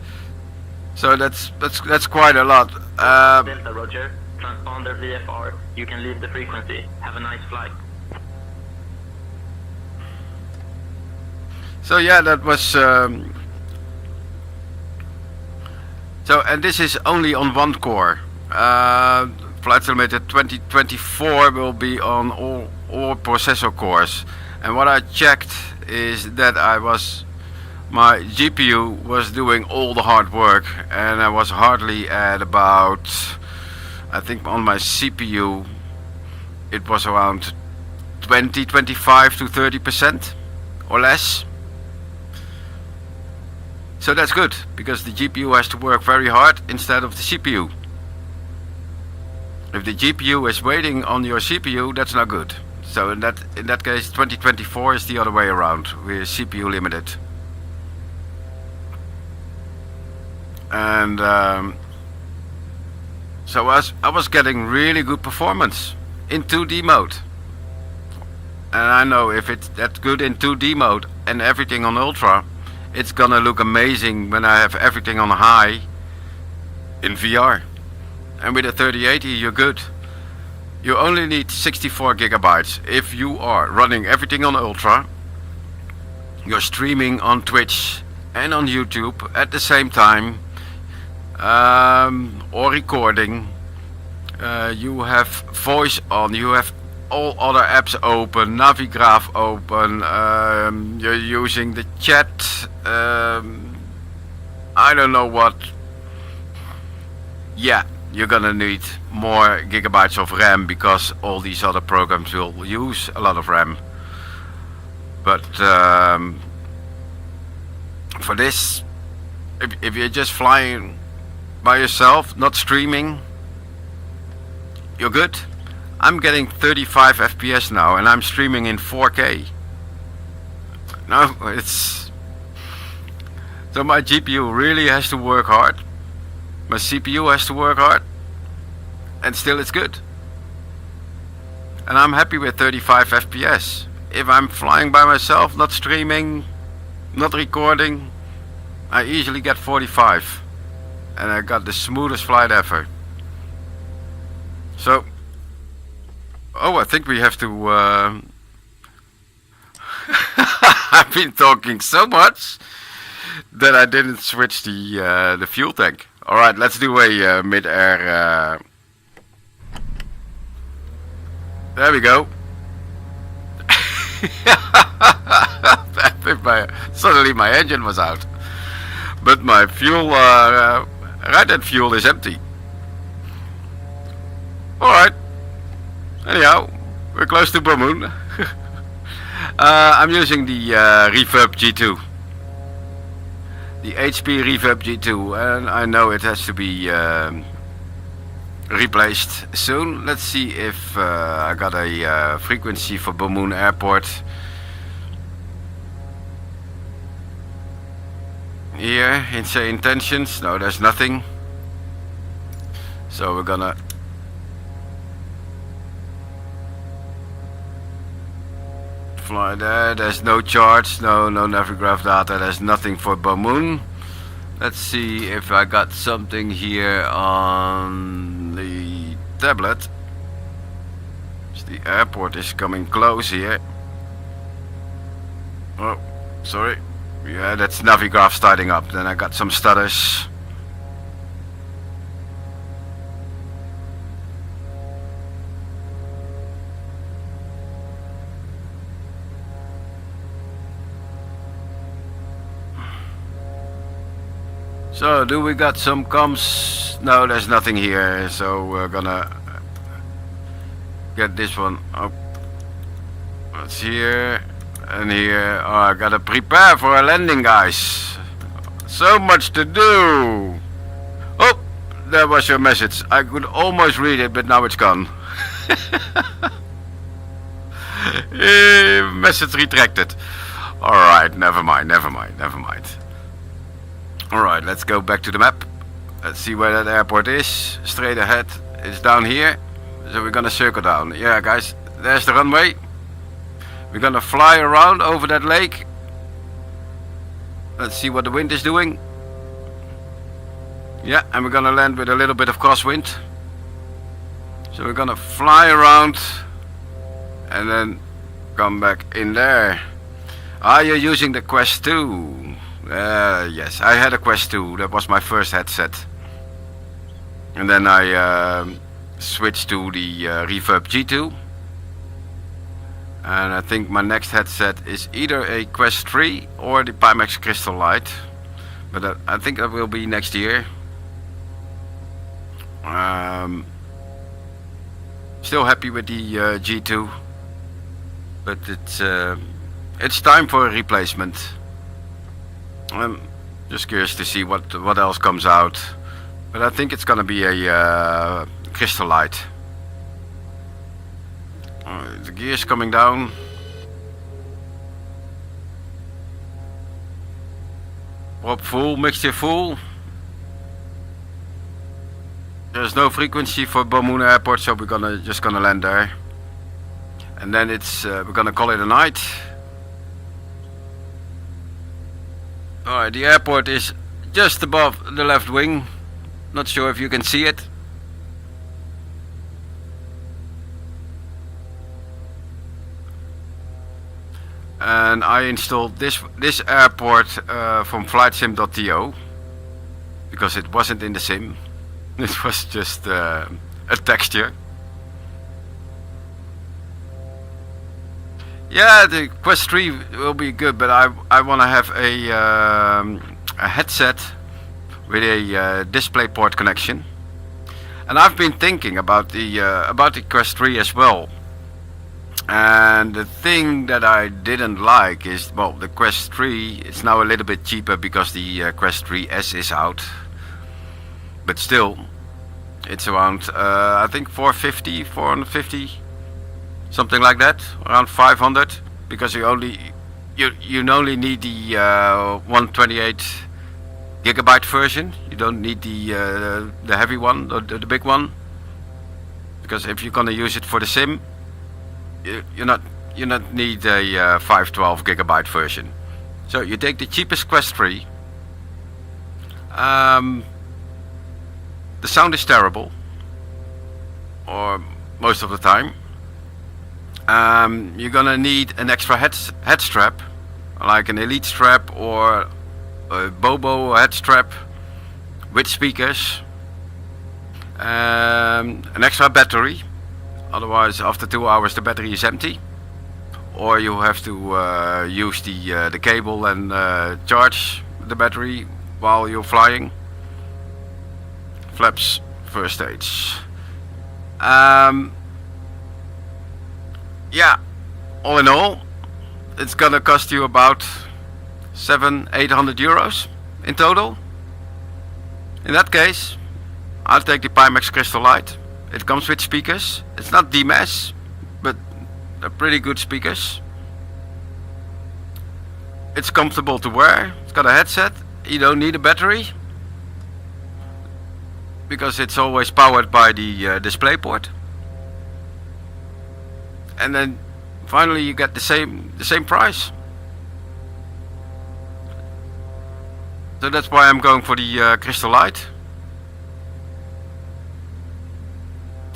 So that's quite a lot. Delta Roger. Transponder VFR. You can leave the frequency. Have a nice flight. So yeah, that was. So, and this is only on one core. Flight Limited 2024 will be on all processor cores. And what I checked is that my GPU was doing all the hard work, and I was hardly at about, I think on my CPU, it was around 25 to 30% or less. So that's good, because the GPU has to work very hard instead of the CPU. If the GPU is waiting on your CPU, that's not good. So in that case, 2024 is the other way around. We're CPU limited. And so I was getting really good performance in 2D mode. And I know if it's that good in 2D mode and everything on ultra, it's gonna look amazing when I have everything on high in VR. And with a 3080 you're good. You only need 64 gigabytes. If you are running everything on ultra, you're streaming on Twitch and on YouTube at the same time, or recording, you have voice on, you have all other apps open, Navigraph open, you're using the chat, I don't know what. Yeah, you're gonna need more gigabytes of RAM because all these other programs will use a lot of RAM. But for this, if you're just flying by yourself, not streaming, you're good. I'm getting 35 FPS now and I'm streaming in 4K. No, it's... So my GPU really has to work hard. My CPU has to work hard. And still it's good. And I'm happy with 35 FPS. If I'm flying by myself, not streaming, not recording, I easily get 45. And I got the smoothest flight ever. So... Oh, I think we have to... I've been talking so much that I didn't switch the fuel tank. Alright, let's do a mid-air... There we go. Suddenly my engine was out. But my fuel... right-hand fuel is empty. Alright. Anyhow, we're close to Bømoen. I'm using the Reverb G2. The HP Reverb G2, and I know it has to be replaced soon. Let's see if I got a frequency for Bømoen Airport. Here, in SayIntension, no, there's nothing. So we're gonna... fly there. There's no charge, no Navigraph data, there's nothing for Bømoen. Let's see if I got something here on the tablet. The airport is coming close here. Oh, sorry. Yeah, that's Navigraph starting up. Then I got some stutters. So, do we got some comms? No, there's nothing here. So we're gonna get this one up. What's here and here? Oh, I gotta prepare for a landing, guys. So much to do. Oh, there was your message. I could almost read it, but now it's gone. Message retracted. Alright, never mind. Alright, let's go back to the map. Let's see where that airport is. Straight ahead. It's down here. So we're gonna circle down. Yeah, guys, there's the runway. We're gonna fly around over that lake. Let's see what the wind is doing. Yeah, and we're gonna land with a little bit of crosswind. So we're gonna fly around and then come back in there. Are you using the Quest 2? Yes, I had a Quest 2. That was my first headset. And then I switched to the Reverb G2. And I think my next headset is either a Quest 3 or the Pimax Crystal Light. But I think that will be next year. Still happy with the G2. But it's time for a replacement. I'm just curious to see what else comes out. But I think it's gonna be a Crystal Light. The gears coming down. Prop full, mixture full. There's no frequency for Bømoen Airport, so we're just gonna land there. And then we're gonna call it a night. Alright, the airport is just above the left wing. Not sure if you can see it. And I installed this airport from Flysimware because it wasn't in the sim. It was just a texture. Yeah, the Quest 3 will be good, but I want to have a headset with a DisplayPort connection. And I've been thinking about the Quest 3 as well. And the thing that I didn't like is, well, the Quest 3 is now a little bit cheaper because the Quest 3S is out. But still, it's around I think 450, something like that, around 500, because you only need the 128 gigabyte version. You don't need the heavy one, or the big one, because if you're gonna use it for the sim, you not need a 512 gigabyte version. So you take the cheapest Quest 3. The sound is terrible, or most of the time. You're gonna need an extra head strap, like an Elite strap or a Bobo head strap with speakers. An extra battery, otherwise after 2 hours the battery is empty. Or you have to use the cable and charge the battery while you're flying. Flaps first stage. Yeah, all in all, it's gonna cost you about 700-800 euros in total. In that case, I'll take the Pimax Crystal Light. It comes with speakers. It's not DMS, but they're pretty good speakers. It's comfortable to wear. It's got a headset. You don't need a battery, because it's always powered by the DisplayPort. And then finally you get the same price. So that's why I'm going for the crystal light.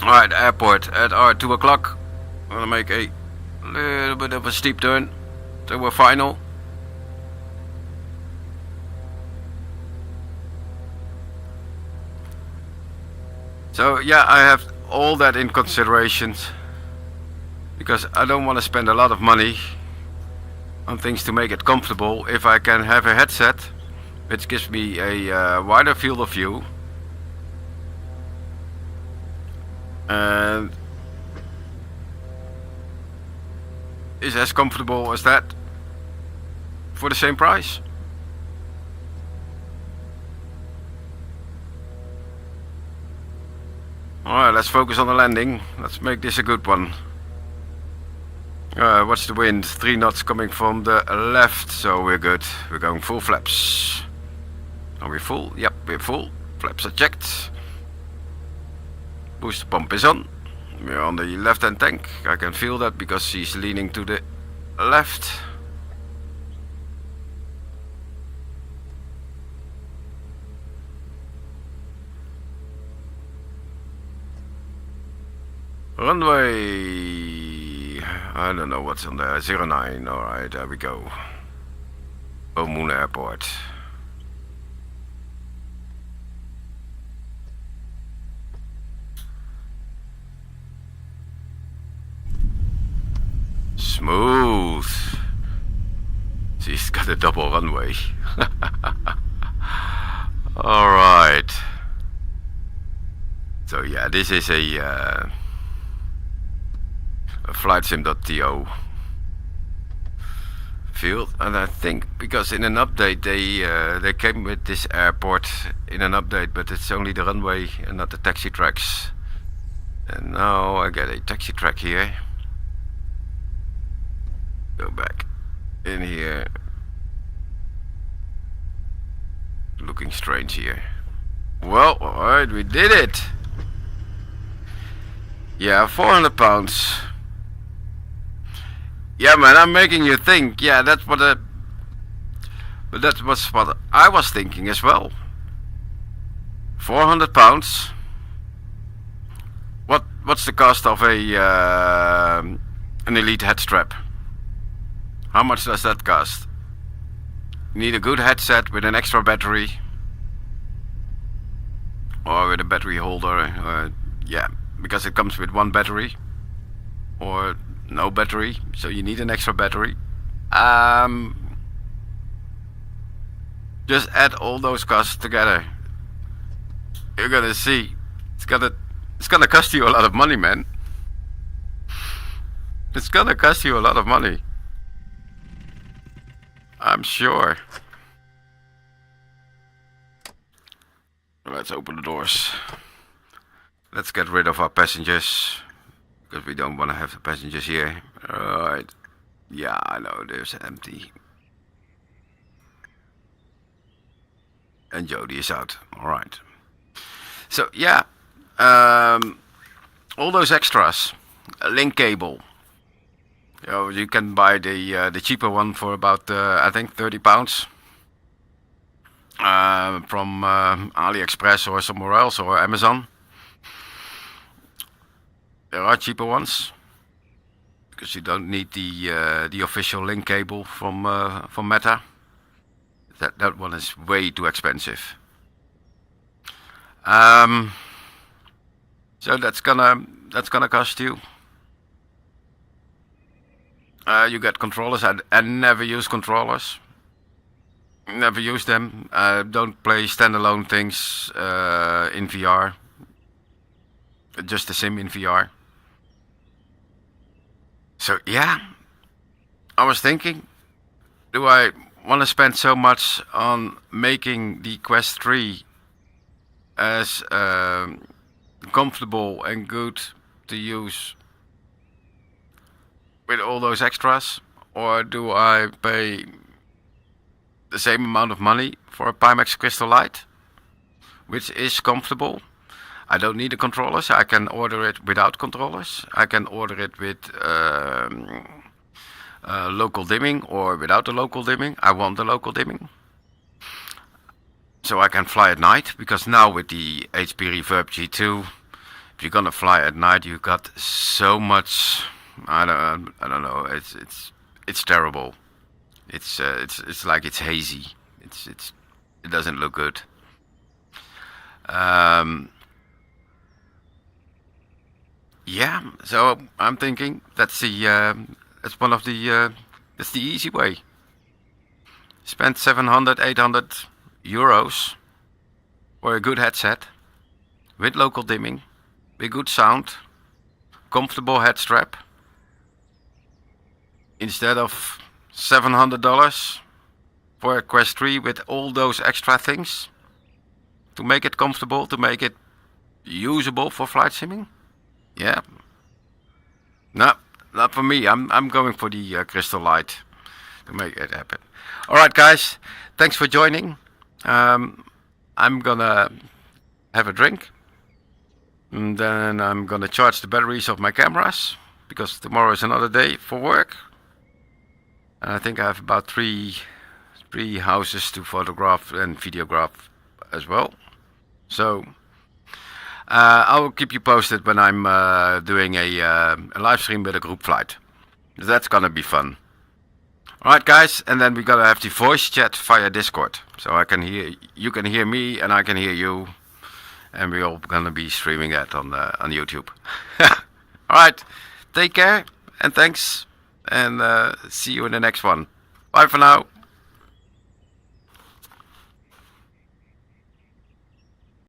Alright, airport at our 2 o'clock. I'm gonna make a little bit of a steep turn. So we're final. So yeah, I have all that in consideration, because I don't want to spend a lot of money on things to make it comfortable if I can have a headset which gives me a wider field of view and is as comfortable as that for the same price. Alright, let's focus on the landing. Let's make this a good one. What's the wind? 3 knots coming from the left, so we're good. We're going full flaps. Are we full? Yep, we're full. Flaps are checked. Booster pump is on. We're on the left hand tank. I can feel that because she's leaning to the left. Runway, I don't know what's on there, 09, alright, there we go. Bømoen Airport. Smooth. She's got a double runway. Alright. So yeah, this is a Flysim.to field, and I think because in an update they came with this airport in an update, but it's only the runway and not the taxi tracks. And now I get a taxi track here. Go back in here. Looking strange here. Well, alright, we did it. Yeah, 400 pounds. Yeah, man, I'm making you think. Yeah, that's what but that was what I was thinking as well. 400 pounds. What's the cost of a an elite head strap? How much does that cost? You need a good headset with an extra battery, or with a battery holder. Yeah, because it comes with one battery, or no battery, so you need an extra battery. Just add all those costs together. You're gonna see, it's gonna cost you a lot of money, man. It's gonna cost you a lot of money, I'm sure. Let's open the doors. Let's get rid of our passengers, because we don't want to have the passengers here. Alright. Yeah, I know, there's empty. And Jody is out. Alright. So, yeah. All those extras. A link cable. You can buy the cheaper one for about, I think, £30. From AliExpress or somewhere else, or Amazon. There are cheaper ones, because you don't need the official link cable from Meta. That one is way too expensive. So that's gonna cost you. You get controllers. I never use controllers. Never use them. Don't play standalone things in VR. Just the sim in VR. So yeah, I was thinking, do I want to spend so much on making the Quest 3 as comfortable and good to use with all those extras, or do I pay the same amount of money for a Pimax Crystal Light, which is comfortable? I don't need the controllers. I can order it without controllers. I can order it with local dimming or without the local dimming. I want the local dimming. so I can fly at night, because now with the HP Reverb G2, if you're gonna fly at night, you got so much. I don't know. It's terrible. It's like it's hazy. It doesn't look good. Yeah. So I'm thinking that's the easy way. Spend 700, 800 euros for a good headset with local dimming, with good sound, comfortable head strap, instead of $700 for a Quest 3 with all those extra things to make it comfortable, to make it usable for flight simming. Yeah. No, not for me. I'm going for the crystal light to make it happen. All right, guys. Thanks for joining. I'm gonna have a drink, and then I'm gonna charge the batteries of my cameras, because tomorrow is another day for work. And I think I have about three houses to photograph and videograph as well. So I will keep you posted when I'm doing a live stream with a group flight. That's gonna be fun. Alright, guys, and then we're gonna have the voice chat via Discord, so you can hear me and I can hear you, and we're all gonna be streaming that on YouTube. Alright, take care and thanks, and see you in the next one. Bye for now.